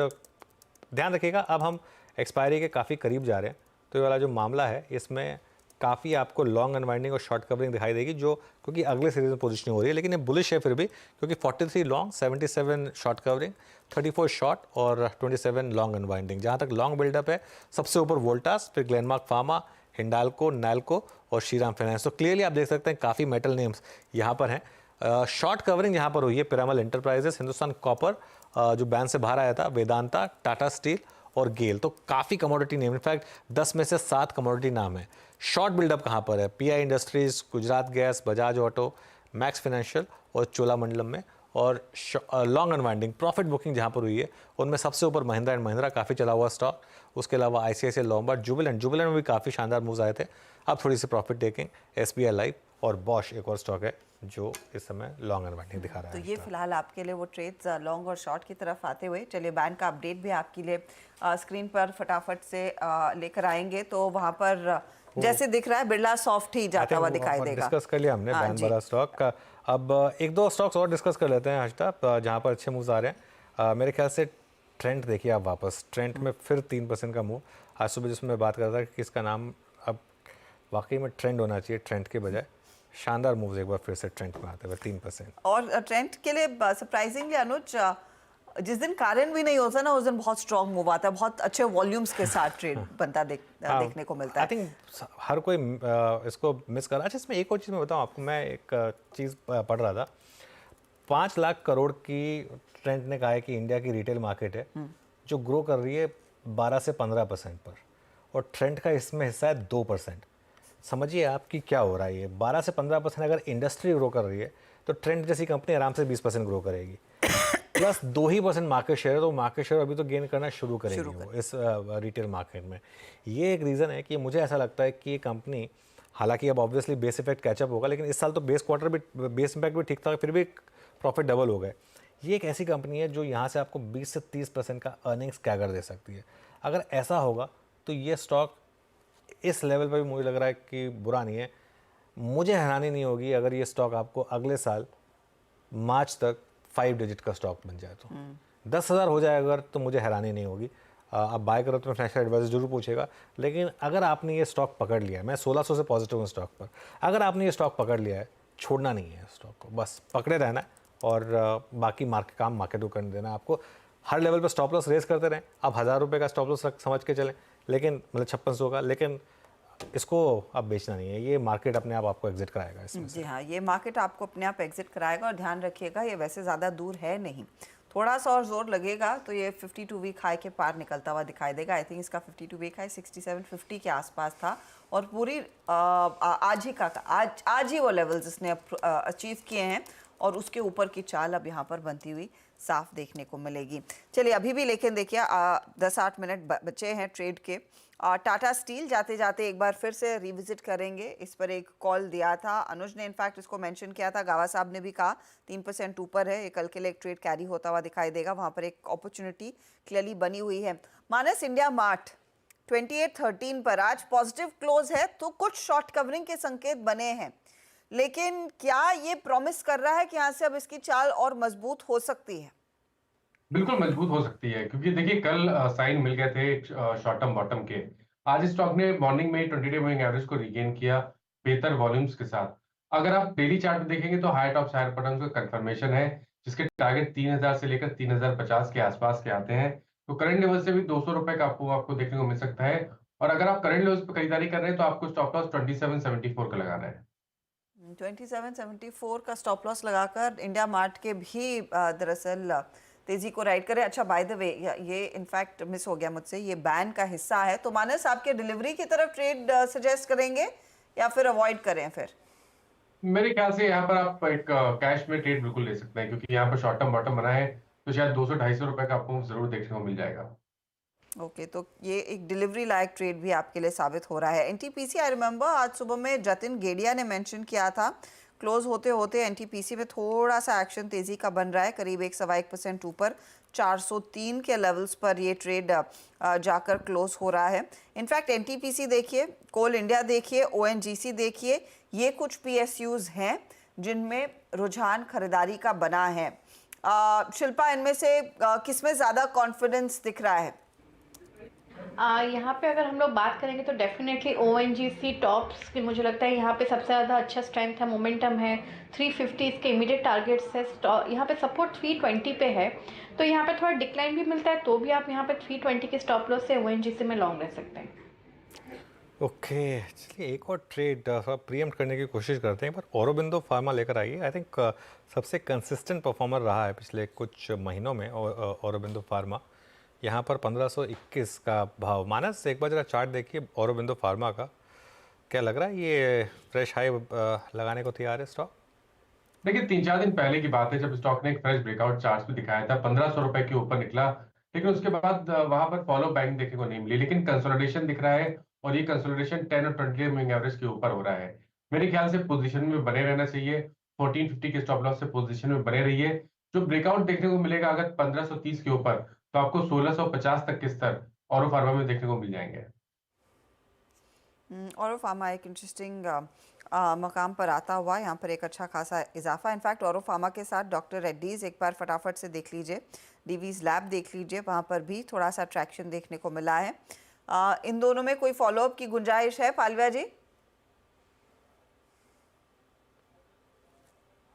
ध्यान रखिएगा, अब हम एक्सपायरी के काफ़ी करीब जा रहे हैं, तो ये वाला जो मामला है इसमें काफ़ी आपको लॉन्ग अनवाइंडिंग और शॉर्ट कवरिंग दिखाई देगी, जो क्योंकि अगले सीरीज में पोजीशनिंग हो रही है। लेकिन ये बुलिश है फिर भी, क्योंकि 43 लॉन्ग, 77 शॉर्ट कवरिंग, 34 शॉर्ट और 27 लॉन्ग अनवाइंडिंग। जहाँ तक लॉन्ग बिल्डअप है, सबसे ऊपर वोल्टास, फिर ग्लेनमार्क फार्मा, हिंडाल्को, नैल्को और श्रीराम फाइनेंस। तो क्लियरली आप देख सकते हैं काफ़ी मेटल नेम्स यहाँ पर हैं। शॉर्ट कवरिंग यहाँ पर हुई है पिरामल एंटरप्राइजेस, हिंदुस्तान कॉपर जो बैन से बाहर आया था, वेदांता, टाटा स्टील और गेल। तो काफ़ी कमोडिटी नेम, इनफैक्ट 10 में से 7 कमोडिटी नाम है। शॉर्ट बिल्डअप कहाँ पर है? Pi industries, Gujarat gas, Bajaj auto, max financial और चोलामंडलम में। और लॉन्ग अनवाइंडिंग प्रॉफिट बुकिंग जहाँ पर हुई है उनमें सबसे ऊपर महिंद्रा एंड महिंद्रा, काफ़ी चला हुआ स्टॉक। उसके अलावा आईसीआईसीआई लॉम्बार्ड, जुबिलेंट में भी काफ़ी शानदार मूव्स आए थे। अब थोड़ी सी प्रॉफिट टेकिंग एसबीआई लाइफ और बॉश एक और स्टॉक है जो इस समय लॉन्ग अनवाइंडिंग दिखा रहा है। तो ये फिलहाल आपके लिए वो ट्रेड्स लॉन्ग और शॉर्ट की तरफ आते हुए, चलिए बैंक का अपडेट भी आपके लिए स्क्रीन पर फटाफट से लेकर आएंगे। तो वहाँ पर जैसे दिख रहा है बिरला सॉफ्ट ही जाता हुआ दिखाई देगा। डिस्कस कर लिया हमने बैन वाला स्टॉक का। अब एक दो स्टॉक्स और डिस्कस कर लेते हैं हर्षिता, जहाँ पर अच्छे मूव्स आ रहे हैं। मेरे ख्याल से ट्रेंड देखिए आप वापस, ट्रेंड में फिर 3% का मूव। आज सुबह जिसमें मैं बात कर रहा था कि इसका नाम अब वाकई में ट्रेंड होना चाहिए, ट्रेंड के बजाय। शानदार मूव्स एक बार फिर से ट्रेंड में आते हुए 3%। और ट्रेंड के लिए सरप्राइजिंगली अनुज, जिस दिन कारण भी नहीं होता ना, उस दिन बहुत स्ट्रॉन्ग मूव आता है, बहुत अच्छे वॉल्यूम्स के साथ ट्रेड बनता देखने को मिलता है। आई थिंक हर कोई इसको मिस कर रहा है। अच्छा, इसमें एक और चीज़ मैं बताऊँ आपको, मैं एक चीज़ पढ़ रहा था। 5 लाख करोड़ की ट्रेंड ने कहा है कि इंडिया की रिटेल मार्केट है जो ग्रो कर रही है 12 से 15% पर, और ट्रेंड का इसमें हिस्सा है 2%। समझिए आप कि क्या हो रहा है। ये 12 से 15% अगर इंडस्ट्री ग्रो कर रही है तो ट्रेंड जैसी कंपनी आराम से 20% ग्रो करेगी। प्लस 2% मार्केट शेयर है, तो मार्केट शेयर अभी तो गेन करना शुरू करेगी वो इस रिटेल मार्केट में। ये एक रीज़न है कि मुझे ऐसा लगता है कि ये कंपनी, हालांकि अब ऑब्वियसली बेस इफेक्ट कैचअप होगा, लेकिन इस साल तो बेस क्वार्टर भी, बेस इम्पैक्ट भी ठीक था, फिर भी प्रॉफिट डबल हो गए। ये एक ऐसी कंपनी है जो यहाँ से आपको 20 से 30% का अर्निंग्स कैगर दे सकती है। अगर ऐसा होगा तो ये स्टॉक इस लेवल पर भी मुझे लग रहा है कि बुरा नहीं है। मुझे हैरानी नहीं होगी अगर ये स्टॉक आपको अगले साल मार्च तक 5 डिजिट का स्टॉक बन जाए, तो 10,000 हो जाए अगर, तो मुझे हैरानी नहीं होगी। आप बाय करो तो फाइनेंशियल एडवाइजर जरूर पूछेगा, लेकिन अगर आपने ये स्टॉक पकड़ लिया है, मैं 1600 से पॉजिटिव हूँ स्टॉक पर, अगर आपने ये स्टॉक पकड़ लिया है, छोड़ना नहीं है स्टॉक को, बस पकड़े रहना है और बाकी काम मार्केट को करने देना। आपको हर लेवल पर स्टॉप लॉस रेस करते रहें। आप 1000 रुपये का स्टॉप लॉस समझ के चलें, लेकिन मतलब 5600 का, लेकिन इसको अब बेचना नहीं है। ये मार्केट अपने आप आपको एग्जिट कराएगा इसमें। जी हाँ, ये मार्केट आपको अपने आप एग्जिट कराएगा, और ध्यान रखिएगा ये वैसे ज़्यादा दूर है नहीं, थोड़ा सा और जोर लगेगा तो ये 52 वीक हाई के पार निकलता हुआ दिखाई देगा। आई थिंक इसका 52 वीक हाई 6750 के आसपास था, और पूरी आज ही वो लेवल्स इसने अचीव किए हैं, और उसके ऊपर की चाल अब यहाँ पर बनती हुई साफ देखने को मिलेगी। चलिए अभी भी, लेकिन देखिए 10-8 मिनट बचे हैं ट्रेड के। टाटा स्टील जाते जाते एक बार फिर से रिविजिट करेंगे, इस पर एक कॉल दिया था अनुज ने, इनफैक्ट इसको मेंशन किया था, गावा साहब ने भी कहा 3% ऊपर है, ये कल के लिए एक ट्रेड कैरी होता हुआ दिखाई देगा, वहाँ पर एक अपॉर्चुनिटी क्लियरली बनी हुई है। मानस इंडिया मार्ट 2813 पर आज पॉजिटिव क्लोज है, तो कुछ शॉर्ट कवरिंग के संकेत बने हैं, लेकिन क्या ये प्रॉमिस कर रहा है कि यहाँ से अब इसकी चाल और मजबूत हो सकती है? बिल्कुल मजबूत हो सकती है, क्योंकि देखिए कल साइन मिल गए थे शॉर्ट टर्म बॉटम के। आज स्टॉक ने मॉर्निंग में 20 डे मूविंग एवरेज को रिगेन किया बेहतर वॉल्यूम्स के साथ। अगर आप डेली चार्ट में देखेंगे तो हाई टॉप्स हायर बॉटम्स का कंफर्मेशन है, जिसके टारगेट 3000 से लेकर 3050 के आसपास के आते हैं। तो करंट लेवल से भी 200 रुपए का आपको देखने को मिल सकता है, और अगर आप करंट लेवल्स पे खरीदारी कर रहे हैं तो आपको स्टॉप लॉस 2774 का लगाना है। 2774 का स्टॉप लॉस लगाकर इंडिया मार्ट के भी दरअसल तेजी को राइड करें। अच्छा, बाय द वे ये इनफैक्ट मिस हो गया मुझसे, ये बैन का हिस्सा है, तो मानस आपके डिलीवरी की तरफ ट्रेड सजेस्ट करेंगे या फिर अवॉइड करें? फिर मेरे ख्याल से यहाँ पर आप एक कैश में ट्रेड बिल्कुल ले सकते हैं, क्योंकि यहाँ पर शॉर्ट टर्म बॉटम बना है, तो शायद 200-250 रुपए का आपको जरूर देखने को मिल जाएगा। ओके, तो ये एक डिलीवरी लायक ट्रेड भी आपके लिए साबित हो रहा है। एनटीपीसी, आई रिमेंबर आज सुबह में जतिन गेडिया ने मेंशन किया था, क्लोज होते होते एनटीपीसी में थोड़ा सा एक्शन तेजी का बन रहा है, करीब 1.25% ऊपर 403 के लेवल्स पर ये ट्रेड जाकर क्लोज हो रहा है। इनफैक्ट एनटीपीसी देखिए, कोल इंडिया देखिए, ओएनजीसी देखिए, ये कुछ पीएसयूज हैं जिनमें रुझान खरीदारी का बना है। शिल्पा, इनमें से किसमें ज़्यादा कॉन्फिडेंस दिख रहा है? यहाँ पे अगर हम लोग बात करेंगे तो डेफिनेटली ओएनजीसी टॉप्स की मुझे लगता है यहाँ पे सबसे ज़्यादा अच्छा स्ट्रेंथ है, मोमेंटम है। 350 इसके इमीडिएट टारगेट्स है, यहाँ पे सपोर्ट 320 पे है, तो यहाँ पे थोड़ा डिक्लाइन भी मिलता है, तो भी आप यहाँ पे 320 के स्टॉप लॉस से ओएनजीसी में लॉन्ग रह सकते हैं। ओके, चलिए एक और ट्रेड प्रीएम्प्ट करने की कोशिश करते हैं, पर औरोबिंदो फार्मा लेकर आइए। आई थिंक सबसे कंसिस्टेंट परफॉर्मर रहा है पिछले कुछ महीनों में औरोबिंदो फार्मा। यहाँ पर 1521 का भाव। मानस, एक बार जरा चार्ट देखिए औरोबिंदो फार्मा का, क्या लग रहा है ये फ्रेश हाई लगाने को तैयार है स्टॉक? देखिए 3-4 दिन पहले की बात है जब स्टॉक ने एक फ्रेश ब्रेकआउट चार्ट भी दिखाया था, 1500 रुपए के ऊपर निकला, लेकिन उसके बाद वहां पर फॉलो बैक देखने को नहीं मिली, लेकिन कंसोलिडेशन दिख रहा है, और ये कंसोलिडेशन 10 और 20 मूविंग एवरेज के ऊपर हो रहा है। मेरे ख्याल से पोजीशन में बने रहना चाहिए, 1450 के स्टॉप लॉस से पोजीशन में बने रहिए। जो ब्रेकआउट देखने को मिलेगा अगर 1530 के ऊपर, तो आपको 1650 तक के स्तर औरो फार्मा में देखने को मिल जाएंगे। औरो फार्मा एक इंटरेस्टिंग मकाम पर आता हुआ, यहाँ पर एक अच्छा खासा इजाफा। इनफैक्ट औरो फार्मा के साथ डॉक्टर रेड्डीज एक बार फटाफट से देख लीजिए, डीवीज लैब देख लीजिए, वहाँ पर भी थोड़ा सा ट्रैक्शन देखने को मिला है। इन दोनों में कोई फॉलोअप की गुंजाइश है पालविया जी?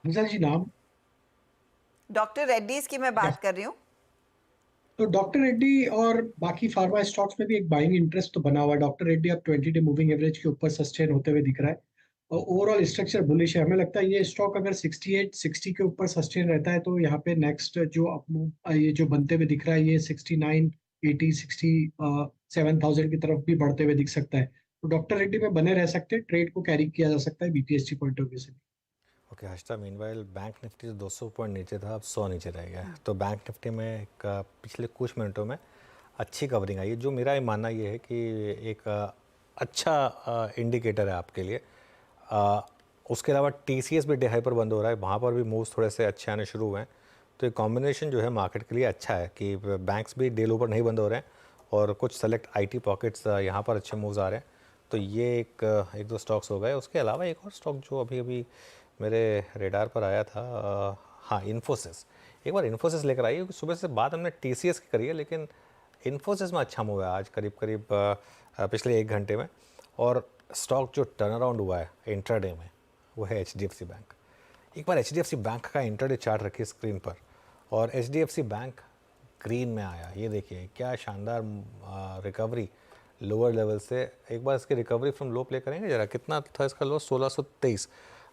जी नाम डॉक्टर रेड्डीज की मैं बात कर रही हूँ। तो डॉक्टर रेड्डी और बाकी फार्मा स्टॉक्स में भी एक बाइंग इंटरेस्ट तो बना हुआ है। डॉक्टर रेड्डी अब 20 डे मूविंग एवरेज के ऊपर सस्टेन होते हुए दिख रहा है, और ओवरऑल स्ट्रक्चर बुलिश है। हमें लगता है ये स्टॉक अगर 68-60 के ऊपर सस्टेन रहता है, तो यहाँ पे नेक्स्ट ये जो बनते हुए दिख रहा है, ये 69, 80, 67,000 की तरफ भी बढ़ते हुए दिख सकता है। तो डॉक्टर रेड्डी में बने रह सकते हैं, ट्रेड को कैरी किया जा सकता है बीपीएससी पॉइंट ऑफ व्यू से। Okay Harshita, meanwhile bank Nifty जो 200 पॉइंट नीचे था अब 100 नीचे रह गया है। तो बैंक निफ्टी में एक पिछले कुछ मिनटों में अच्छी कवरिंग आई है, जो मेरा मानना ये है कि एक अच्छा इंडिकेटर है आपके लिए। उसके अलावा TCS भी डे हाई पर बंद हो रहा है, वहाँ पर भी मूव्स थोड़े से अच्छे आने शुरू हुए हैं। तो एक कॉम्बिनेशन जो है मार्केट के लिए अच्छा है कि बैंक्स भी डे लो पर नहीं बंद हो रहे हैं और कुछ सेलेक्ट IT पॉकेट्स यहाँ पर अच्छे मूव्स आ रहे हैं। तो ये एक दो स्टॉक्स हो गए। उसके अलावा एक और स्टॉक जो अभी मेरे रेडार पर आया था, हाँ इन्फोसिस। एक बार इन्फोसिस लेकर आई, क्योंकि सुबह से बात हमने TCS की करी है, लेकिन इन्फोसिस में अच्छा मूव है आज करीब पिछले 1 घंटे में। और स्टॉक जो टर्न अराउंड हुआ है इंट्राडे में वो है HDFC बैंक। एक बार HDFC बैंक का इंट्राडे चार्ट रखिए स्क्रीन पर, और HDFC बैंक ग्रीन में आया। ये देखिए क्या शानदार रिकवरी लोअर लेवल से। एक बार इसकी रिकवरी फ्रॉम लो प्ले करेंगे जरा, कितना था इसका लो? 1623।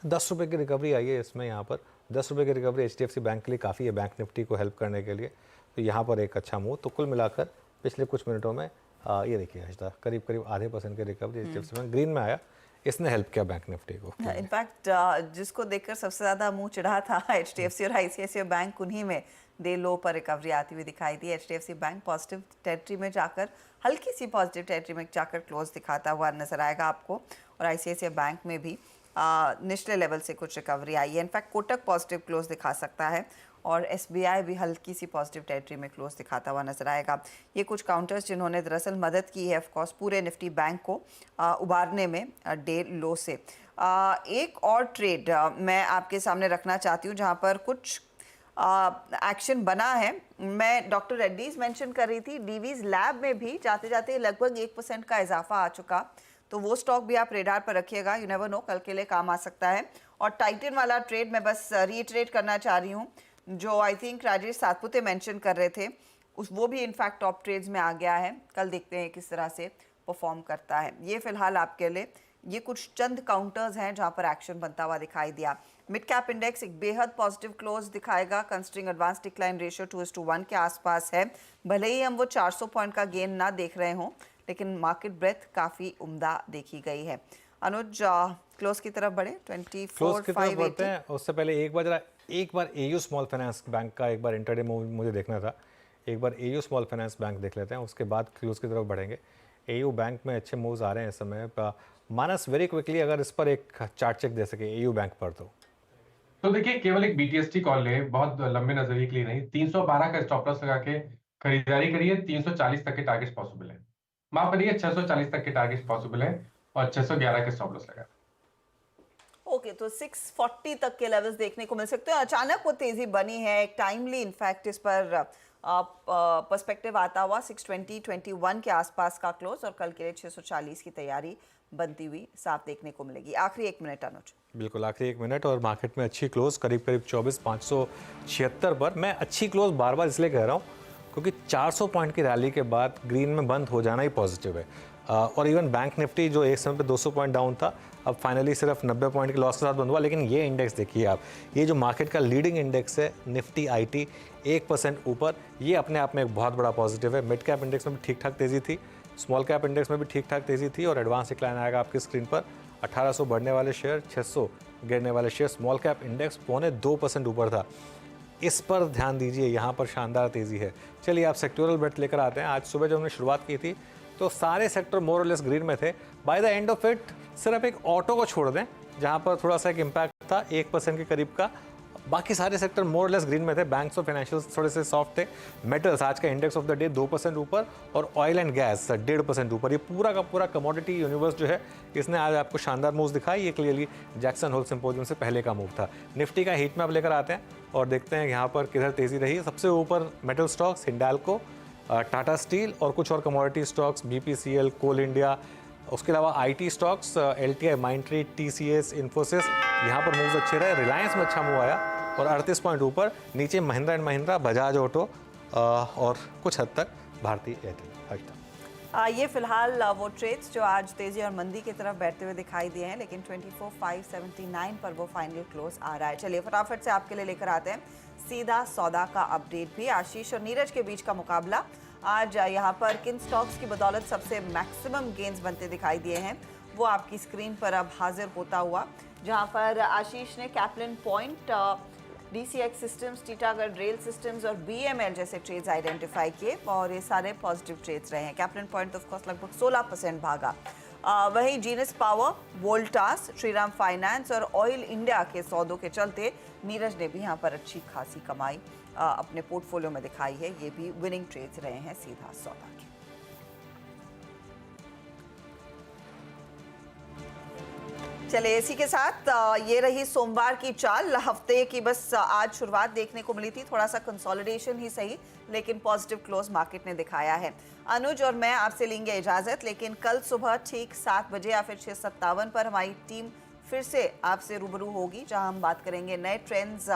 10 रुपये की रिकवरी आई है इसमें। यहाँ पर 10 रुपये की रिकवरी HDFC बैंक के लिए काफ़ी है, बैंक निफ्टी को हेल्प करने के लिए। तो यहाँ पर एक अच्छा मूव। तो कुल मिलाकर पिछले कुछ मिनटों में ये देखिए हर्षिता, करीब आधे % की रिकवरी HDFC बैंक ग्रीन में आया। इसने हेल्प किया बैंक निफ्टी को। इनफैक्ट जिसको देखकर सबसे ज़्यादा मुंह चिढ़ा था HDFC और ICICI बैंक, उन्हीं में डे लो पर रिकवरी आती हुई दिखाई दी। HDFC बैंक पॉजिटिव टेरिटरी में जाकर, हल्की सी पॉजिटिव टेरिटरी में जाकर क्लोज दिखाता हुआ नजर आएगा आपको। और ICICI बैंक में भी निचले लेवल से कुछ रिकवरी आई है। इनफैक्ट कोटक पॉजिटिव क्लोज दिखा सकता है और SBI भी हल्की सी पॉजिटिव टेरिटरी में क्लोज दिखाता हुआ नजर आएगा। ये कुछ काउंटर्स जिन्होंने दरअसल मदद की है ऑफकोर्स पूरे निफ्टी बैंक को उबारने में डे लो से। एक और ट्रेड मैं आपके सामने रखना चाहती हूँ जहाँ पर कुछ एक्शन बना है। मैं डॉक्टर रेड्डीज मेंशन कर रही थी, डीवीज लैब में भी जाते जाते लगभग 1% का इजाफा आ चुका। तो वो स्टॉक भी आप रेडार पर रखिएगा, यू नेवर नो, कल के लिए काम आ सकता है। और टाइटन वाला ट्रेड मैं बस रीइटरेट करना चाह रही हूँ, जो I think Rajesh Satpute mention कर रहे थे, वो भी इनफैक्ट टॉप ट्रेड्स में आ गया है। कल देखते हैं किस तरह से परफॉर्म करता है। ये फिलहाल आपके लिए ये कुछ चंद काउंटर्स हैं जहां पर एक्शन बनता हुआ दिखाई दिया। मिड कैप इंडेक्स एक बेहद पॉजिटिव क्लोज दिखाएगा, कंसिडरिंग एडवांस डिक्लाइन रेशियो 2:1 के आसपास है। भले ही हम वो 400 पॉइंट का गेन ना देख रहे हों, लेकिन मार्केट ब्रेथ काफ़ी उम्दा देखी गई है। अनुज क्लोज की तरफ बढ़े, 24,580। उससे पहले एक बार AU स्मॉल फाइनेंस बैंक का एक बार इंटरडे मूव मुझे देखना था। एक बार AU स्मॉल फाइनेंस बैंक देख लेते हैं, उसके बाद क्लोज की तरफ बढ़ेंगे। AU बैंक में अच्छे मूव्स आ रहे हैं इस समय। मानस वेरी क्विकली अगर इस पर एक चार्ट चेक दे सके AU बैंक पर तो देखिए केवल एक BTST कॉल ले, बहुत लंबे नजरिए के लिए नहीं। 312 का स्टॉप लॉस लगा के खरीदारी करिए। 340 तक के टारगेट पॉसिबल है। माफ करिए 640 तक के टारगेट पॉसिबल है और 611 के स्टॉप लॉस लगा। ओके, तो 640 तक के लेवल्स देखने को मिल सकते हैं। अचानक वो तेजी बनी है, एक टाइमली इनफैक्ट इस पर पर्सपेक्टिव आता हुआ 620-21 के आसपास का क्लोज, और कल के लिए 640 की तैयारी बनती हुई साफ देखने को मिलेगी। आखिरी 1 मिनट अनुज। बिल्कुल आखिरी 1 मिनट, और मार्केट में अच्छी क्लोज करीब 24,576 पर। मैं अच्छी क्लोज बार बार इसलिए कह रहा हूँ क्योंकि 400 पॉइंट की रैली के बाद ग्रीन में बंद हो जाना ही पॉजिटिव है। और इवन बैंक निफ्टी जो एक समय पे 200 पॉइंट डाउन था, अब फाइनली सिर्फ 90 पॉइंट के लॉस के साथ बंद हुआ। लेकिन ये इंडेक्स देखिए आप, ये जो मार्केट का लीडिंग इंडेक्स है निफ्टी IT 1% ऊपर, ये अपने आप में एक बहुत बड़ा पॉजिटिव है। मिड कैप इंडेक्स में भी ठीक ठाक तेज़ी थी, स्मॉल कैप इंडेक्स में भी ठीक ठाक तेज़ी थी, और एडवांस डिक्लाइन आएगा आपकी स्क्रीन पर। 1800 बढ़ने वाले शेयर, 600 गिरने वाले शेयर। स्मॉल कैप इंडेक्स 0.2% ऊपर था। इस पर ध्यान दीजिए, यहाँ पर शानदार तेज़ी है। चलिए आप सेक्टोरल बेट लेकर आते हैं। आज सुबह जब हमने शुरुआत की थी तो सारे सेक्टर मोर और लेस ग्रीन में थे। By the end of it सिर्फ एक ऑटो को छोड़ दें जहाँ पर थोड़ा सा एक इम्पैक्ट था 1% के करीब का, बाकी सारे सेक्टर मोर और लेस ग्रीन में थे। बैंक्स और फाइनेंशियल्स थोड़े से सॉफ्ट थे। मेटल्स आज का इंडेक्स ऑफ द डे 2% ऊपर, और ऑयल एंड गैस 1.5% ऊपर। ये पूरा का पूरा कमोडिटी यूनिवर्स जो है, इसने आज आपको शानदार मूव्स दिखाई। ये क्लियरली जैक्सन होल सिंपोजियम से पहले का मूव था। निफ्टी का हीट मैप लेकर आते हैं और देखते हैं यहाँ पर किधर तेज़ी रही है। सबसे ऊपर metal stocks, Hindalco, Tata steel और कुछ और कमोडिटी स्टॉक्स, BPCL, कोल इंडिया। उसके अलावा IT stocks, LTI, Mindtree, TCS, Infosys, यहाँ पर मूव्स अच्छे रहे। रिलायंस में अच्छा मूव आया और 38 पॉइंट ऊपर। नीचे महिंद्रा एंड महिंद्रा, बजाज ऑटो और कुछ हद तक भारतीय एयरटेल। ये फिलहाल वो ट्रेड्स जो आज तेजी और मंदी की तरफ बैठते हुए दिखाई दिए हैं, लेकिन 24,579 पर वो फाइनल क्लोज आ रहा है। चलिए फटाफट से आपके लिए लेकर आते हैं सीधा सौदा का अपडेट भी। आशीष और नीरज के बीच का मुकाबला आज यहाँ पर किन स्टॉक्स की बदौलत सबसे मैक्सिमम गेन्स बनते दिखाई दिए हैं, वो आपकी स्क्रीन पर अब हाजिर होता हुआ जहां पर आशीष ने Caplin point, DCX systems, Titagarh rail systems और BML जैसे ट्रेड्स आइडेंटिफाई किए और ये सारे पॉजिटिव ट्रेड्स रहे हैं। कैप्लिन पॉइंट ऑफ कोर्स लगभग 16% भागा। वहीं genus power, Voltas, Shriram finance और ऑयल इंडिया के सौदों के चलते नीरज ने भी यहाँ पर अच्छी खासी कमाई अपने पोर्टफोलियो में दिखाई है। ये भी विनिंग ट्रेड्स रहे हैं सीधा सौदा के। चलिए इसी के साथ ये रही सोमवार की चाल। हफ्ते की बस आज शुरुआत देखने को मिली थी, थोड़ा सा कंसोलिडेशन ही सही, लेकिन पॉजिटिव क्लोज मार्केट ने दिखाया है। अनुज और मैं आपसे लेंगे इजाजत, लेकिन कल सुबह ठीक 7 बजे या फिर 6:57 पर हमारी टीम फिर से आपसे रूबरू होगी, जहां हम बात करेंगे नए ट्रेंड्स,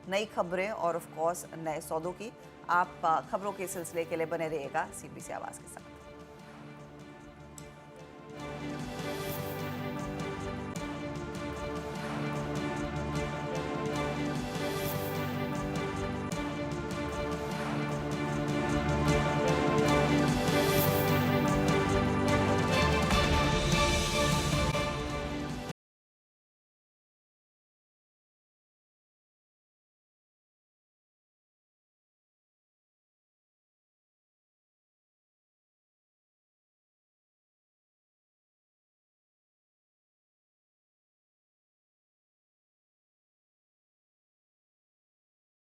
नई खबरें और ऑफ कोर्स नए सौदों की। आप खबरों के सिलसिले के लिए बने रहिएगा CNBC आवाज के साथ।